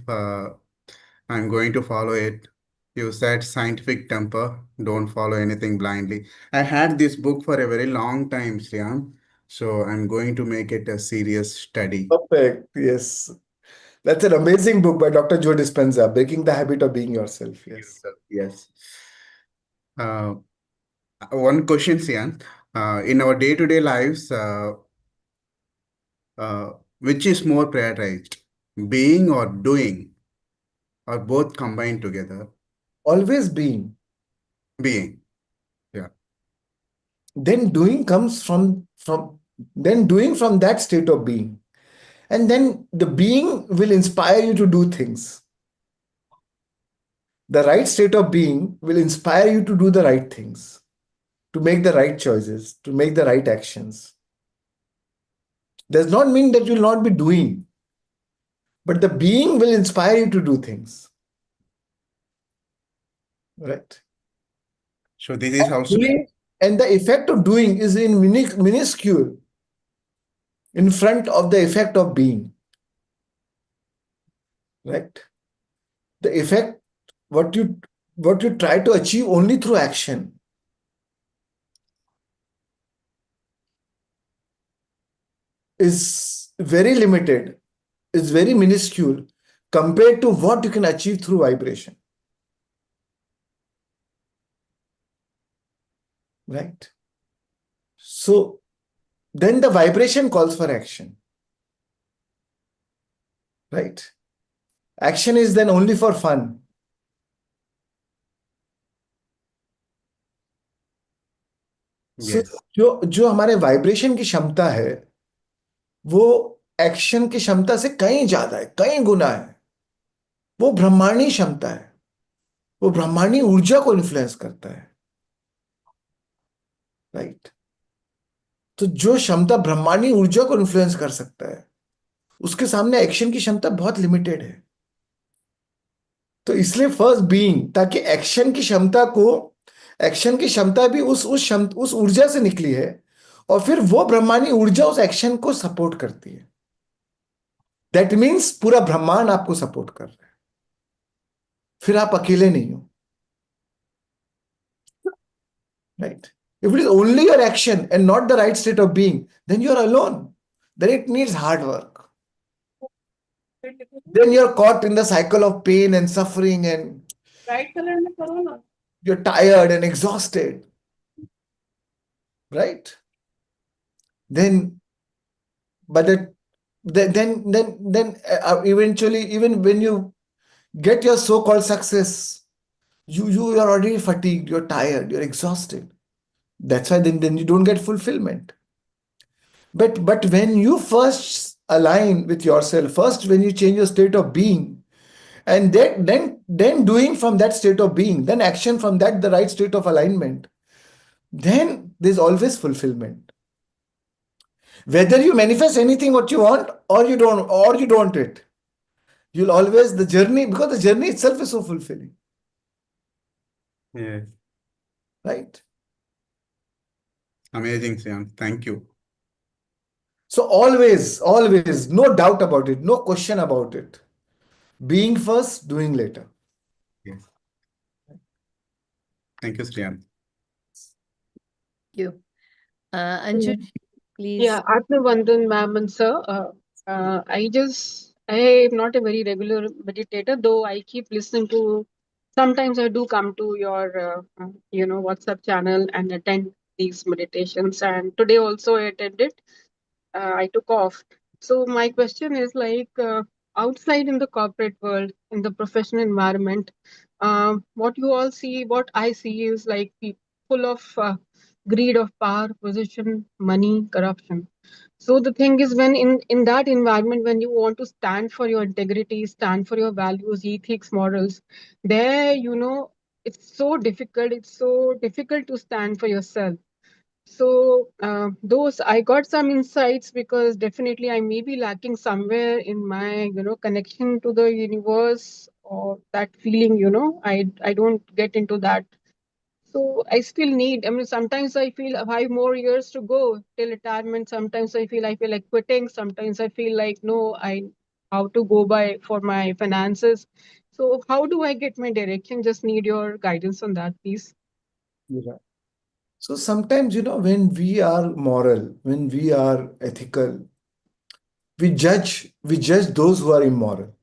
I'm going to follow it. You said scientific temper, don't follow anything blindly. I had this book for a very long time, Shreyan. So, I'm going to make it a serious study. Perfect. Yes. That's an amazing book by Dr. Joe Dispenza, Breaking the Habit of Being Yourself. Yes. Yes. One question, Shreyan. In our day-to-day lives, which is more prioritized, being or doing? or both combined together? Always being. Being. Yeah. Then doing comes then doing from that state of being. And then the being will inspire you to do things. The right state of being will inspire you to do the right things, to make the right choices, to make the right actions. Does not mean that you will not be doing, but the being will inspire you to do things. Right? So this is also Doing, and the effect of doing is in minuscule in front of the effect of being. Right? The effect, what you try to achieve only through action, is very limited, is very minuscule compared to what you can achieve through vibration. Right? So then the vibration calls for action. Right? Action is then only for fun. So yes. जो हमारे vibration की क्षमता है वो action की क्षमता से कहीं ज्यादा है, कहीं गुना है. वो ब्रह्मांडी क्षमता है, वो ब्रह्मांडी ऊर्जा को इन्फ्लुएंस करता है. राइट? तो जो क्षमता ब्रह्मांडी ऊर्जा को इन्फ्लुएंस कर सकता है उसके सामने एक्शन की क्षमता बहुत लिमिटेड है. तो इसलिए फर्स्ट बीइंग, ताकि एक्शन की क्षमता भी उस ऊर्जा से निकली है और फिर वो ब्रह्मांडी ऊर्जा उस एक्शन को सपोर्ट करती है. दैट मीन्स पूरा ब्रह्मांड आपको सपोर्ट कर रहा है, फिर आप अकेले नहीं हो. Right? If it is only your action and not the right state of being, then you are alone. Then it needs hard work. Then you're caught in the cycle of pain and suffering, and you're tired and exhausted. Right? Then, but then eventually, even when you get your so-called success, you are already fatigued, you're tired, you're exhausted. That's why then you don't get fulfillment. But when you first align with yourself, first when you change your state of being, and then doing from that state of being, then action from that, the right state of alignment, then there's always fulfillment. Whether you manifest anything what you want or you don't it, you'll always, the journey, because the journey itself is so fulfilling. Yes. Right? Amazing, Shreyan. Thank you. So always, no doubt about it, no question about it. Being first, doing later. Yes. Thank you, Shreyan. You. Anju, please. Yeah, Atmavandan, ma'am and sir. I am not a very regular meditator, though I keep listening to. Sometimes I do come to your, WhatsApp channel and attend these meditations. And today also I attended. I took off. So my question is like, outside in the corporate world, in the professional environment, what you all see, what I see is like people full of greed of power, position, money, corruption. So the thing is, when in that environment, when you want to stand for your integrity, stand for your values, ethics, morals, there, it's so difficult. It's so difficult to stand for yourself. So those I got some insights, because definitely I may be lacking somewhere in my connection to the universe, or that feeling. I don't get into that. So I still need. I mean, sometimes I feel 5 more years to go till retirement. Sometimes I feel like quitting. Sometimes I feel like no, I how to go by for my finances. So how do I get my direction? Just need your guidance on that, please. Yeah. So sometimes, when we are moral, when we are ethical, we judge those who are immoral.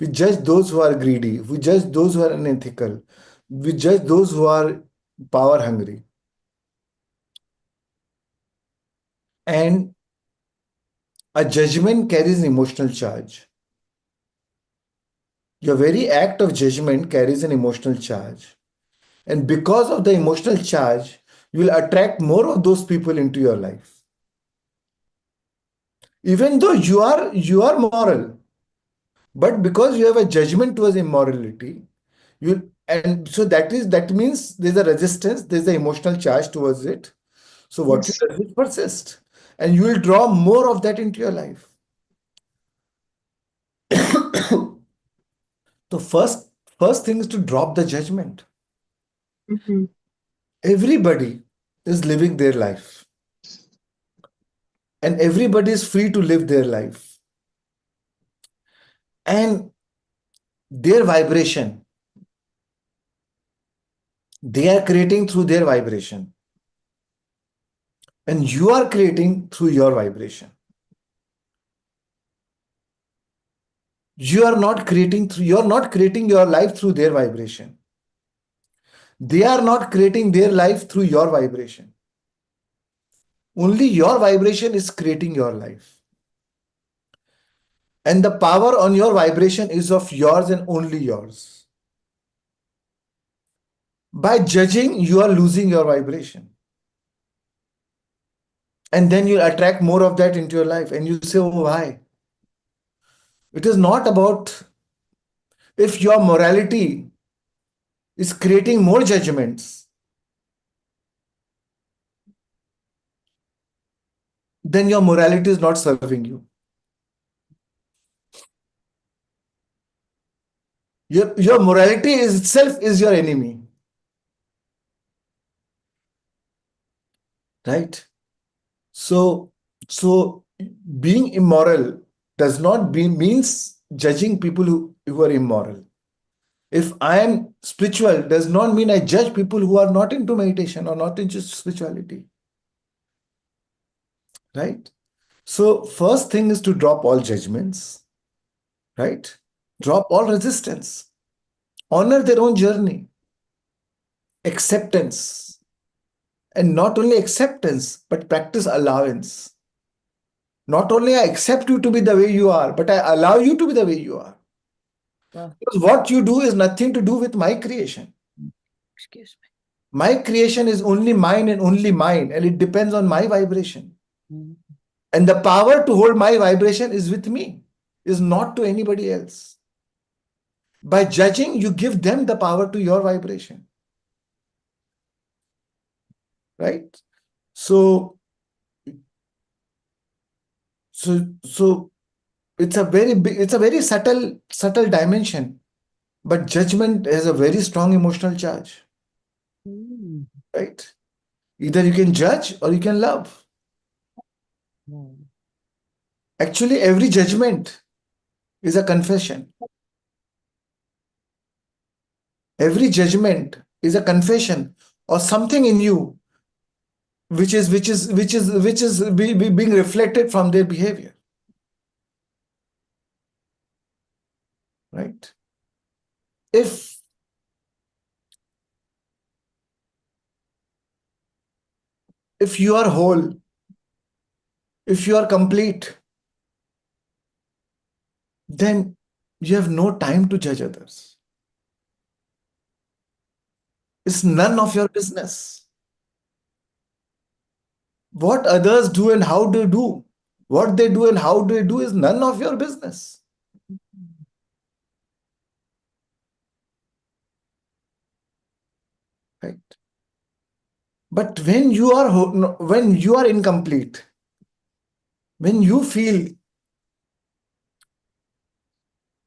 We judge those who are greedy. We judge those who are unethical. We judge those who are power hungry. And a judgment carries an emotional charge. Your very act of judgment carries an emotional charge. And because of the emotional charge, you will attract more of those people into your life. Even though you are moral, but because you have a judgment towards immorality, and so that means there's a resistance, there's an emotional charge towards it. So what you Yes. do is persist, and you will draw more of that into your life. So first thing is to drop the judgment. Mm-hmm. Everybody is living their life, and everybody is free to live their life. And their vibration, they are creating through their vibration, and you are creating through your vibration. You're not creating your life through their vibration. They are not creating their life through your vibration. Only your vibration is creating your life. And the power on your vibration is of yours and only yours. By judging, you are losing your vibration. And then you attract more of that into your life. And you say, oh, why? It is not about if your morality is creating more judgments, then your morality is not serving you. Your morality is itself is your enemy. Right? So being immoral does not means judging people who are immoral. If I am spiritual, does not mean I judge people who are not into meditation or not into spirituality. Right? So first thing is to drop all judgments, right? Drop all resistance. Honor their own journey. Acceptance. And not only acceptance, but practice allowance. Not only I accept you to be the way you are, but I allow you to be the way you are. Wow. Because what you do is nothing to do with my creation. Excuse me. My creation is only mine, and it depends on my vibration. Mm. And the power to hold my vibration is with me, is not to anybody else. By judging, you give them the power to your vibration. Right? So, so it's a very subtle dimension, but judgment has a very strong emotional charge. Mm. Right? Either you can judge or you can love. Mm. Actually, every judgment is a confession. Every judgment is a confession or something in you which is being reflected from their behavior. Right? If you are whole, if you are complete, then you have no time to judge others. It's none of your business. What others do and how they do, what they do and how they do is none of your business. Right? But when you are when you are incomplete, when you feel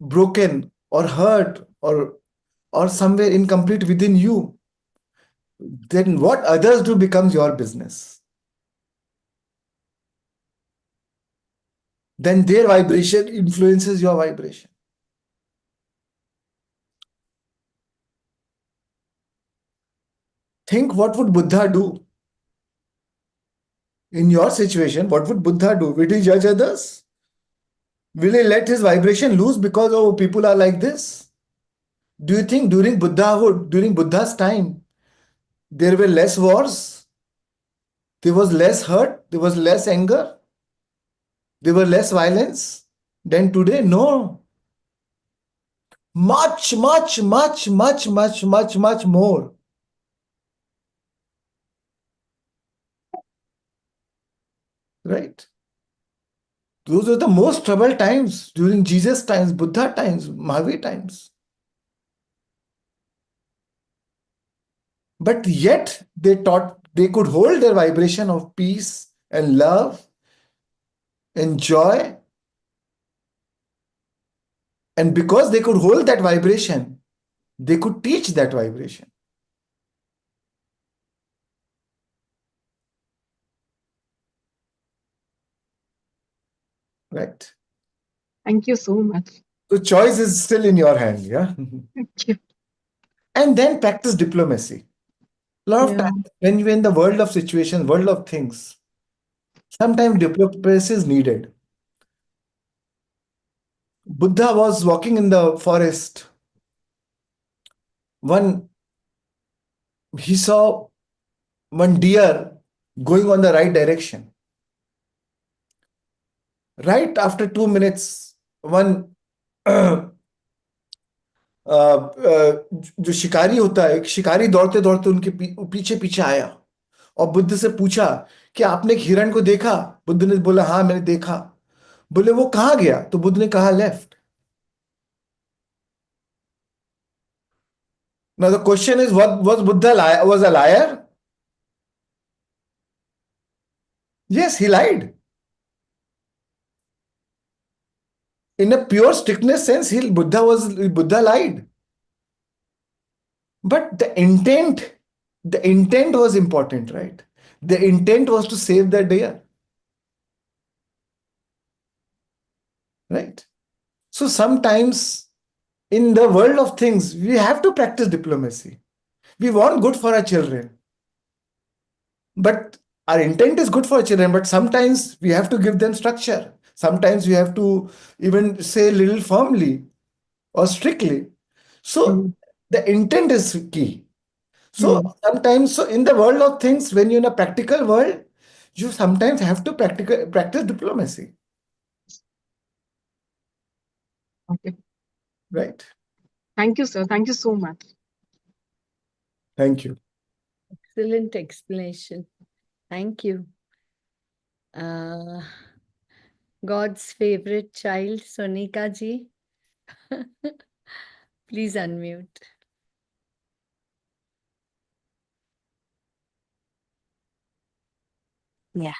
broken or hurt or somewhere incomplete within you, then what others do becomes your business. Then their vibration influences your vibration. Think, what would Buddha do? In your situation, what would Buddha do? Will he judge others? Will he let his vibration loose because, oh, people are like this? Do you think during Buddha's time, there were less wars? There was less hurt? There was less anger? There were less violence than today? No. much, much, much, much, much, much, much more. Right? Those are the most troubled times during Jesus' times, Buddha times, Mahavir times. But yet they taught they could hold their vibration of peace and love and joy. And because they could hold that vibration, they could teach that vibration. Right? Thank you so much. The choice is still in your hand, yeah. Thank you. And then practice diplomacy. A lot of Yeah. times when you're in the world of situations, world of things, sometimes diplomacy is needed. Buddha was walking in the forest. One he saw one deer going on the right direction. Right after 2 minutes, one जो शिकारी होता है, एक शिकारी दौड़ते दौड़ते उनके पीछे पीछे आया और बुद्ध से पूछा कि आपने एक हिरण को देखा? बुद्ध ने बोला हाँ मैंने देखा। बोले वो कहाँ गया? तो बुद्ध ने कहा left. Now the question is, what was Buddha was a liar? Yes, he lied. In a pure strictness sense, Buddha lied. But the intent was important, right? The intent was to save the deer. Right? So sometimes in the world of things, we have to practice diplomacy. We want good for our children. But our intent is good for our children, but sometimes we have to give them structure. Sometimes we have to even say a little firmly or strictly. So the intent is key. So sometimes, so in the world of things, when you're in a practical world, you sometimes have to practice diplomacy. Okay. Right? Thank you, sir. Thank you so much. Thank you. Excellent explanation. Thank you. God's favorite child, Sonika ji. Please unmute. या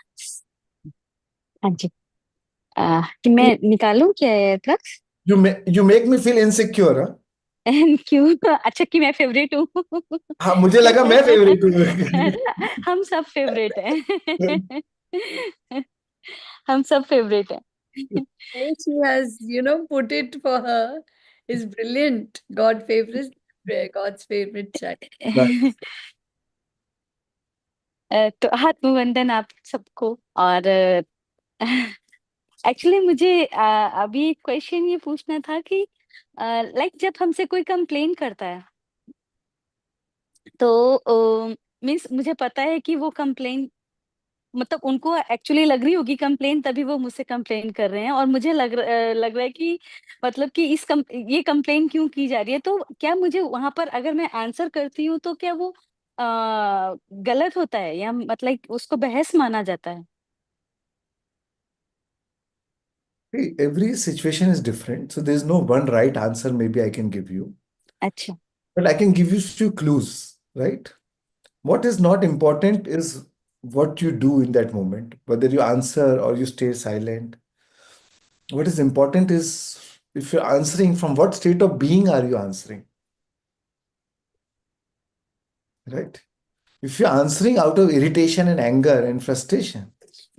हाँ जी कि मैं निकालूं क्या एयरप्लग्स You make me feel insecure, huh? क्यों अच्छा कि मैं फेवरेट हूँ हाँ मुझे लगा मैं फेवरेट हूँ हम सब फेवरेट हैं हम सब फेवरेट हैं How she has, put it for her is brilliant. God's favorite child. तो आत्मवंदन आप सबको और एक्चुअली मुझे अभी क्वेश्चन ये पूछना था कि लाइक जब हमसे कोई कंप्लेन करता है तो मीन्स मुझे पता है कि वो कंप्लेन मतलब उनको एक्चुअली लग रही होगी कंप्लेन तभी वो मुझसे कंप्लेन कर रहे हैं और मुझे लग रहा है कि मतलब कि ये कंप्लेन क्यों की जा रही है तो क्या मुझे वहां पर अगर मैं आंसर करती हूँ तो क्या वो गलत होता है या मतलब उसको बहस माना जाता है See, every situation is different, so there's no one right answer maybe I can give you. अच्छा But I can give you few clues, right? What is not important is what you do in that moment, whether you answer or you stay silent. What is important is if you're answering, from what state of being are you answering, right? If you're answering out of irritation and anger and frustration,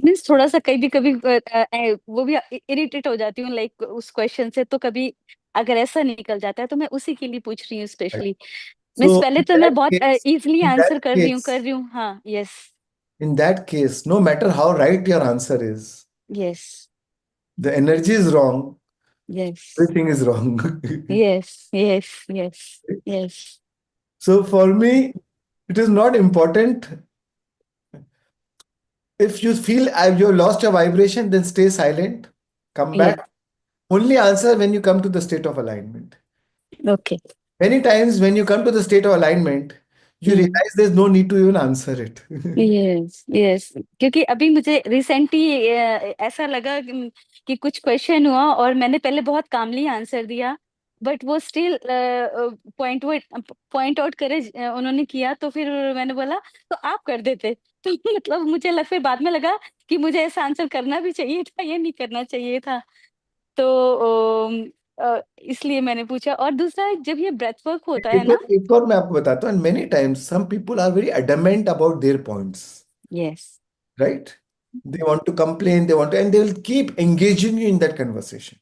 means थोड़ा सा कभी कभी वो भी irritate हो जाती हूँ like उस क्वेश्चन से तो कभी अगर ऐसा निकल जाता है तो मैं उसी के लिए पूछ रही हूँ right? स्पेशली मीन्स So पहले तो मैं बहुत इजीली in आंसर that कर case, रही हूँ हाँ yes in that case, no matter how right your answer is, yes the energy is wrong, yes everything is wrong. Yes yes yes yes So for me, it is not important. If you feel you lost your vibration, then stay silent, come yes back. Only answer when you come to the state of alignment. Okay. Many times when you come to the state of alignment, you hmm realize there's no need to even answer it. Yes yes, क्योंकि अभी मुझे recently ऐसा लगा कि कुछ question हुआ और मैंने पहले बहुत कामली आंसर दिया, बट वो स्टिल पॉइंट पॉइंट आउट करे उन्होंने किया, तो फिर मैंने बोला तो आप कर देते। तो मतलब मुझे फिर बाद में लगा कि मुझे ऐसा आंसर करना भी चाहिए था, ये नहीं करना चाहिए था। तो इसलिए मैंने पूछा। और दूसरा, जब ये ब्रेथ वर्क होता है ना। एक और मैं आपको बताता हूँ, many times some people are very adamant about their points, yes. right? They want to complain, they want to, and they will keep engaging you in that conversation.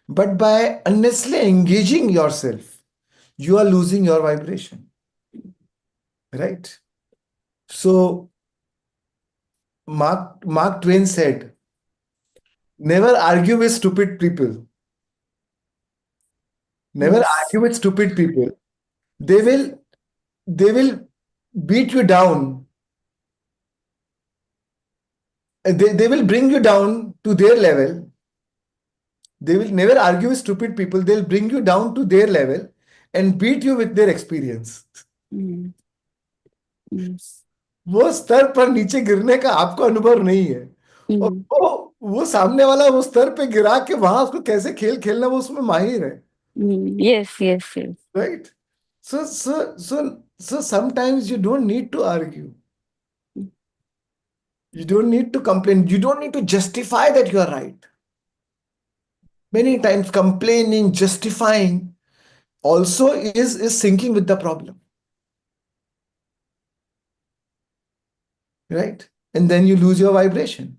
But by unnecessarily engaging yourself, you are losing your vibration, right? So Mark Twain said, "Never argue with stupid people. Never yes. argue with stupid people. They will beat you down. They will bring you down to their level. They will never argue with stupid people. They'll bring you down to their level and beat you with their experience." Yes. वो स्तर पर नीचे गिरने का आपको अनुभव नहीं है, और वो सामने वाला वो स्तर पे गिरा के वहां उसको कैसे खेल खेलना, वो उसमें माहिर है, yes yes yes. right? So sometimes you don't need to argue, you don't need to complain, you don't need to justify that you are right. Many times complaining, justifying also is syncing with the problem, right? And then you lose your vibration.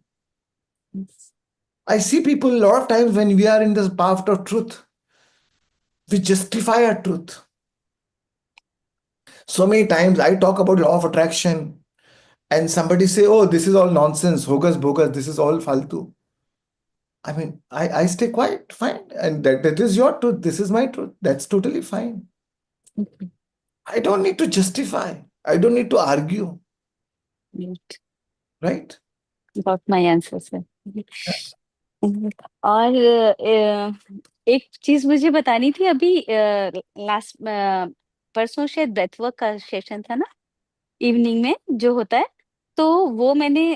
I see people a lot of times when we are in this path of truth, we justify our truth. So many times I talk about law of attraction and somebody say, "Oh, this is all nonsense, hogus bogus, this is all faltu." I mean, I stay quiet, fine. And that is your truth. This is my truth. That's totally fine. I don't need to justify. I don't need to argue, right? Got my answer sir. और एक चीज मुझे बतानी थी अभी। Last परसों शायद breath work का सेशन था ना, इवनिंग में जो होता है। तो वो मैंने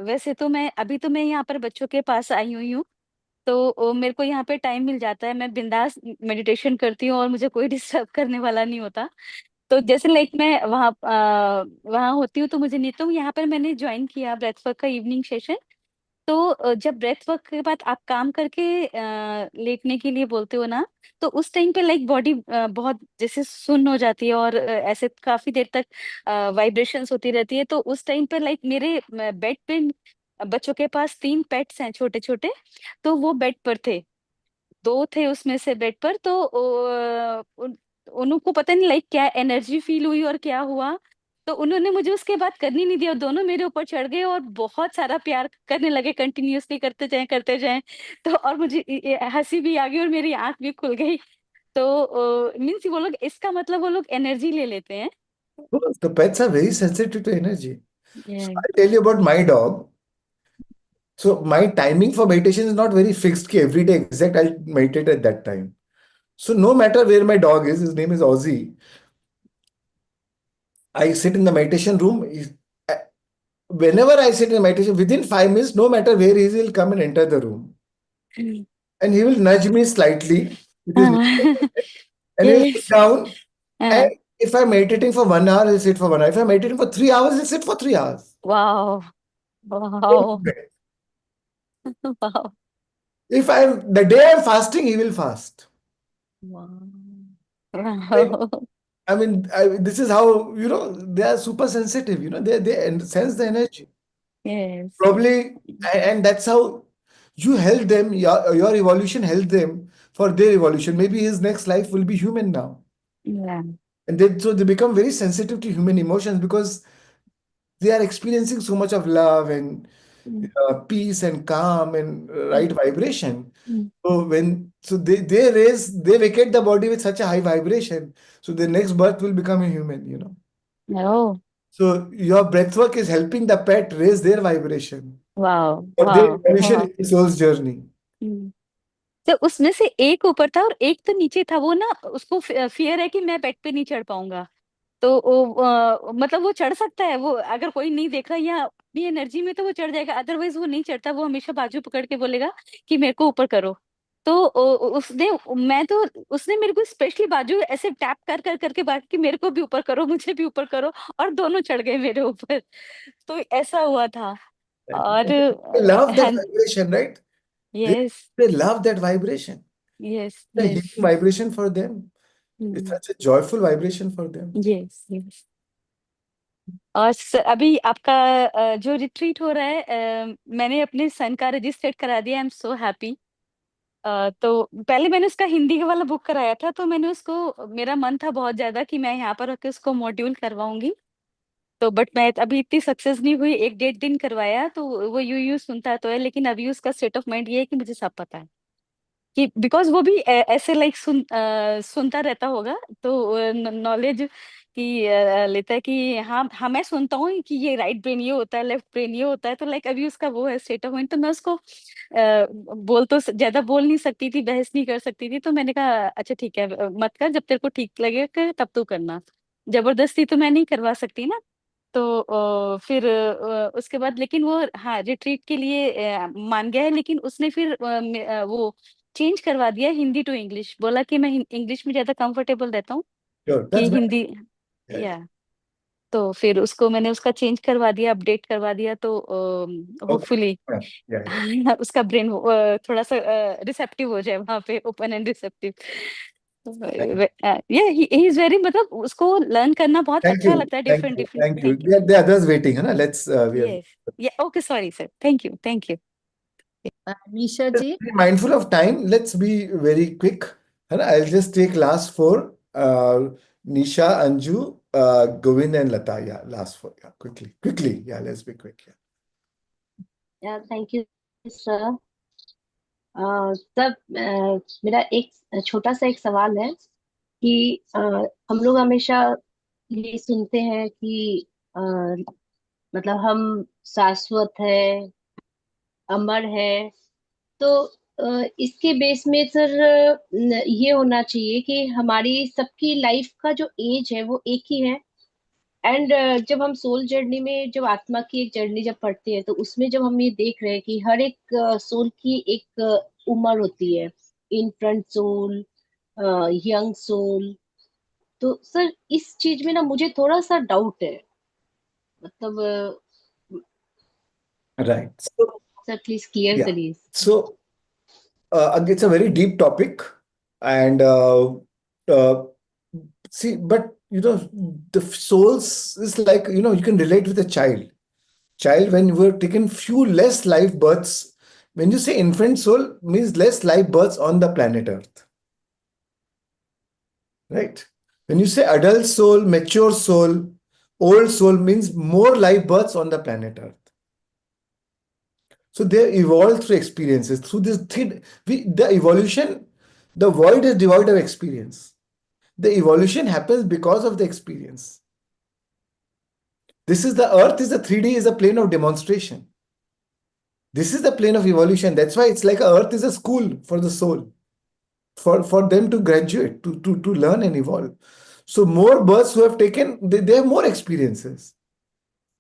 वैसे तो मैं अभी तो मैं यहाँ पर बच्चों के पास आई हुई हूँ, तो मेरे को यहाँ पे टाइम मिल जाता है, मैं बिंदास मेडिटेशन करती हूँ और मुझे कोई डिस्टर्ब करने वाला नहीं होता। तो जैसे लाइक मैं वहाँ वहाँ होती हूँ, तो मुझे नहीं, तो यहाँ पर मैंने ज्वाइन किया ब्रेथ वर्क का इवनिंग सेशन। तो जब ब्रेथ वर्क के बाद आप काम करके लेटने के लिए बोलते हो ना, तो उस टाइम पे लाइक बॉडी बहुत जैसे सुन्न हो जाती है और ऐसे काफी देर तक वाइब्रेशंस होती रहती है। तो उस टाइम पे लाइक मेरे बेड पे बच्चों के पास 3 पेट्स हैं छोटे छोटे, तो वो बेड पर थे। 2 थे उसमें से बेड पर, तो उनको पता नहीं लाइक क्या एनर्जी फील हुई और क्या हुआ, तो उन्होंने मुझे उसके बाद करने नहीं दिया, दोनों मेरे ऊपर चढ़ गए और बहुत सारा प्यार करने लगे, कंटिन्यूअसली करते जाएं करते जाएं। तो और मुझे हंसी भी आ गई और मेरी आंख भी खुल गई। तो मीन्स वो लोग, इसका मतलब वो लोग एनर्जी ले लेते हैं। The pets are very sensitive to energy. So Yeah. I'll tell you about my dog. So my timing for meditation is not very fixed. Ki every day exact I'll meditate at that time. So no matter where my dog is, his name is Ozzy. I sit in the meditation room. Whenever I sit in the meditation, within 5 minutes, no matter where he is, he'll come and enter the room. And he will nudge me slightly with his and he'll sit Yes. down. And Uh, if I'm meditating for 1 hour, he'll sit for 1 hour. If I'm meditating for 3 hours, he'll sit for 3 hours. wow. Wow. Wow. If I'm the day I'm fasting, he will fast. Wow. Like, Wow. I mean, this is how, they are super sensitive, they sense the energy. Yes. Probably, and that's how you help them, your evolution helped them for their evolution. Maybe his next life will be human now. Yeah. And so they become very sensitive to human emotions because they are experiencing so much of love and Mm, peace and calm and right vibration. mm. So they vacate the body with such a high vibration. So the next birth will become a human. Oh, So your breath work is helping the pet raise their vibration wow. for their Wow. evolution Wow. in the soul's journey. Mm. तो उसमें से एक ऊपर था और एक तो नीचे था। वो ना उसको फियर है कि मैं बेड पे नहीं चढ़ पाऊंगा, तो मतलब वो चढ़ सकता है, वो अगर कोई नहीं देख रहा या अपनी एनर्जी में तो वो चढ़ जाएगा, अदरवाइज वो नहीं चढ़ता। वो हमेशा बाजू पकड़ के बोलेगा कि मेरे को ऊपर करो। तो उसने मैं तो उसने मेरे को स्पेशली बाजू ऐसे टैप कर कर करके बात कि मेरे को भी ऊपर करो, मुझे भी ऊपर करो, और दोनों चढ़ गए मेरे ऊपर। तो ऐसा हुआ था। Right. और They love that हाँ, vibration, right? They, yes, they love that vibration. Yes, The yes, healing vibration for them. It's such a joyful vibration for them. Yes, yes. और अभी आपका जो रिट्रीट हो रहा है, मैंने अपने सन का रजिस्टर्ड करा दिया। I am so happy. तो पहले मैंने उसका हिंदी का वाला बुक कराया था, तो मैंने उसको, मेरा मन था बहुत ज्यादा कि मैं यहाँ पर होकर उसको मॉड्यूल करवाऊंगी। तो बट मैं अभी इतनी सक्सेस नहीं हुई, एक 1.5 दिन करवाया तो वो यूं सुनता तो है, लेकिन अभी उसका स्टेट ऑफ माइंड ये है कि मुझे सब पता है, कि बिकॉज वो भी ऐसे लाइक सुनता रहता होगा, तो नॉलेज की लेता है कि हाँ हाँ मैं सुनता हूँ कि ये राइट ब्रेन ये होता है, लेफ्ट ब्रेन ये होता है। तो लाइक अभी उसका वो है स्टेट ऑफ माइंड। तो मैं उसको बोल तो ज्यादा बोल नहीं सकती थी, बहस नहीं कर सकती थी, तो मैंने कहा अच्छा ठीक है, मत कर, जब तेरे को ठीक लगे तब तू करना, जबरदस्ती तो मैं नहीं करवा सकती ना। तो फिर उसके बाद लेकिन वो हाँ रिट्रीट के लिए मान गया है, लेकिन उसने फिर वो चेंज करवा दिया हिंदी टू इंग्लिश, बोला कि मैं इंग्लिश में ज्यादा कंफर्टेबल रहता हूँ Sure, कि that's better. हिंदी। Yeah. या तो फिर उसको मैंने उसका चेंज करवा दिया, अपडेट करवा दिया, तो Okay. Hopefully Yeah, yeah, yeah. उसका ब्रेन थोड़ा सा रिसेप्टिव हो जाए वहां पे, ओपन एंड रिसेप्टिव। Thank ये ही इज वेरी, मतलब उसको लर्न करना बहुत thank अच्छा you. लगता है, Thank different you. Different. Thank you. Thank you. There are others waiting, है ना? Let's, we are यस, या okay, sorry sir, thank you, thank you. Nisha just ji. be mindful of time. Let's be very quick. है ना? I'll just take last four. Nisha, Anju, Govind and Lata. Yeah, last four. Yeah, quickly. Quickly. Yeah, let's be quick. Yeah. Thank you sir. Sir, मेरा एक छोटा सा एक सवाल है कि हम लोग हमेशा ये सुनते हैं कि अ, मतलब हम शाश्वत है, अमर है। तो इसके बेस में सर ये होना चाहिए कि हमारी सबकी लाइफ का जो एज है वो एक ही है। एंड जब हम सोल जर्नी में, जब आत्मा की एक जर्नी जब पढ़ते हैं, तो उसमें जब हम ये देख रहे हैं कि हर एक सोल की एक उम्र होती है, इनफ्रंट सोल, यंग सोल। तो सर इस चीज में ना मुझे थोड़ा सा डाउट है, मतलब Right. So, sir please clear yeah. करिए। So, it's a very deep topic. And uh, see, but the souls is like, you can relate with a child. Child, when we're taken few less life births, when you say infant soul, means less life births on the planet Earth, right? When you say adult soul, mature soul, old soul, means more life births on the planet Earth. So they evolved through experiences. Through this the evolution, the void is devoid of experience. The evolution happens because of the experience. This is the Earth is a 3D, is a plane of demonstration. This is the plane of evolution. That's why it's like Earth is a school for the soul, for them to graduate, to learn and evolve. So more births who have taken, they have more experiences.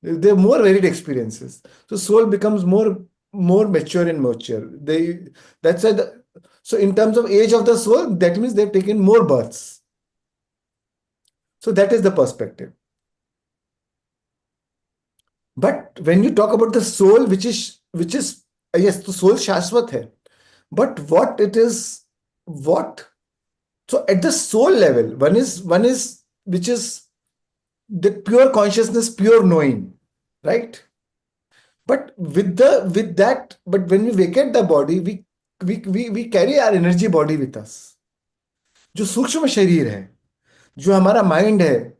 They have more varied experiences. So soul becomes more mature and mature. That's why so in terms of age of the soul, that means they've taken more births. So that is the perspective. But when you talk about the soul, which is yes, the soul shashwat hai. But what it is, what so at the soul level, one is which is the pure consciousness, pure knowing, right? But with that, but when we vacate the body, we carry our energy body with us. जो सूक्ष्म शरीर है, जो हमारा mind है,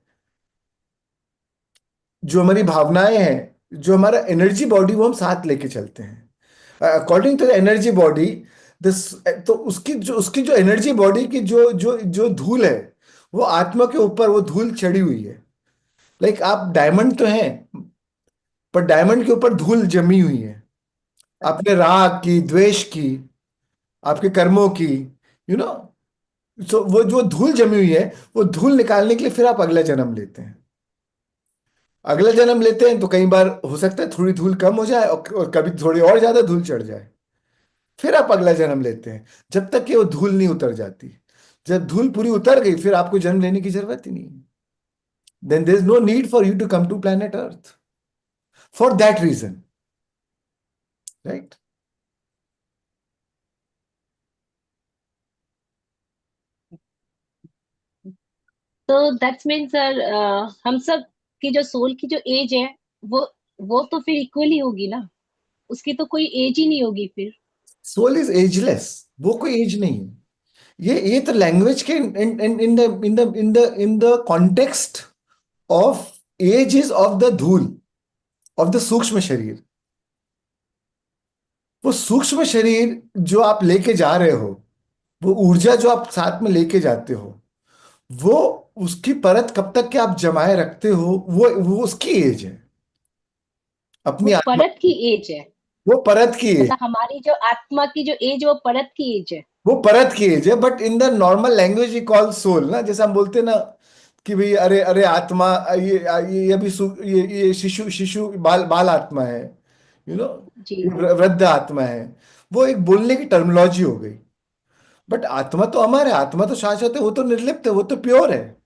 जो हमारी भावनाएं हैं, जो हमारा एनर्जी बॉडी, वो हम साथ लेके चलते हैं according to the energy body. This तो उसकी जो एनर्जी बॉडी की जो जो जो धूल है, वो आत्मा के ऊपर वो धूल चढ़ी हुई है। लाइक आप डायमंड तो हैं, पर डायमंड के ऊपर धूल जमी हुई है, अपने राग की, द्वेष की, आपके कर्मों की, यू नो। सो वो जो धूल जमी हुई है, वो धूल निकालने के लिए फिर आप अगला जन्म लेते हैं। अगला जन्म लेते हैं तो कई बार हो सकता है थोड़ी धूल कम हो जाए, और कभी थोड़ी और ज्यादा धूल चढ़ जाए। फिर आप अगला जन्म लेते हैं, जब तक कि वो धूल नहीं उतर जाती। जब धूल पूरी उतर गई, फिर आपको जन्म लेने की जरूरत ही नहीं। Then there is no need for you to come to planet earth for that reason, right. तो दैट्स मीन सर, हम सब की जो सोल की जो एज है, वो वो तो फिर इक्वली होगी ना, उसकी तो कोई एज ही नहीं होगी फिर। सोल इज एजलेस, वो कोई एज नहीं है। ये तो लैंग्वेज के in the context of as is of the धूल, ऑफ द सूक्ष्म शरीर। वो सूक्ष्म शरीर जो आप लेके जा रहे हो, वो ऊर्जा जो आप साथ में लेके जाते हो, वो उसकी परत कब तक के आप जमाए रखते हो, वो उसकी एज है, वो अपनी आत्मा। परत की एज है। वो परत की एज, मतलब हमारी जो आत्मा की जो एज, वो परत की एज है। वो परत की एज है। But in the normal language we call soul ना, जैसे हम बोलते हैं ना कि भाई अरे अरे आत्मा, ये अभी ये शिशु शिशु बाल बाल आत्मा है, यू नो, जी। वृद्ध आत्मा है। वो एक बोलने की टर्मिनोलॉजी हो गई। बट आत्मा तो अमर है, आत्मा तो शाश्वत है, वो तो निर्लिप्त है, वो तो प्योर है।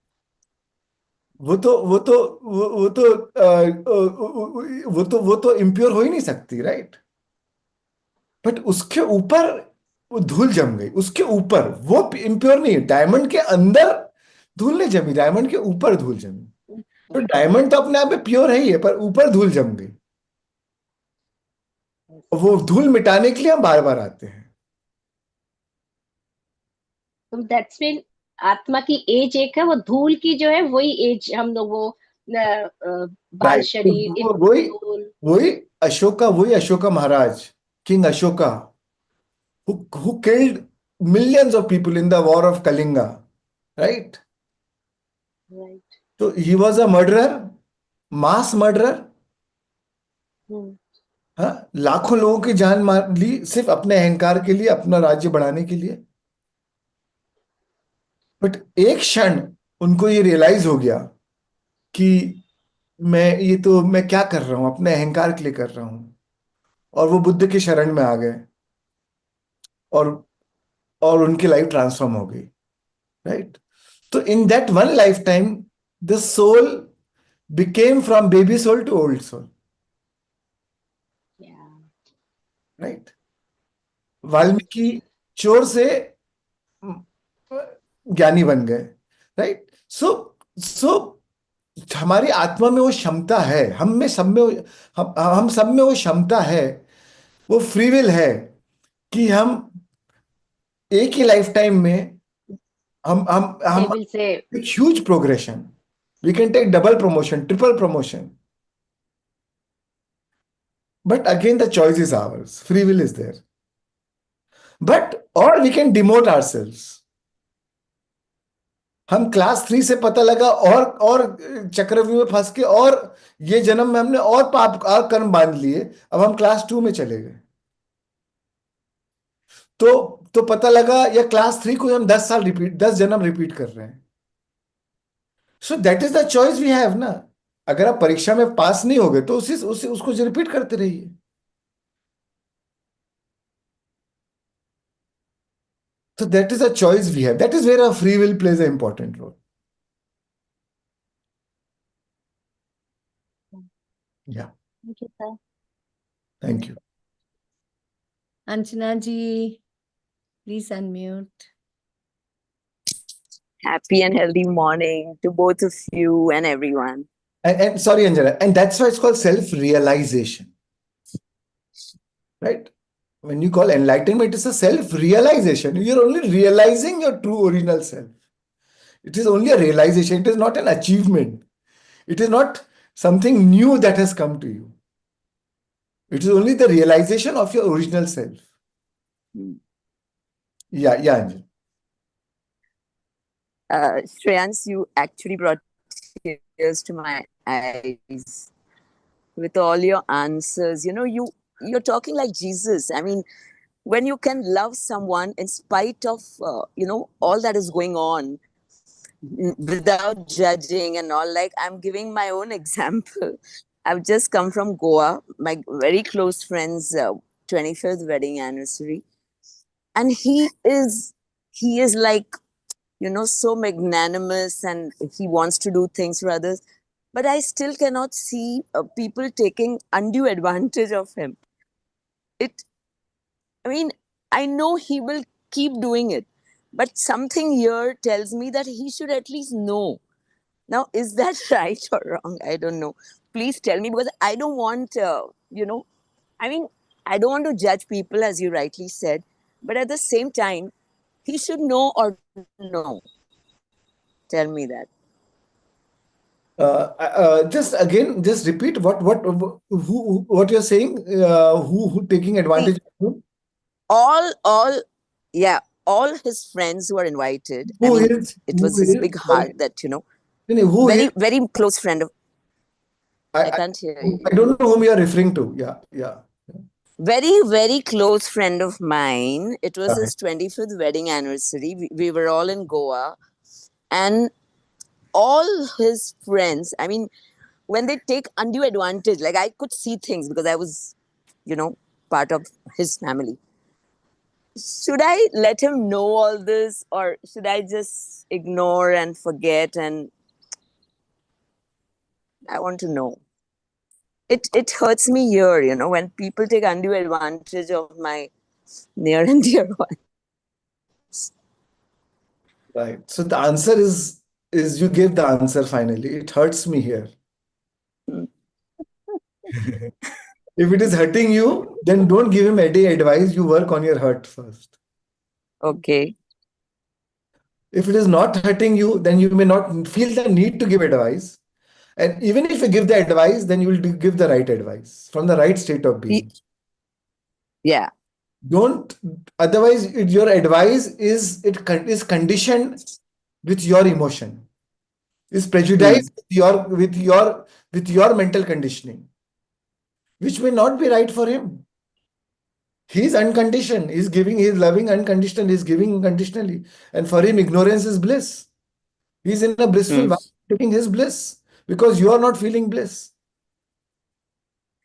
वो तो इम्प्योर हो ही नहीं सकती, राइट। बट उसके ऊपर वो धूल जम गई, उसके ऊपर वो इम्प्योर नहीं है। डायमंड के अंदर धूल नहीं जमी, डायमंड के ऊपर धूल जमी। तो डायमंड तो अपने आप में प्योर है ही है, पर ऊपर धूल जम गई। और वो धूल मिटाने के लिए हम बार बार आते हैं। तो दैट्स मीन आत्मा की एज एक है, वो धूल की जो है वही एज हम लोग वो बाल राइट, शरीर वही इमोर्टल। वही वही Ashoka Maharaj, king Ashoka, who killed millions of people in the war of Kalinga, right? Right. So he was a murderer, mass murderer. हाँ, लाखों लोगों की जान मार ली सिर्फ अपने अहंकार के लिए, अपना राज्य बढ़ाने के लिए। बट एक क्षण उनको ये रियलाइज हो गया कि मैं क्या कर रहा हूं, अपने अहंकार के लिए कर रहा हूं। और वो बुद्ध की शरण में आ गए, और और उनकी लाइफ ट्रांसफॉर्म हो गई, राइट। तो in that one life time the soul became from baby soul to old soul, right? Valmiki चोर से ज्ञानी बन गए, राइट। सो हमारी आत्मा में वो क्षमता है, हम में सब में हम सब में वो क्षमता है, वो फ्री विल है कि हम एक ही लाइफ टाइम में हम डेविल से। एक huge progression, we can take double promotion, triple promotion. But again the choice is ours, free will is there. But और वी कैन डिमोट आवरसेल्व्स। हम क्लास 3 से पता लगा, और चक्रव्यूह में फंस के, और ये जन्म में हमने और पाप और कर्म बांध लिए, अब हम क्लास 2 में चले गए। तो पता लगा या क्लास 3 को हम 10 साल रिपीट, 10 जन्म रिपीट कर रहे हैं। So that is the choice we have ना। अगर आप परीक्षा में पास नहीं हो गए तो उसी उसको रिपीट करते रहिए। So that is a choice we have. That is where our free will plays an important role. Yeah. Thank you sir. Thank you. Anjana ji, please unmute. Happy and healthy morning to both of you and everyone. And sorry, Anjana, and that's why it's called self-realization, right? When you call enlightenment, it's a self-realization. You're only realizing your true original self. It is only a realization. It is not an achievement. It is not something new that has come to you. It is only the realization of your original self. Yeah, Anjana. Shreyans, you actually brought tears to my eyes with all your answers. You're talking like Jesus. I mean, when you can love someone in spite of all that is going on, without judging and all. Like, I'm giving my own example. I've just come from Goa, my very close friend's 25th wedding anniversary, and he is like, so magnanimous, and he wants to do things for others, but I still cannot see people taking undue advantage of him. It I mean, I know he will keep doing it, but something here tells me that he should at least know. Now, is that right or wrong? I don't know. Please tell me, because I don't want, I mean, I don't want to judge people, as you rightly said, but at the same time, he should know or no. Tell me that. Just repeat what you're saying. Who taking See, advantage of whom? all, yeah, all his friends who are invited. I Who mean, is it who was his is big sorry, heart that, who is very, very close friend of, I, I I can't hear I you. don't know whom you are referring to. Yeah. Very, very close friend of mine. It was Right. his 25th wedding anniversary. We were all in Goa, and all his friends, I mean, when they take undue advantage, like, I could see things because I was, part of his family. Should I let him know all this, or should I just ignore and forget? And I want to know. It hurts me here, when people take undue advantage of my near and dear ones. Right. So the answer is you gave the answer finally. It hurts me here. Hmm. If it is hurting you, then don't give him any advice. You work on your hurt first. Okay. If it is not hurting you, then you may not feel the need to give advice. And even if you give the advice, then you will give the right advice from the right state of being. Yeah. Don't otherwise your advice is conditioned with your emotion, is Hmm. prejudiced with your mental conditioning, which may not be right for him. He's unconditioned. He's loving unconditional. He's giving unconditionally. And for him, ignorance is bliss. He's in a blissful Hmm. vibe, taking his bliss because you are not feeling bliss.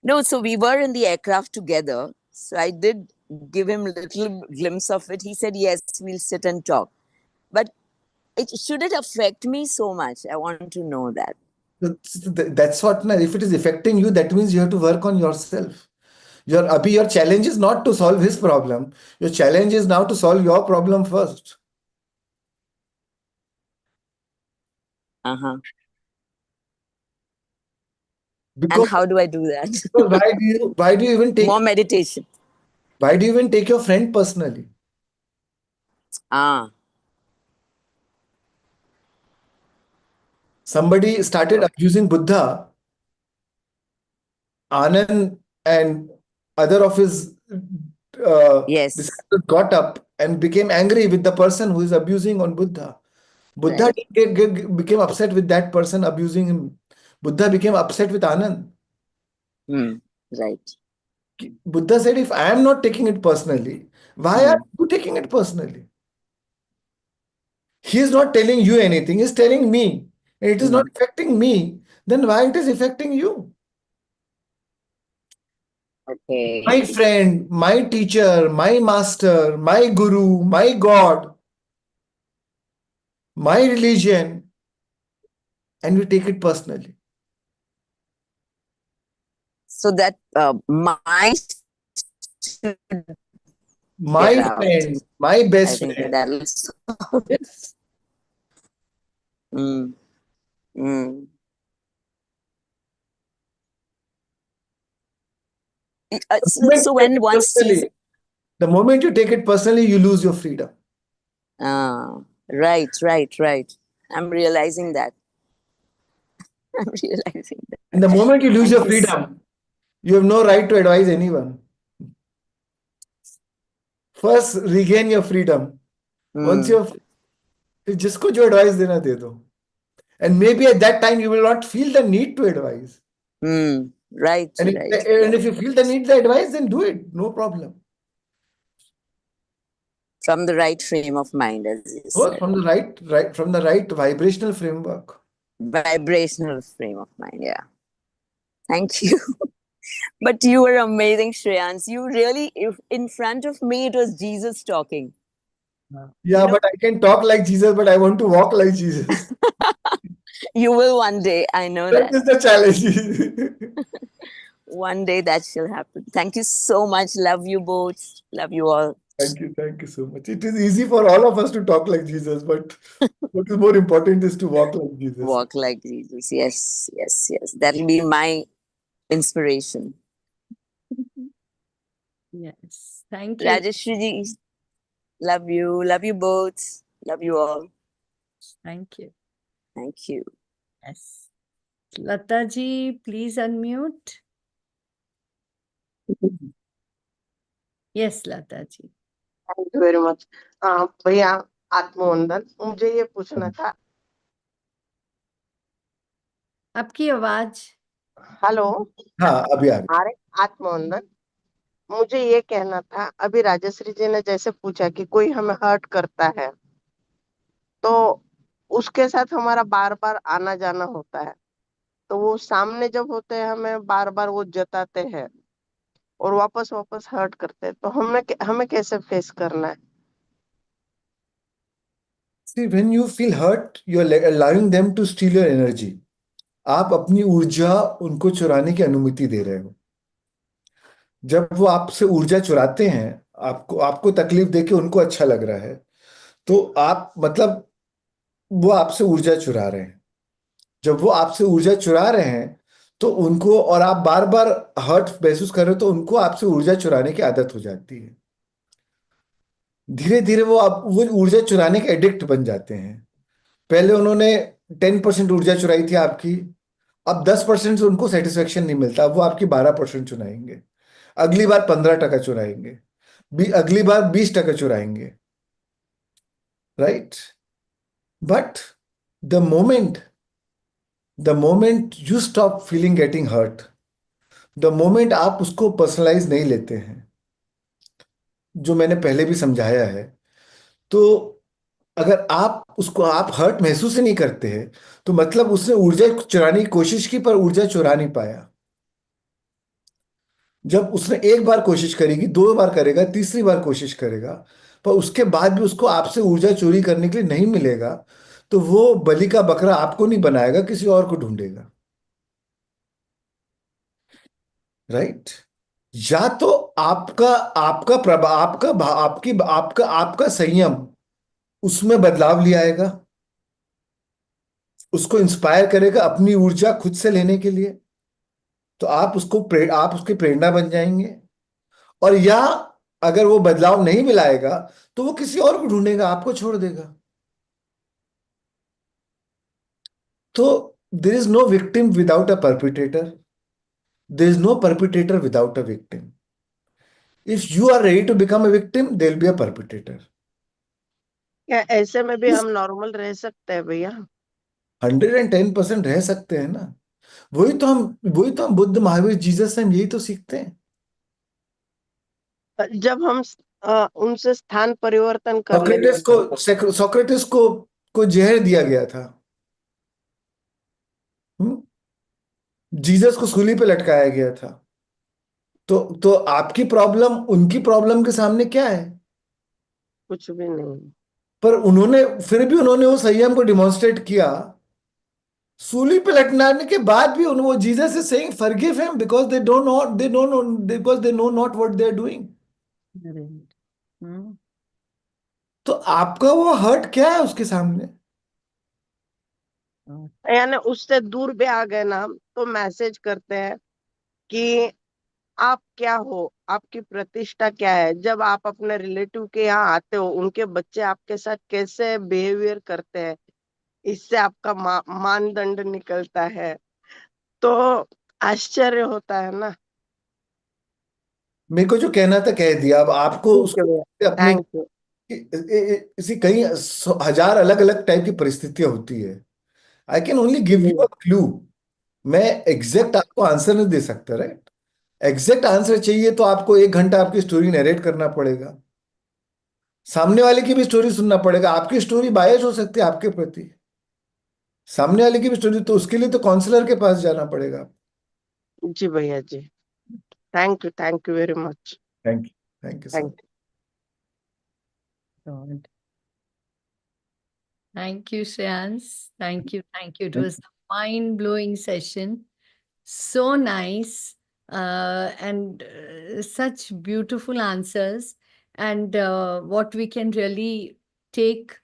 No, so we were in the aircraft together. So I did give him a little glimpse of it. He said, yes, we'll sit and talk. But should it affect me so much? I want to know that. That's what, if it is affecting you, that means you have to work on yourself. Your challenge is not to solve his problem. Your challenge is now to solve your problem first. Uh-huh. And Because how do I do that? why do you even take More meditation. your friend personally? Ah, Somebody started okay. abusing Buddha. Anand and other of his Yes, disciples got up and became angry with the person who is abusing on Buddha. Buddha right. became upset with that person abusing him. Buddha became upset with Anand. Hmm. Right. Buddha said, if I am not taking it personally, why are Hmm. you taking it personally? He is not telling you anything, he is telling me. And it is not Hmm. affecting me, then why it is affecting you? My Okay. friend, my teacher, my master, my guru, my God, my religion, and we take it personally. So that my should get My out. friend, my I best think friend. that'll. Yes. Hmm. Hmm. The So, moment so you take when it one sees, personally, the moment you take it personally, you lose your freedom. right, right, right. I'm realizing that. I'm realizing And that. the moment you lose And your his. freedom, you have no right to advise anyone. First, regain your freedom. Once Hmm. you have, जिसको जो advice देना दे दो. And maybe at that time you will not feel the need to advise. Hmm. Right, And right, if right. you feel the need to advise, then do it. No problem. From the right frame of mind, as you Both said. from the right vibrational framework. Vibrational frame of mind, yeah. Thank you. But you were amazing, Shreyans. You really, if in front of me, it was Jesus talking. Yeah, but I can talk like Jesus, but I want to walk like Jesus. You will one day, I know That that. is the challenge. One day that shall happen. Thank you so much. Love you both. Love you all. Thank you so much. It is easy for all of us to talk like Jesus, but what is more important is to walk like Jesus. Walk like Jesus. Yes, yes, yes. That'll be my inspiration. Yes. Thank you. Rajeshri, love you. Love you both. Love you all. Thank you. Thank you. Yes. Lata ji, please unmute. Yes, Lata ji. Thank you very much. भैया आत्मवंदन, मुझे ये पूछना था। आपकी आवाज। Hello. हाँ, अभी आ गई। अरे आत्मवंदन, मुझे ये कहना था, अभी राजश्री जी ने जैसे पूछा कि कोई हमें हर्ट करता है तो उसके साथ हमारा बार बार आना जाना होता है, तो वो सामने जब होते हैं हमें बार बार वो जताते हैं और वापस वापस हर्ट करते हैं, तो हमें कैसे फेस करना है? See, when you feel hurt, you are allowing them to steal your energy. आप अपनी ऊर्जा उनको चुराने की अनुमति दे रहे हो। जब वो आपसे ऊर्जा चुराते हैं, आपको आपको तकलीफ देके उनको अच्छा लग रहा है, तो आप मतलब वो आपसे ऊर्जा चुरा रहे हैं। जब वो आपसे ऊर्जा चुरा रहे हैं, तो उनको, और आप बार बार हर्ट महसूस कर रहे हो, तो उनको आपसे ऊर्जा चुराने की आदत हो जाती है। धीरे धीरे वो ऊर्जा चुराने के एडिक्ट बन जाते हैं। पहले उन्होंने 10% ऊर्जा चुराई थी आपकी, अब 10% से उनको सेटिस्फेक्शन नहीं मिलता, अब वो आपकी 12% चुराएंगे, अगली बार 15% चुराएंगे, अगली बार 20% चुराएंगे, right? But the moment you stop feeling getting hurt, the moment आप उसको पर्सनलाइज नहीं लेते हैं, जो मैंने पहले भी समझाया है, तो अगर आप हर्ट महसूस ही नहीं करते हैं, तो मतलब उसने ऊर्जा चुराने की कोशिश की पर ऊर्जा चुरा नहीं पाया। जब उसने एक बार कोशिश करेगी, 2 बार करेगा, तीसरी बार कोशिश करेगा, पर उसके बाद भी उसको आपसे ऊर्जा चोरी करने के लिए नहीं मिलेगा, तो वो बलि का बकरा आपको नहीं बनाएगा, किसी और को ढूंढेगा, राइट? या तो आपका आपका प्रभा आपका भा- आपकी आपका आपका संयम उसमें बदलाव ले आएगा, उसको इंस्पायर करेगा अपनी ऊर्जा खुद से लेने के लिए, तो आप उसकी प्रेरणा बन जाएंगे। और या अगर वो बदलाव नहीं मिलाएगा, तो वो किसी और को ढूंढेगा, आपको छोड़ देगा। तो there is no victim without a perpetrator, there is no perpetrator without a victim. If you are ready to become a victim, there will be a perpetrator. क्या ऐसे में भी हम नॉर्मल रह सकते हैं भैया? 110% रह सकते हैं ना। वही तो हम बुद्ध, महावीर, जीसस से हम यही तो सीखते हैं। जब हम उनसे स्थान परिवर्तन कर लेते सोक्रेटिस को जहर दिया गया था, जीसस को सूली पे लटकाया गया था, तो आपकी प्रॉब्लम उनकी प्रॉब्लम के सामने क्या है? कुछ भी नहीं। पर फिर भी उन्होंने वो संयम को डिमॉन्स्ट्रेट किया। सूली पे लटकाने के बाद भी वो Jesus is saying forgive him because they know not what they are doing. तो आपका वो हर्ट क्या है उसके सामने? यानी उससे दूर भी आ गए ना, तो मैसेज करते हैं कि आप क्या हो, आपकी प्रतिष्ठा क्या है। जब आप अपने रिलेटिव के यहाँ आते हो, उनके बच्चे आपके साथ कैसे बिहेवियर करते हैं, इससे आपका मानदंड निकलता है, तो आश्चर्य होता है ना। मेरे को जो कहना था कह दिया, अब आपको ठीक है उसको भैया, अपने थैंक यू। इसी कई हजार अलग अलग टाइप की परिस्थितियां होती है। I can only give you a clue. मैं एग्जैक्ट आपको आंसर नहीं दे सकता, राइट? एग्जैक्ट आंसर चाहिए तो आपको 1 घंटा आपकी स्टोरी नरेट करना पड़ेगा। सामने वाले की भी स्टोरी सुनना पड़ेगा, आपकी स्टोरी बायस हो सकती है आपके प्रति, सामने वाले की भी स्टोरी, तो उसके लिए तो काउंसलर के पास जाना पड़ेगा। जी भैया जी, thank you very much. Thank you sir. Thank God. Thank you, Shreyans. Thank you. Thank you. It was a mind-blowing session. So nice. And such beautiful answers. And what we can really take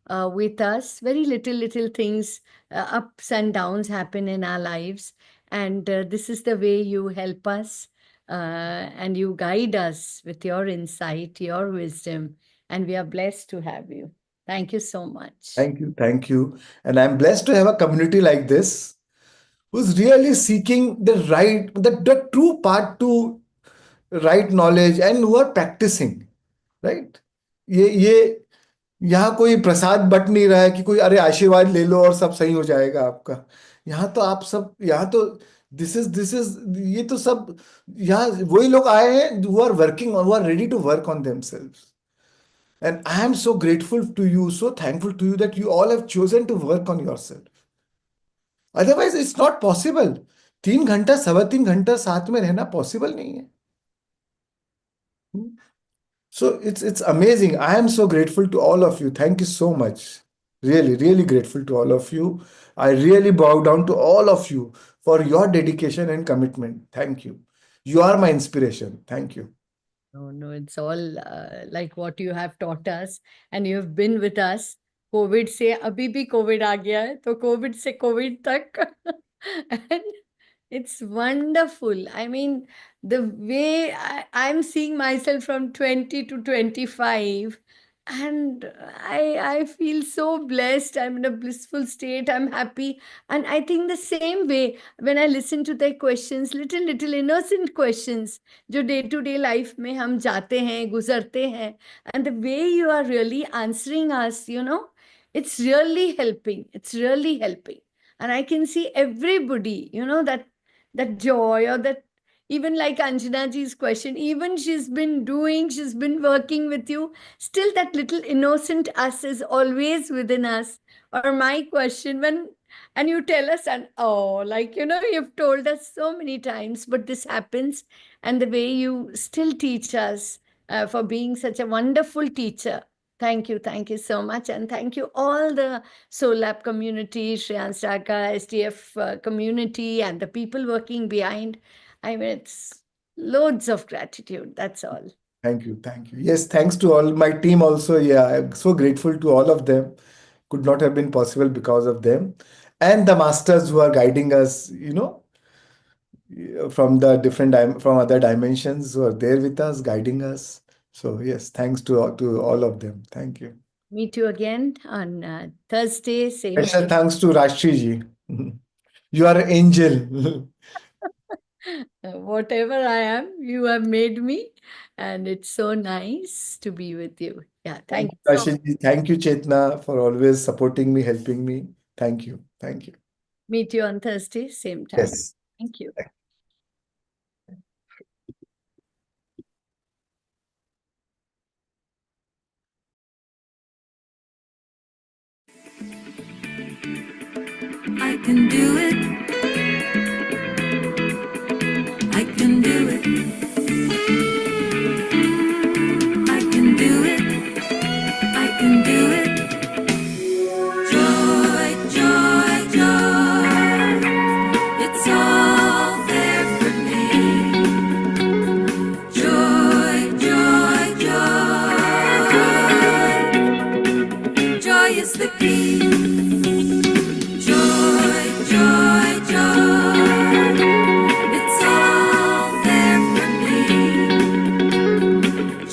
with us, very little things, ups and downs happen in our lives. And this is the way you help us and you guide us with your insight, your wisdom. And we are blessed to have you. Thank you so much. Thank you. And I'm blessed to have a community like this who's really seeking the true path to right knowledge and who are practicing, right? ये यहाँ कोई प्रसाद but नहीं रहा है कि कोई अरे आशीर्वाद ले लो और सब सही हो जाएगा आपका। यहाँ तो आप सब, यहाँ तो दिस इज ये तो सब, यहाँ वही लोग आए हैं who are working on, who are ready to work on themselves. And I am so grateful to you, so thankful to you that you all have chosen to work on yourself. Otherwise, it's not possible. 3 घंटा 3.25 घंटा साथ में रहना possible नहीं है। So it's amazing. I am so grateful to all of you. Thank you so much. Really grateful to all of you. I really bow down to all of you for your dedication and commitment. Thank you. You are my inspiration. Thank you. No, it's all like what you have taught us and you have been with us. COVID से अभी भी COVID आ गया है, तो COVID से COVID तक and it's wonderful. I mean, the way I'm seeing myself from 20 to 25, and I feel so blessed. I'm in a blissful state. I'm happy. And I think the same way when I listen to their questions, little innocent questions, जो day to day life में हम जाते हैं, गुजरते हैं, and the way you are really answering us, it's really helping. It's really helping. And I can see everybody, that joy, or that, even like Anjana ji's question, even she's been working with you, still that little innocent us is always within us. Or my question, and you tell us, and you've told us so many times, but this happens, and the way you still teach us, for being such a wonderful teacher. Thank you so much. And thank you all the Soul Lab community, Shreans Daga, SDF community, and the people working behind. I mean, it's loads of gratitude. That's all. Thank you. Yes, thanks to all my team also. Yeah, I'm so grateful to all of them. Could not have been possible because of them. And the masters who are guiding us, from from other dimensions, who are there with us, guiding us. So yes, thanks to all of them. Thank you. Meet you again on Thursday, same Special time. thanks to Rashri ji. You are an angel. Whatever I am, you have made me, and it's so nice to be with you. Yeah, thank you so much. Rashri ji. Thank you, Chetna, for always supporting me, helping me. Thank you. Meet you on Thursday, same time. Yes. Thank you. I can do it. I can do it. I can do it. I can do it. Joy, joy, joy. It's all there for me. Joy, joy, joy. Joy is the key. Joy, joy, joy. It's all there for me.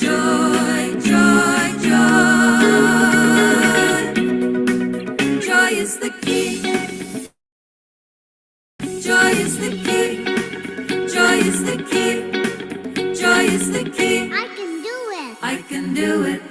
Joy, joy, joy. Joy is the key. Joy is the key. Joy is the key. Joy is the key. I can do it. I can do it.